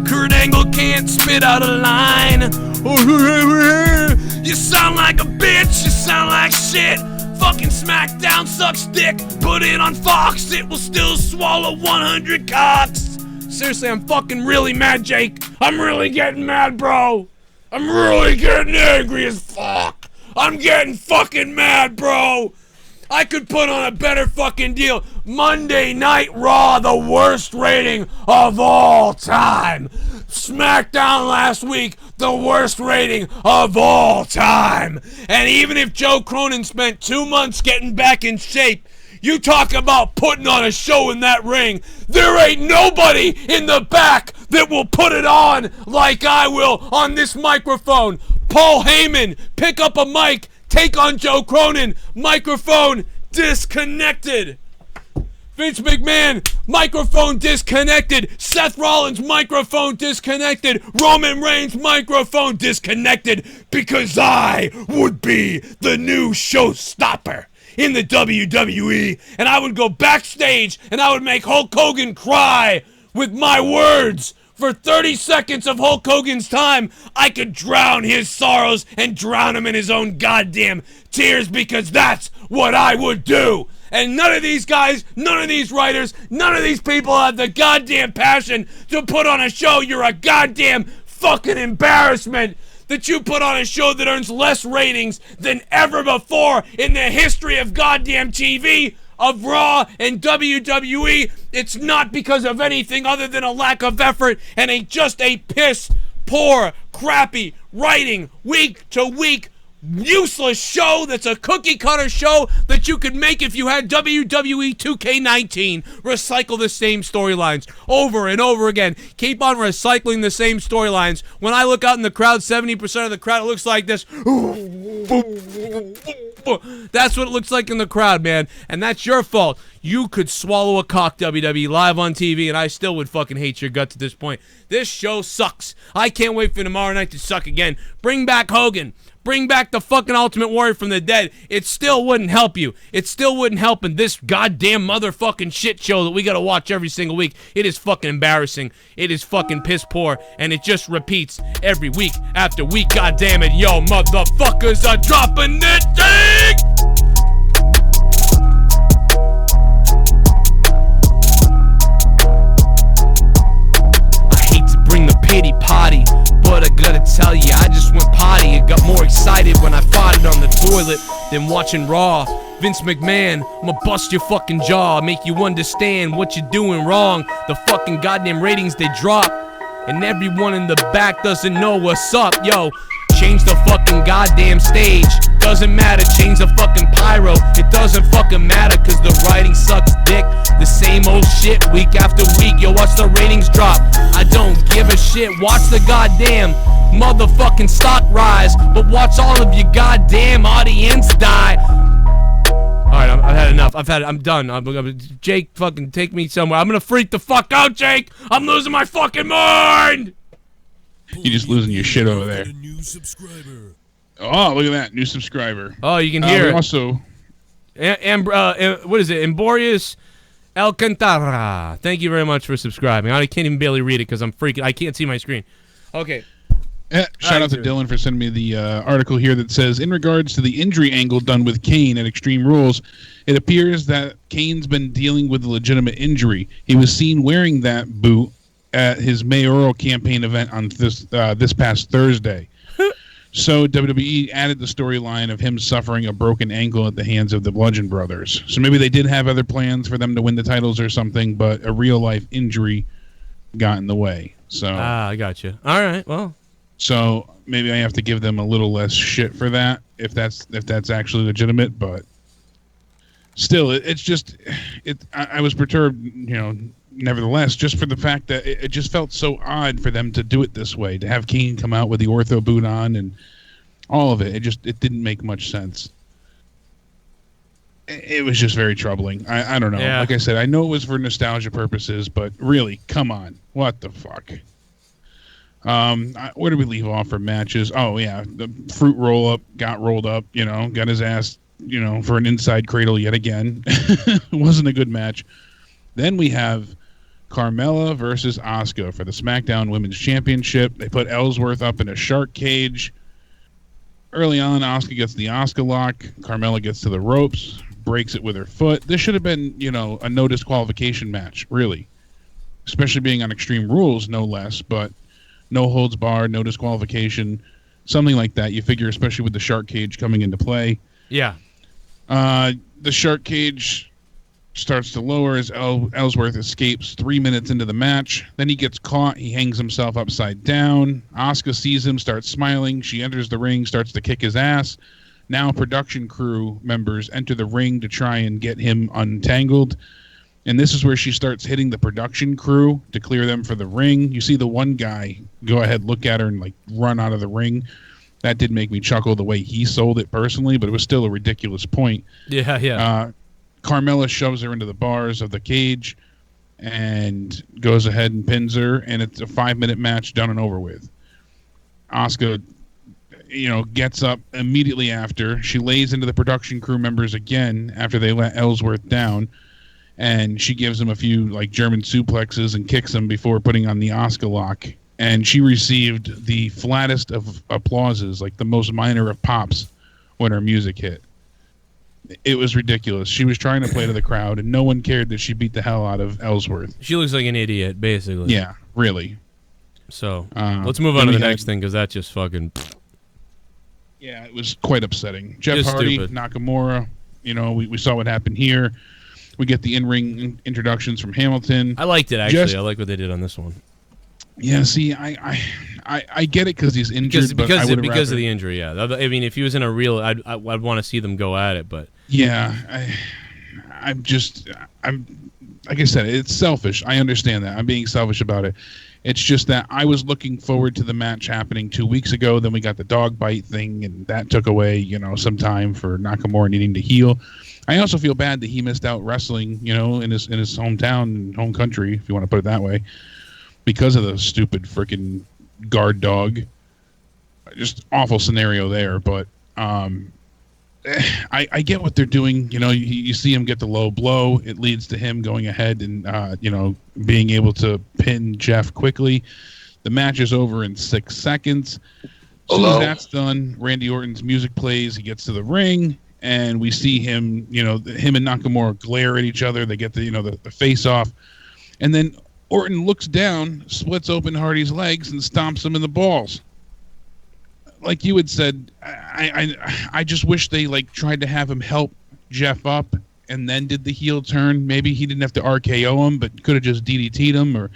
Kurt Angle can't spit out a line. You sound like a bitch, you sound like shit. Fucking Smackdown sucks dick. Put it on Fox, it will still swallow 100 cocks. Seriously, I'm fucking really mad, Jake. I'm really getting mad, bro. I'm really getting angry as fuck. I'm getting fucking mad, bro. I could put on a better fucking deal. Monday Night Raw, the worst rating of all time. SmackDown last week, the worst rating of all time. And even if Joe Cronin spent 2 months getting back in shape, you talk about putting on a show in that ring. There ain't nobody in the back that will put it on like I will on this microphone. Paul Heyman, pick up a mic, take on Joe Cronin, microphone disconnected. Vince McMahon, microphone disconnected. Seth Rollins, microphone disconnected. Roman Reigns, microphone disconnected. Because I would be the new showstopper in the WWE. And I would go backstage and I would make Hulk Hogan cry with my words. For 30 seconds of Hulk Hogan's time, I could drown his sorrows and drown him in his own goddamn tears, because that's what I would do. And none of these guys, none of these writers, none of these people have the goddamn passion to put on a show. You're a goddamn fucking embarrassment that you put on a show that earns less ratings than ever before in the history of goddamn TV, of Raw and WWE. It's not because of anything other than a lack of effort and just a piss poor, crappy writing, week to week, useless show that's a cookie cutter show that you could make if you had WWE 2K19. Recycle the same storylines over and over again. Keep on recycling the same storylines. When I look out in the crowd, 70% of the crowd, it looks like this. That's what it looks like in the crowd, man. And that's your fault. You could swallow a cock, WWE, live on TV, and I still would fucking hate your guts at this point. This show sucks. I can't wait for tomorrow night to suck again. Bring back Hogan. Bring back the fucking Ultimate Warrior from the dead. It still wouldn't help you. It still wouldn't help in this goddamn motherfucking shit show that we gotta watch every single week. It is fucking embarrassing. It is fucking piss poor, and it just repeats every week after week. God damn it, yo, motherfuckers are dropping it, dang! I hate to bring the pity potty, but I gotta tell ya, I just went potty and got more excited when I fought it on the toilet than watching Raw. Vince McMahon, I'ma bust your fucking jaw, make you understand what you're doing wrong. The fucking goddamn ratings they drop, and everyone in the back doesn't know what's up. Yo, change the fucking goddamn stage, doesn't matter, change the fucking pyro. It doesn't fucking matter, cause the writing sucks dick. The same old shit week after week. Yo, watch the ratings drop, I don't give a shit. Watch the goddamn motherfucking stock rise, but watch all of your goddamn audience die. Alright, I've had enough. I'm done. Jake, fucking take me somewhere. I'm gonna freak the fuck out, Jake. I'm losing my fucking mind. You're just losing your shit over there. Oh, look at that, new subscriber. Oh, you can hear it. Also, what is it? Emborius Alcantara. Thank you very much for subscribing. I can't even barely read it because I'm freaking. I can't see my screen. Okay. Shout out to Dylan for sending me the article here that says, in regards to the injury angle done with Kane at Extreme Rules, it appears that Kane's been dealing with a legitimate injury. He was seen wearing that boot at his mayoral campaign event on this past Thursday. So WWE added the storyline of him suffering a broken ankle at the hands of the Bludgeon Brothers. So maybe they did have other plans for them to win the titles or something, but a real-life injury got in the way. So I got you. All right, well. So maybe I have to give them a little less shit for that, if that's actually legitimate. But still, it's just I was perturbed, nevertheless, just for the fact that it just felt so odd for them to do it this way, to have Kane come out with the ortho boot on and all of it. It didn't make much sense. It was just very troubling. I don't know. Yeah. Like I said, I know it was for nostalgia purposes, but really, come on. What the fuck? Where did we leave off for matches? Oh, yeah. The fruit roll-up got rolled up, got his ass, for an inside cradle yet again. It wasn't a good match. Then we have Carmella versus Asuka for the SmackDown Women's Championship. They put Ellsworth up in a shark cage. Early on, Asuka gets the Asuka lock. Carmella gets to the ropes, breaks it with her foot. This should have been, a no disqualification match, really. Especially being on Extreme Rules, no less, but no holds barred, no disqualification, something like that. You figure, especially with the shark cage coming into play. Yeah. The shark cage starts to lower as Ellsworth escapes 3 minutes into the match. Then he gets caught. He hangs himself upside down. Asuka sees him, starts smiling. She enters the ring, starts to kick his ass. Now production crew members enter the ring to try and get him untangled. And this is where she starts hitting the production crew to clear them for the ring. You see the one guy go ahead, look at her, and run out of the ring. That did make me chuckle the way he sold it personally, but it was still a ridiculous point. Yeah. Carmella shoves her into the bars of the cage and goes ahead and pins her, and it's a 5-minute match done and over with. Asuka, gets up immediately after. She lays into the production crew members again after they let Ellsworth down, and she gives him a few German suplexes and kicks him before putting on the Asuka lock. And she received the flattest of applauses, the most minor of pops, when her music hit. It was ridiculous. She was trying to play to the crowd, and no one cared that she beat the hell out of Ellsworth. She looks like an idiot, basically. Yeah, really. So, let's move on to the next thing, because that just fucking... Yeah, it was quite upsetting. Jeff Just Hardy, stupid. Nakamura, we saw what happened here. We get the in-ring introductions from Hamilton. I liked it, actually. I like what they did on this one. Yeah, see, I get it because he's injured, because of the injury. Yeah, I mean, if he was in a real, I'd want to see them go at it, but yeah, I'm like I said, it's selfish. I understand that. I'm being selfish about it. It's just that I was looking forward to the match happening 2 weeks ago. Then we got the dog bite thing, and that took away, some time for Nakamura needing to heal. I also feel bad that he missed out wrestling, in his hometown and home country, if you want to put it that way, because of the stupid freaking guard dog. Just awful scenario there, but I get what they're doing. You see him get the low blow. It leads to him going ahead and, being able to pin Jeff quickly. The match is over in 6 seconds. As soon as that's done, Randy Orton's music plays. He gets to the ring, and we see him, him and Nakamura glare at each other. They get the face off. And then Orton looks down, splits open Hardy's legs, and stomps him in the balls. Like you had said, I just wish they tried to have him help Jeff up and then did the heel turn. Maybe he didn't have to RKO him, but could have just DDT'd him or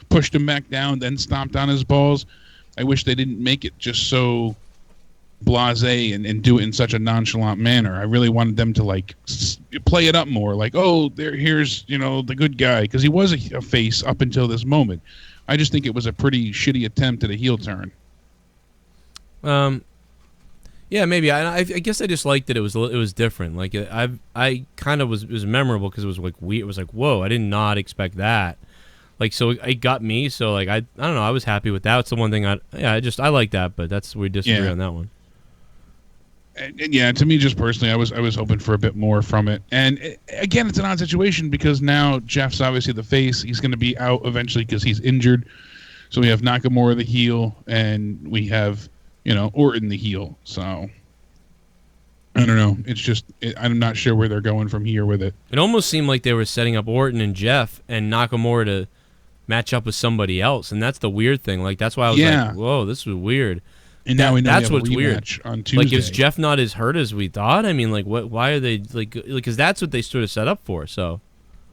pushed him back down, then stomped on his balls. I wish they didn't make it just so blasé and do it in such a nonchalant manner. I really wanted them to play it up more. Here's the good guy, because he was a face up until this moment. I just think it was a pretty shitty attempt at a heel turn. Yeah, maybe. I guess I just liked that it was different. I kind of was memorable because it was weird. It was whoa, I did not expect that. So it got me. So I don't know. I was happy with that. It's the one thing I like that, but we disagree on that one. And yeah, to me, just personally, I was hoping for a bit more from it. And again, it's an odd situation because now Jeff's obviously the face. He's going to be out eventually because he's injured. So we have Nakamura the heel, and we have Orton the heel. So I don't know. It's just I'm not sure where they're going from here with it. It almost seemed like they were setting up Orton and Jeff and Nakamura to match up with somebody else, and that's the weird thing. That's why I was whoa, this was weird. And now we know that's we have what's a weird on Tuesday. Is Jeff not as hurt as we thought? I mean, what? Why are they because that's what they sort of set up for. So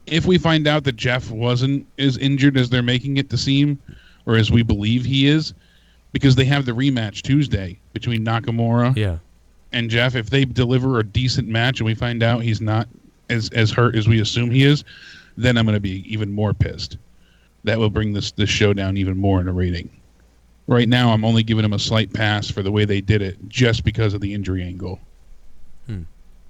if we find out that Jeff wasn't as injured as they're making it to seem, or as we believe he is, because they have the rematch Tuesday between Nakamura and Jeff. If they deliver a decent match and we find out he's not as hurt as we assume he is, then I'm going to be even more pissed. That will bring this show down even more in a rating. Right now, I'm only giving him a slight pass for the way they did it, just because of the injury angle.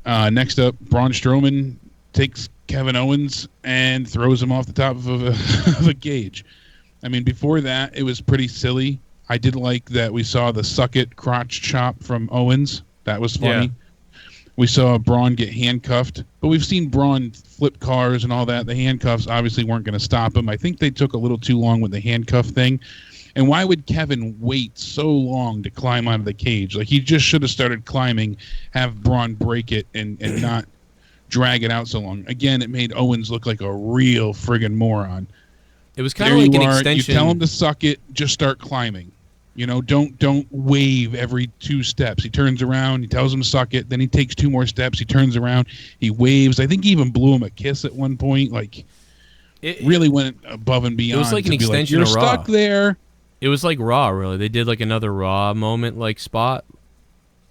Next up, Braun Strowman takes Kevin Owens and throws him off the top of a cage. I mean, before that, it was pretty silly. I did like that we saw the suck it crotch chop from Owens. That was funny. We saw Braun get handcuffed, but we've seen Braun flip cars and all that. The handcuffs obviously weren't going to stop him. I think they took a little too long with the handcuff thing. And why would Kevin wait so long to climb out of the cage? Like, he just should have started climbing, have Braun break it, and not drag it out so long. Again, it made Owens look like a real friggin' moron. It was kind of like an extension. You tell him to suck it, just start climbing. You know, don't wave every 2 steps. He turns around, he tells him to suck it, then he takes 2 more steps, he turns around, he waves. I think he even blew him a kiss at one point. Like, it really went above and beyond. It was like an extension of Raw. You're stuck there. It was like Raw, really. They did like another Raw moment, like spot.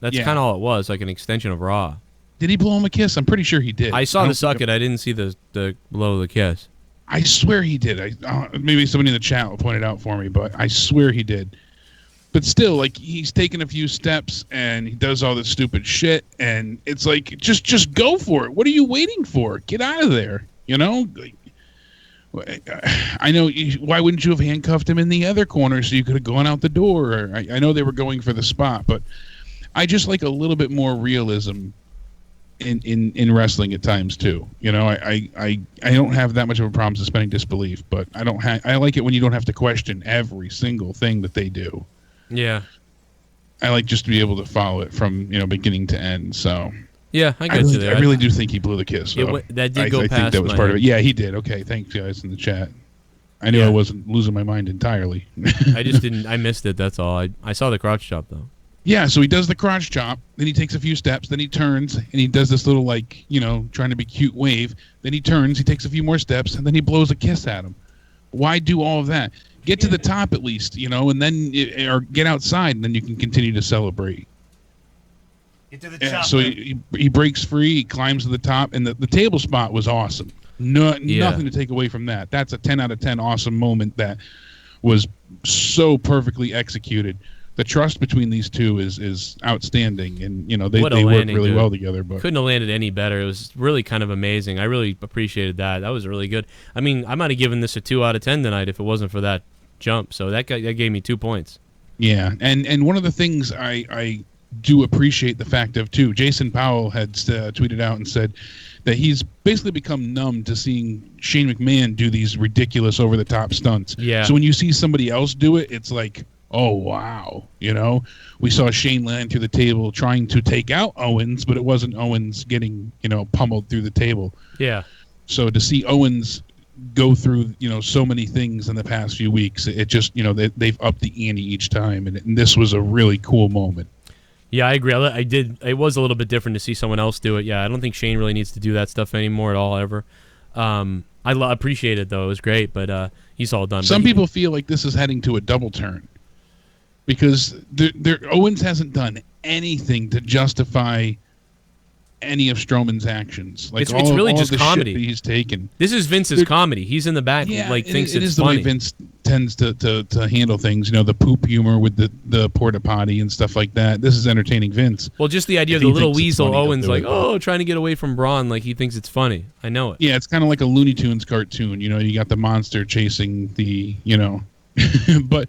That's kind of all it was, like an extension of Raw. Did he blow him a kiss? I'm pretty sure he did. I saw the suck it. I didn't see the blow the kiss. I swear he did. Maybe somebody in the chat will point it out for me, but I swear he did. But still, like, he's taken a few steps and he does all this stupid shit, and it's like, just go for it. What are you waiting for? Get out of there. You know? Like, I know. Why wouldn't you have handcuffed him in the other corner so you could have gone out the door? I know they were going for the spot, but I just like a little bit more realism in wrestling at times too. You know, I don't have that much of a problem suspending disbelief, but I like it when you don't have to question every single thing that they do. Yeah. I like just to be able to follow it from, beginning to end. So yeah, I get you there. I really do think he blew the kiss. So that did go past. I think that was my part head. of it. Yeah, he did. Okay, thanks guys in the chat. I knew I wasn't losing my mind entirely. I just didn't. I missed it. That's all. I saw the crotch chop though. Yeah, so he does the crotch chop, then he takes a few steps, then he turns, and he does this little, like, trying to be cute wave. Then he turns, he takes a few more steps, and then he blows a kiss at him. Why do all of that? Get to the top at least, and then, or get outside, and then you can continue to celebrate. Get to the top. So he breaks free, he climbs to the top, and the table spot was awesome. Nothing to take away from that. That's a 10 out of 10 awesome moment that was so perfectly executed. The trust between these two is outstanding, and they work really well together. But couldn't have landed any better. It was really kind of amazing. I really appreciated that. That was really good. I mean, I might have given this a 2 out of 10 tonight if it wasn't for that jump. So that gave me 2 points. Yeah, and one of the things I do appreciate the fact of too, Jason Powell had tweeted out and said that he's basically become numb to seeing Shane McMahon do these ridiculous over the top stunts. Yeah. So when you see somebody else do it, it's like, oh, wow. We saw Shane land through the table trying to take out Owens, but it wasn't Owens getting, pummeled through the table. Yeah. So to see Owens go through, so many things in the past few weeks, it just, they've upped the ante each time. And this was a really cool moment. Yeah, I agree. It was a little bit different to see someone else do it. Yeah, I don't think Shane really needs to do that stuff anymore at all, ever. I appreciate it, though. It was great, but he's all done. Some people feel like this is heading to a double turn. Because Owens hasn't done anything to justify any of Strowman's actions. Like it's really just comedy. Shit that he's taken. This is Vince's comedy. He's in the back, thinks it it's is the funny. way Vince tends to handle things. The poop humor with the porta potty and stuff like that. This is entertaining Vince. Well, just the idea of the little weasel Owens, like, trying to get away from Braun, like he thinks it's funny. I know it. Yeah, it's kind of like a Looney Tunes cartoon. You got the monster chasing the, but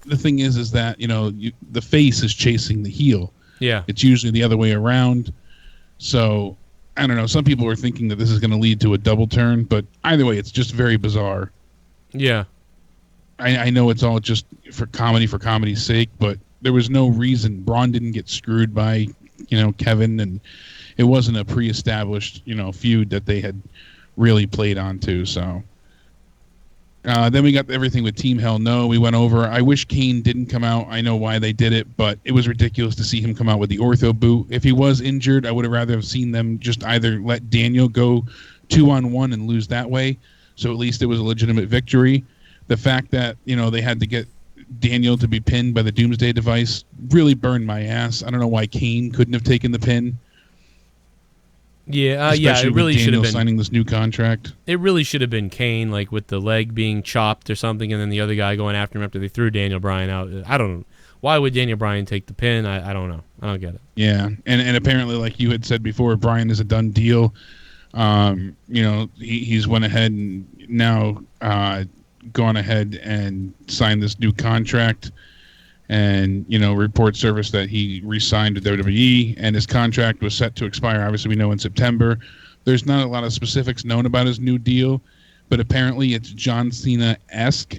the thing is that the face is chasing the heel. Yeah, it's usually the other way around. So I don't know. Some people are thinking that this is going to lead to a double turn, but either way, it's just very bizarre. Yeah, I know it's all just for comedy's sake, but there was no reason. Braun didn't get screwed by Kevin, and it wasn't a pre-established feud that they had really played onto. So. Then we got everything with Team Hell No. We went over. I wish Kane didn't come out. I know why they did it, but it was ridiculous to see him come out with the ortho boot. If he was injured, I would have rather have seen them just either let Daniel go 2-on-1 and lose that way, so at least it was a legitimate victory. The fact that they had to get Daniel to be pinned by the Doomsday device really burned my ass. I don't know why Kane couldn't have taken the pin. Yeah, it really should have been signing this new contract. It really should have been Kane, like with the leg being chopped or something, and then the other guy going after him after they threw Daniel Bryan out. I don't know. Why would Daniel Bryan take the pin? I don't know. I don't get it. Yeah, and apparently, like you had said before, Bryan is a done deal. He's went ahead and now gone ahead and signed this new contract. And, reports surfaced that he re-signed to WWE, and his contract was set to expire, obviously we know, in September. There's not a lot of specifics known about his new deal, but apparently it's John Cena-esque.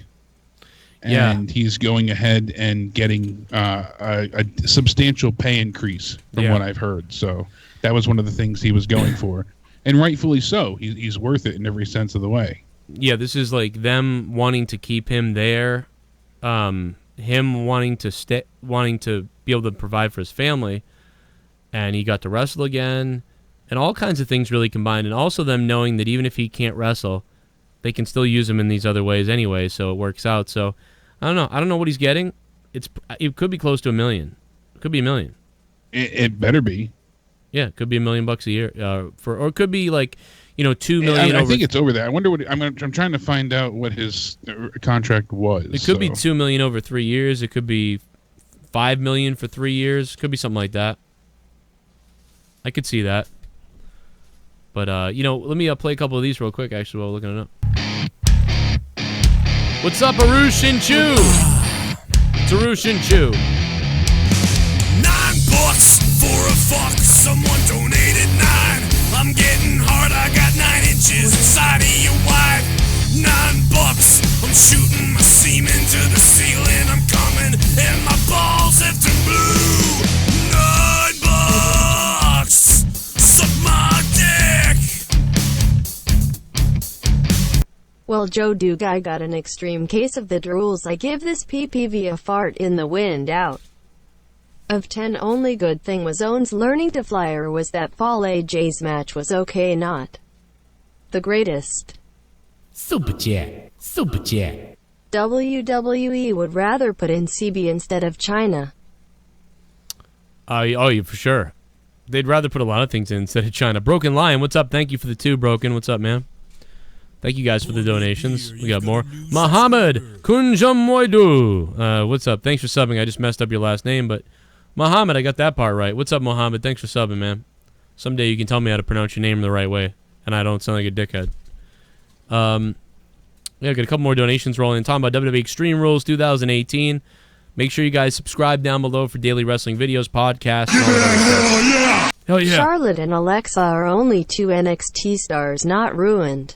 And he's going ahead and getting a substantial pay increase from what I've heard. So that was one of the things he was going for. And rightfully so. He's worth it in every sense of the way. Yeah, this is like them wanting to keep him there, him wanting to be able to provide for his family, and he got to wrestle again, and all kinds of things really combined. And also them knowing that even if he can't wrestle, they can still use him in these other ways anyway, so it works out. So I don't know. I don't know what he's getting. It could be close to $1 million. It could be $1 million. It better be. Yeah, it could be $1 million a year. Or it could be like, $2 million. I think it's over that. I wonder what I'm trying to find out what his contract was. It could be $2 million over 3 years. It could be $5 million for 3 years. Could be something like that. I could see that. But let me play a couple of these real quick. Actually, while we're looking it up. What's up, Arush and Chew? It's Arush and Chew. $9 for a fuck. Someone donated 9. I'm getting hard. I got 9 inches inside of your wife. $9. I'm shooting my semen to the ceiling. I'm coming and my balls have turned blue. $9. Suck my dick. Well, Joe Dugai got an extreme case of the drools. I give this PPV a fart in the wind out. Of 10, only good thing was Owens learning to fly, or was that fall AJ's match was okay, not the greatest. Super chat. WWE would rather put in CB instead of China. Yeah, for sure. They'd rather put a lot of things in instead of China. Broken Lion, what's up? Thank you for the 2, Broken. What's up, man? Thank you guys for the donations. We got more. Muhammad Kunjamoidu. What's up? Thanks for subbing. I just messed up your last name, but Muhammad, I got that part right. What's up, Muhammad? Thanks for subbing, man. Someday you can tell me how to pronounce your name the right way, and I don't sound like a dickhead. Got a couple more donations rolling in. Talking about WWE Extreme Rules 2018. Make sure you guys subscribe down below for daily wrestling videos, podcasts, and all that stuff. Hell yeah. Charlotte and Alexa are only 2 NXT stars, not ruined.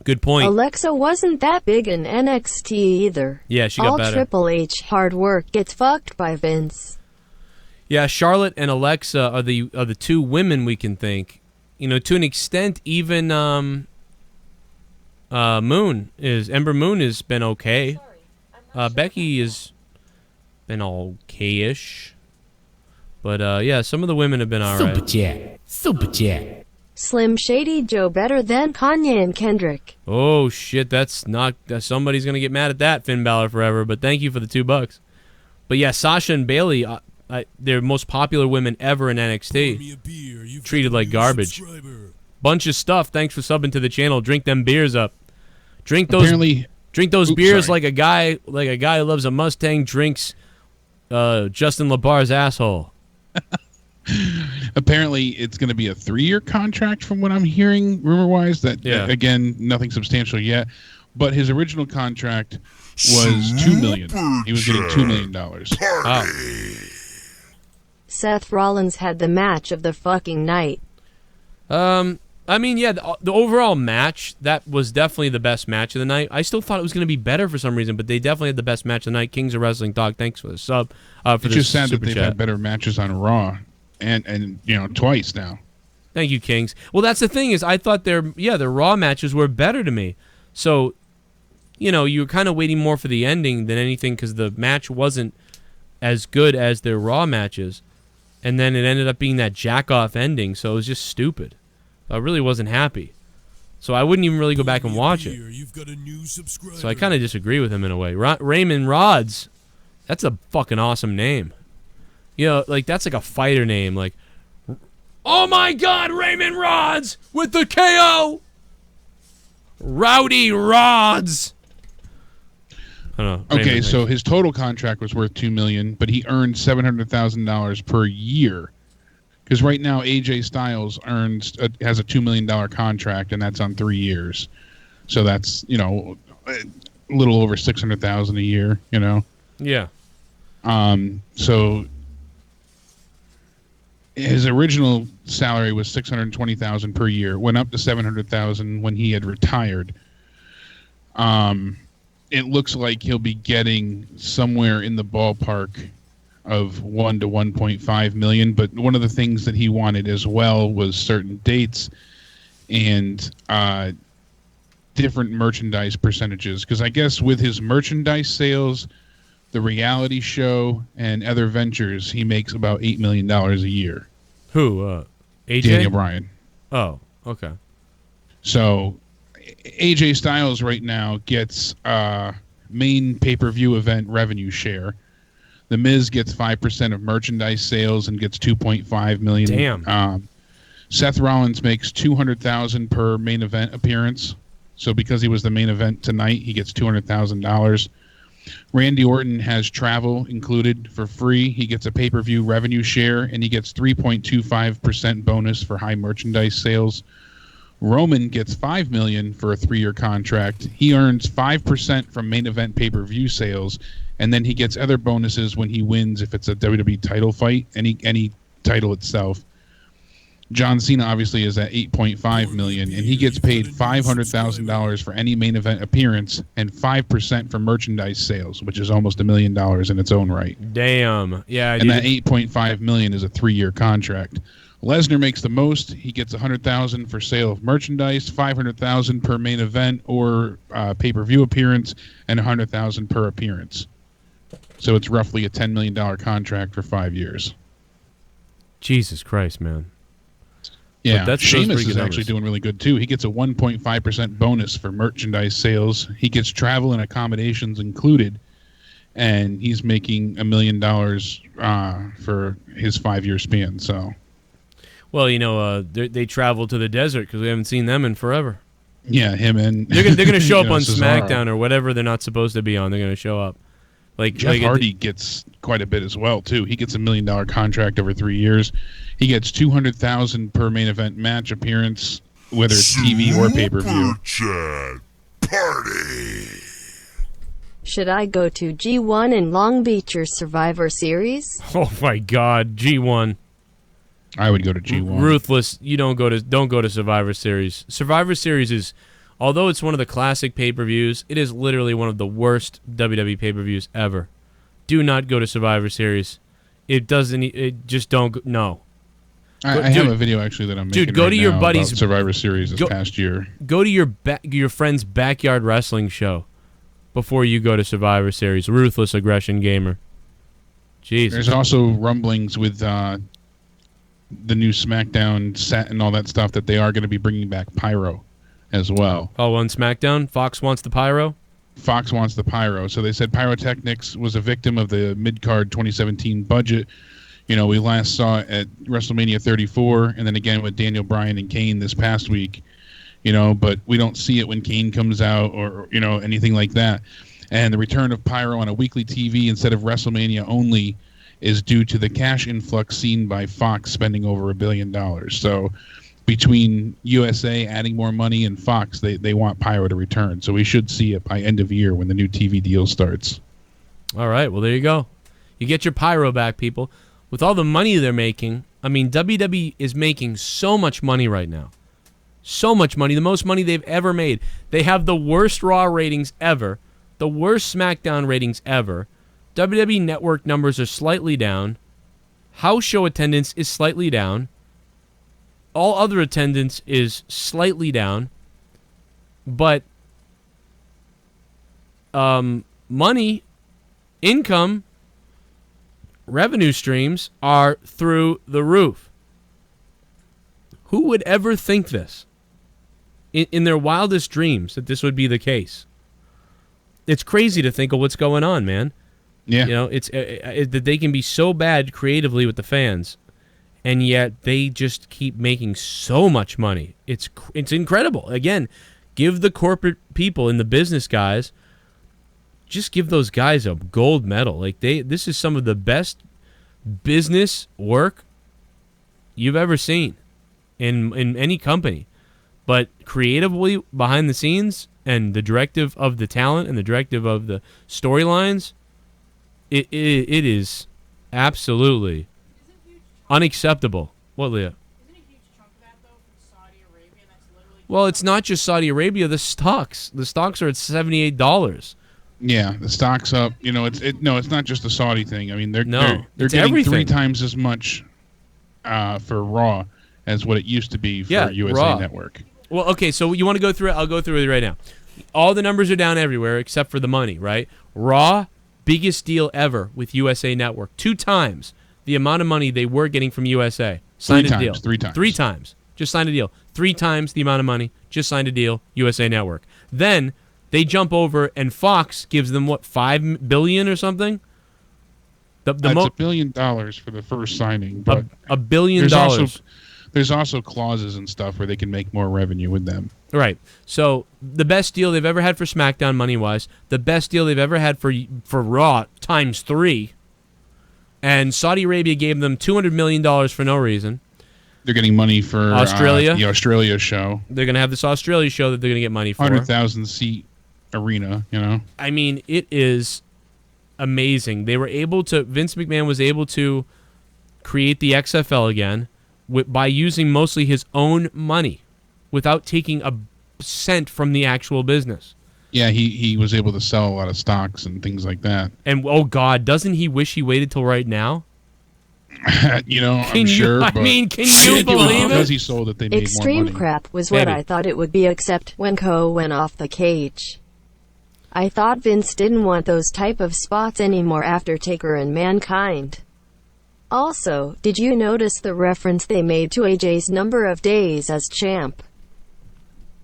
Good point. Alexa wasn't that big in NXT either. Yeah, she got all better. Triple H hard work gets fucked by Vince. Yeah, Charlotte and Alexa are the 2 women we can think. To an extent, even Ember Moon has been okay. Becky has been okay-ish. But yeah, some of the women have been alright. Super chat. Slim Shady Joe better than Kanye and Kendrick. Oh shit, that's not. Somebody's gonna get mad at that, Finn Balor forever. But thank you for the $2. But yeah, Sasha and Bayley, they're most popular women ever in NXT. Treated like garbage. Bunch of stuff. Thanks for subbing to the channel. Drink them beers up. Drink those beers like a guy who loves a Mustang drinks Justin LaBar's asshole. Apparently, it's going to be a 3-year contract from what I'm hearing, rumor-wise. Again, nothing substantial yet. But his original contract was $2 million. He was getting $2 million. Oh. Seth Rollins had the match of the fucking night. I mean, yeah, the overall match, that was definitely the best match of the night. I still thought it was going to be better for some reason, but they definitely had the best match of the night. Kings of Wrestling Dog, thanks for the sub. It's just sad that they've had better matches on Raw, and twice now. Thank you, Kings. Well, that's the thing is, I thought their Raw matches were better to me. So, you were kind of waiting more for the ending than anything because the match wasn't as good as their Raw matches. And then it ended up being that jack-off ending, so it was just stupid. I really wasn't happy. So I wouldn't even really go back and watch it. So I kind of disagree with him in a way. Raymond Rods, that's a fucking awesome name. That's like a fighter name. Like, oh my God, Raymond Rods with the KO! Rowdy Rods! I don't know. Okay, so his total contract was worth $2 million, but he earned $700,000 per year. Because right now, AJ Styles has a $2 million contract, and that's on 3 years. So that's a little over $600,000 a year. Yeah. So his original salary was $620,000 per year. Went up to $700,000 when he had retired. It looks like he'll be getting somewhere in the ballpark of $1 to $1.5 million. But one of the things that he wanted as well was certain dates and different merchandise percentages. Because I guess with his merchandise sales, the reality show, and other ventures, he makes about $8 million a year. Who? AJ? Daniel Bryan. Oh, okay. So AJ Styles right now gets main pay-per-view event revenue share. The Miz gets 5% of merchandise sales and gets $2.5 million. Damn. Seth Rollins makes $200,000 per main event appearance. So because he was the main event tonight, he gets $200,000. Randy Orton has travel included for free. He gets a pay-per-view revenue share, and he gets 3.25% bonus for high merchandise sales. Roman gets $5 million for a 3-year contract. He earns 5% from main event pay-per-view sales, and then he gets other bonuses when he wins if it's a WWE title fight, any title itself. John Cena obviously is at $8.5 million, and he gets paid $500,000 for any main event appearance and 5% for merchandise sales, which is almost $1 million in its own right. Damn. Yeah. And that $8.5 million is a 3-year contract. Lesnar makes the most. He gets $100,000 for sale of merchandise, $500,000 per main event or pay-per-view appearance, and $100,000 per appearance. So it's roughly a $10 million contract for 5 years. Jesus Christ, man. Yeah, Sheamus is actually doing really good, too. He gets a 1.5% bonus for merchandise sales. He gets travel and accommodations included, and he's making $1 million for his 5-year span. So, well, you know, they travel to the desert because we haven't seen them in forever. Yeah, him and... They're going to show up on Cesaro. SmackDown or whatever they're not supposed to be on. They're going to show up. Jeff Hardy gets quite a bit as well, too. He gets $1 million contract over 3 years. He gets $200,000 per main event match appearance, whether it's TV or pay-per-view. Party. Should I go to G1 in Long Beach or Survivor Series? Oh my God, G1. I would go to G1. Ruthless. You don't go to Survivor Series. Survivor Series is, although it's one of the classic pay-per-views, it is literally one of the worst WWE pay-per-views ever. Do not go to Survivor Series. It doesn't. It just don't. No. I have a video actually that I'm making. Dude, go right to your now buddy's about Survivor Series this past year. Go to your friend's backyard wrestling show before you go to Survivor Series. Ruthless Aggression Gamer. Jesus. There's also rumblings with the new SmackDown set and all that stuff that they are going to be bringing back Pyro as well. Oh, on SmackDown, Fox wants the Pyro? Fox wants the Pyro. So they said Pyrotechnics was a victim of the mid-card 2017 budget. You know, we last saw it at WrestleMania 34, and then again with Daniel Bryan and Kane this past week. You know, but we don't see it when Kane comes out or, you know, anything like that. And the return of Pyro on a weekly TV instead of WrestleMania only is due to the cash influx seen by Fox spending over $1 billion. So between USA adding more money and Fox, they want Pyro to return. So we should see it by end of year when the new TV deal starts. All right, well, there you go. You get your Pyro back, people. With all the money they're making, I mean, WWE is making so much money right now. So much money, the most money they've ever made. They have the worst Raw ratings ever, the worst SmackDown ratings ever. WWE Network numbers are slightly down. House show attendance is slightly down. All other attendance is slightly down. But money, income, revenue streams are through the roof. Who would ever think this? In their wildest dreams that this would be the case. It's crazy to think of what's going on, man. Yeah. You know, it's that they can be so bad creatively with the fans, and yet they just keep making so much money. It's incredible. Again, give the corporate people and the business guys, just give those guys a gold medal. Like this is some of the best business work you've ever seen in any company. But creatively behind the scenes and the directive of the talent and the directive of the storylines, It is absolutely unacceptable. What, Leah? Well, it's not just Saudi Arabia. The stocks are at $78. Yeah, the stock's up. You know, it's not just the Saudi thing. I mean, they're getting everything. 3 times as much for Raw as what it used to be for USA Raw. Network. Well, okay, so you want to go through it? I'll go through it right now. All the numbers are down everywhere except for the money, right? Raw, biggest deal ever with USA Network. 2 times the amount of money they were getting from USA. Signed a deal. 3 times. 3 times. Just signed a deal. 3 times the amount of money. Just signed a deal. USA Network. Then they jump over and Fox gives them what, $5 billion or something? That's $1 billion for the first signing, but $1 billion. There's also clauses and stuff where they can make more revenue with them. Right. So the best deal they've ever had for SmackDown money-wise, the best deal they've ever had for Raw times 3, and Saudi Arabia gave them $200 million for no reason. They're getting money for Australia, the Australia show. They're going to have this Australia show that they're going to get money for. 100,000 seat arena, you know. I mean, it is amazing. They were able to. Vince McMahon was able to create the XFL again by using mostly his own money, without taking a cent from the actual business. Yeah, he was able to sell a lot of stocks and things like that. And oh God, doesn't he wish he waited till right now? You know, I'm sure. I mean, can you believe it? Because he sold it, they made Extreme more money. crap was what I thought it would be, except when Cole went off the cage. I thought Vince didn't want those type of spots anymore after Taker and Mankind. Also, did you notice the reference they made to AJ's number of days as champ?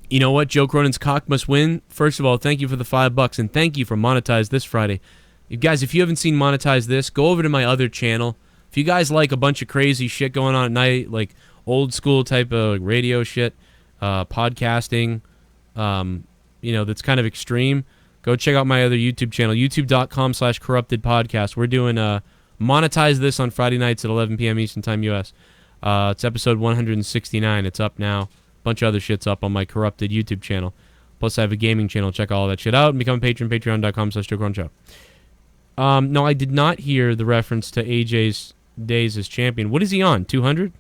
You know what? Joe Cronin's cock must win. First of all, thank you for the $5, and thank you for Monetize This Friday. You guys, if you haven't seen Monetize This, go over to my other channel. If you guys like a bunch of crazy shit going on at night, like old school type of radio shit, podcasting, that's kind of extreme, go check out my other YouTube channel, youtube.com/corruptedpodcast. We're doing Monetize This on Friday nights at 11 p.m. Eastern Time, U.S. It's episode 169. It's up now. A bunch of other shit's up on my Corrupted YouTube channel. Plus, I have a gaming channel. Check all that shit out and become a patron, patreon.com/Joe Cronin Show. No, I did not hear the reference to AJ's days as champion. What is he on? 200?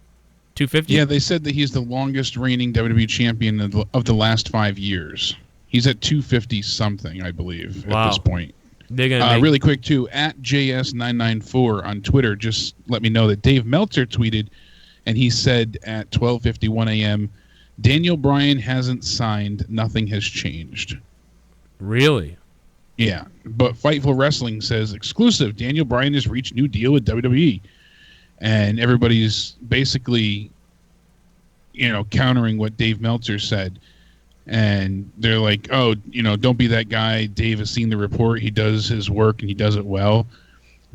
250? Yeah, they said that he's the longest reigning WWE champion of the last 5 years. He's at 250 something, I believe, at this point. They're gonna really quick too, at JS994 on Twitter just let me know that Dave Meltzer tweeted, and he said at 12:51 a.m., Daniel Bryan hasn't signed, nothing has changed. Really? Yeah, but Fightful Wrestling says exclusive, Daniel Bryan has reached new deal with WWE. And everybody's basically, countering what Dave Meltzer said. And they're like, oh, don't be that guy. Dave has seen the report. He does his work, and he does it well.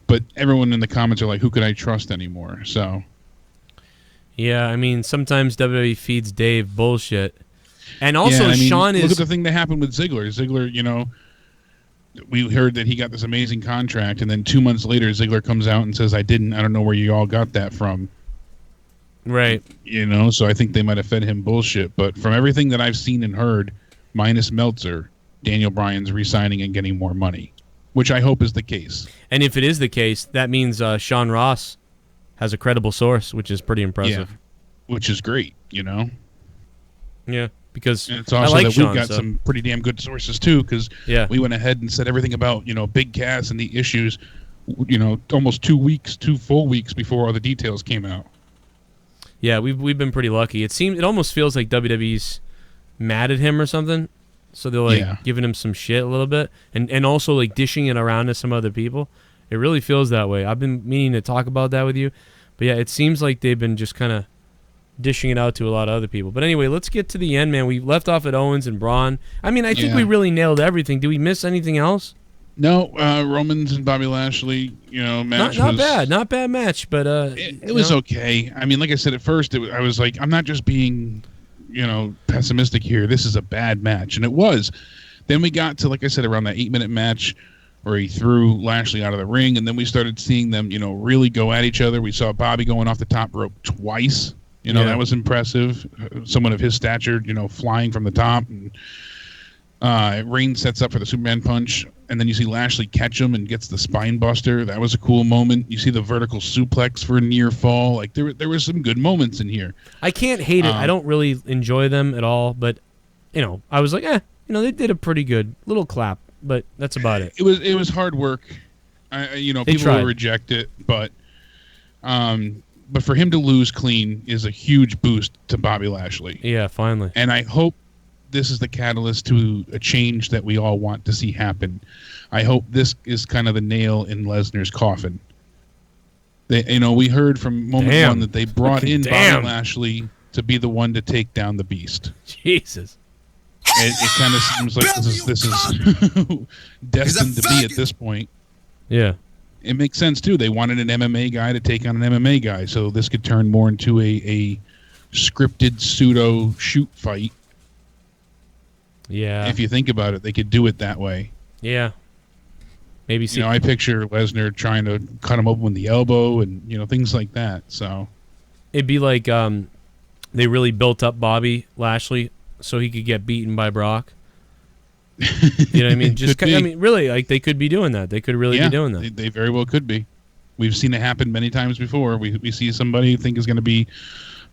But everyone in the comments are like, who could I trust anymore? So, yeah, I mean, sometimes WWE feeds Dave bullshit. And also, Sean is... Look at the thing that happened with Ziggler. Ziggler, we heard that he got this amazing contract, and then 2 months later, Ziggler comes out and says, I didn't. I don't know where you all got that from. Right. So I think they might have fed him bullshit. But from everything that I've seen and heard, minus Meltzer, Daniel Bryan's re-signing and getting more money, which I hope is the case. And if it is the case, that means Sean Ross has a credible source, which is pretty impressive. Yeah, which is great, Yeah, because and it's also I like that Sean, we've got some pretty damn good sources, too, because we went ahead and said everything about, Big Cass and the issues, almost 2 full weeks before all the details came out. Yeah, we've been pretty lucky. It almost feels like WWE's mad at him or something, so they're giving him some shit a little bit, and also dishing it around to some other people. It really feels that way. I've been meaning to talk about that with you, but yeah, it seems like they've been just kind of dishing it out to a lot of other people. But anyway, let's get to the end, man. We left off at Owens and Braun. I mean, I think we really nailed everything. Did we miss anything else? No, Romans and Bobby Lashley, match not bad. Not bad match, but it was okay. I mean, like I said at first, I was like, I'm not just being, pessimistic here. This is a bad match, and it was. Then we got to, like I said, around that 8-minute match where he threw Lashley out of the ring, and then we started seeing them, really go at each other. We saw Bobby going off the top rope twice. That was impressive. Someone of his stature, flying from the top. And Reigns sets up for the Superman punch. And then you see Lashley catch him and gets the spine buster. That was a cool moment. You see the vertical suplex for a near fall. Like there were some good moments in here. I can't hate it. I don't really enjoy them at all, but I was like, they did a pretty good little clap, but that's about it. It was hard work. People will reject it, but for him to lose clean is a huge boost to Bobby Lashley. Yeah, finally. And I hope this is the catalyst to a change that we all want to see happen. I hope this is kind of the nail in Lesnar's coffin. We heard from moment one that they brought in Bobby Lashley to be the one to take down the Beast. Jesus. It kind of seems like this is destined to be at this point. Yeah. It makes sense, too. They wanted an MMA guy to take on an MMA guy, so this could turn more into a scripted pseudo shoot fight. Yeah. If you think about it, they could do it that way. Yeah. Maybe see. I picture Lesnar trying to cut him open with the elbow and, things like that. So it'd be like they really built up Bobby Lashley so he could get beaten by Brock. You know what I mean? Really, like they could be doing that. They could really be doing that. They very well could be. We've seen it happen many times before. We see somebody you think is going to be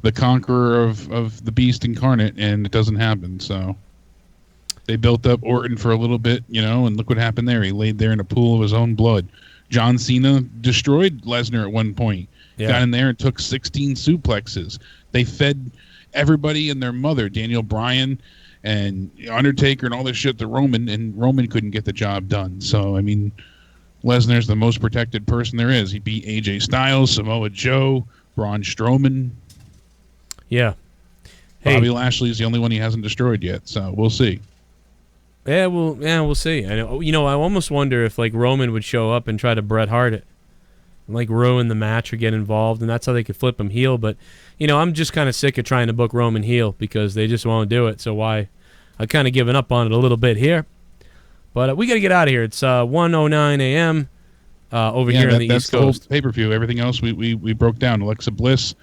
the conqueror of the Beast incarnate, and it doesn't happen. So they built up Orton for a little bit, and look what happened there. He laid there in a pool of his own blood. John Cena destroyed Lesnar at one point. Yeah. Got in there and took 16 suplexes. They fed everybody and their mother, Daniel Bryan and Undertaker and all this shit to Roman, and Roman couldn't get the job done. So, Lesnar's the most protected person there is. He beat AJ Styles, Samoa Joe, Braun Strowman. Yeah. Bobby Lashley's the only one he hasn't destroyed yet, so we'll see. Yeah, we'll see. I know. I almost wonder if Roman would show up and try to Bret Hart it, and, ruin the match or get involved, and that's how they could flip him heel. But I'm just kind of sick of trying to book Roman heel because they just won't do it. So why? I've kind of given up on it a little bit here. But we got to get out of here. It's 1:09 a.m. Over here on the East Coast. That's the whole pay-per-view. Everything else we broke down. Alexa Bliss,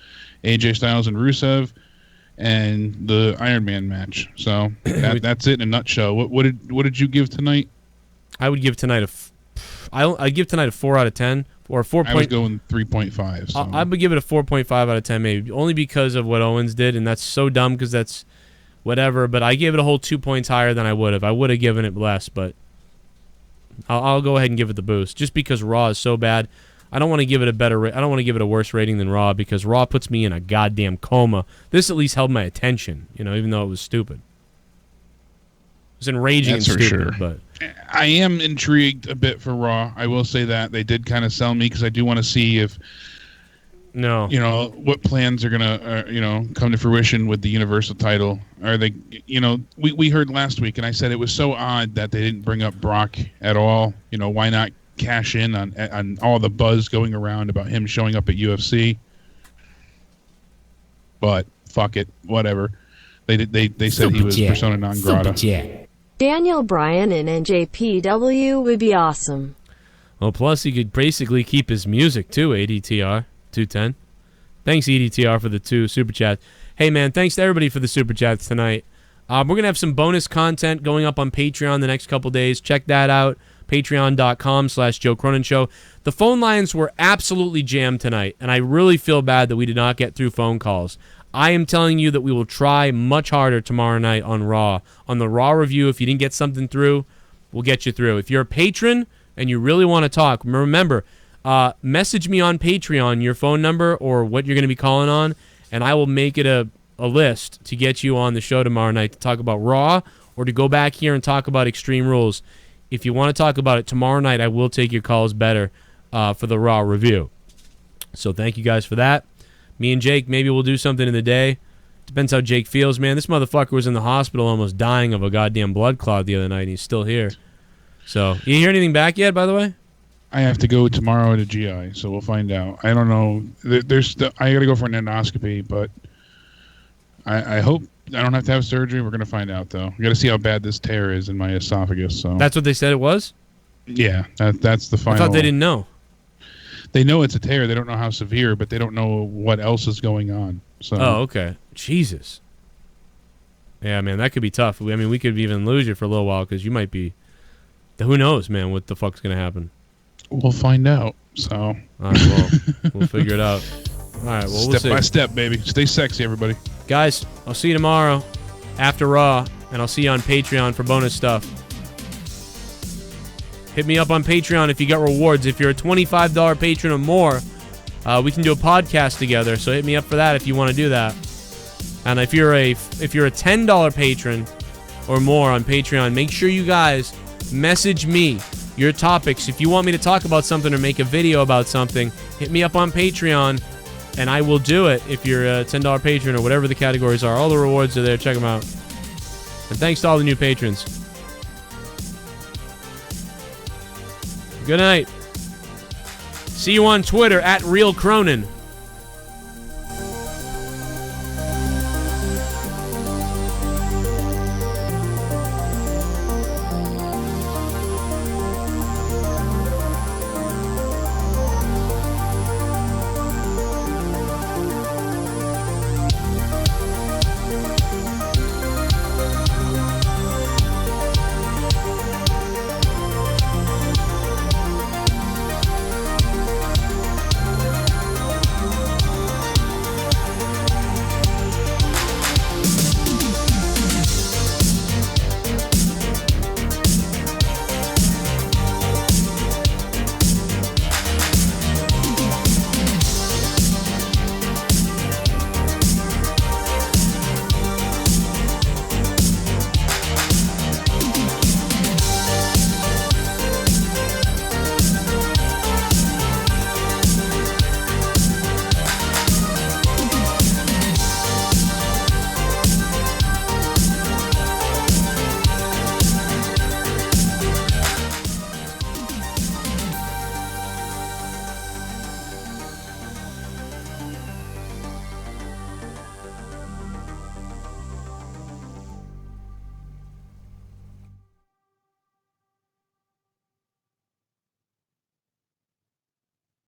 AJ Styles and Rusev, and the Iron Man match. So that's it in a nutshell. What did you give tonight? I would give tonight I'd give tonight a 4 out of 10 or a 4. I was going 3.5. So. I would give it a 4.5 out of 10 maybe, only because of what Owens did, and that's so dumb because that's whatever. But I gave it a whole 2 points higher than I would have. I would have given it less, but I'll go ahead and give it the boost just because Raw is so bad. I don't want to give it I don't want to give it a worse rating than Raw because Raw puts me in a goddamn coma. This at least held my attention, even though it was stupid. It was enraging and stupid, sure. But I am intrigued a bit for Raw. I will say that they did kind of sell me because I do want to see if what plans are gonna come to fruition with the Universal title. Are they we heard last week and I said it was so odd that they didn't bring up Brock at all. Why not cash in on all the buzz going around about him showing up at UFC? But fuck it, whatever. They said he was persona non grata. Daniel Bryan and NJPW would be awesome. Well, plus he could basically keep his music too. ADTR 210. Thanks EDTR for the 2 super chats. Hey man, thanks to everybody for the super chats tonight. We're gonna have some bonus content going up on Patreon the next couple days. Check that out. Patreon.com/Joe Cronin Show. The phone lines were absolutely jammed tonight, and I really feel bad that we did not get through phone calls. I am telling you that we will try much harder tomorrow night on Raw. On the Raw review, if you didn't get something through, we'll get you through. If you're a patron and you really want to talk, remember, message me on Patreon your phone number or what you're going to be calling on, and I will make it a list to get you on the show tomorrow night to talk about Raw or to go back here and talk about Extreme Rules. If you want to talk about it tomorrow night, I will take your calls better for the Raw review. So thank you guys for that. Me and Jake, maybe we'll do something in the day. Depends how Jake feels, man. This motherfucker was in the hospital almost dying of a goddamn blood clot the other night, and he's still here. So, you hear anything back yet, by the way? I have to go tomorrow to GI, so we'll find out. I don't know. I got to go for an endoscopy, but I hope I don't have to have surgery. We're going to find out, though. We got to see how bad this tear is in my esophagus. So that's what they said it was? Yeah, that's the final. I thought they didn't know. They know it's a tear. They don't know how severe, but they don't know what else is going on. So. Oh, okay. Jesus. Yeah, man, that could be tough. I mean, we could even lose you for a little while because you might be Who knows, man? What the fuck's gonna happen? We'll find out. So. All right, well, we'll figure it out. All right, well, we'll see. Step by step, baby. Stay sexy, everybody. Guys, I'll see you tomorrow after Raw, and I'll see you on Patreon for bonus stuff. Hit me up on Patreon if you got rewards. If you're a $25 patron or more, we can do a podcast together. So hit me up for that if you want to do that. And if you're a $10 patron or more on Patreon, make sure you guys message me your topics. If you want me to talk about something or make a video about something, hit me up on Patreon, and I will do it if you're a $10 patron or whatever the categories are. All the rewards are there. Check them out. And thanks to all the new patrons. Good night. See you on Twitter @RealCronin.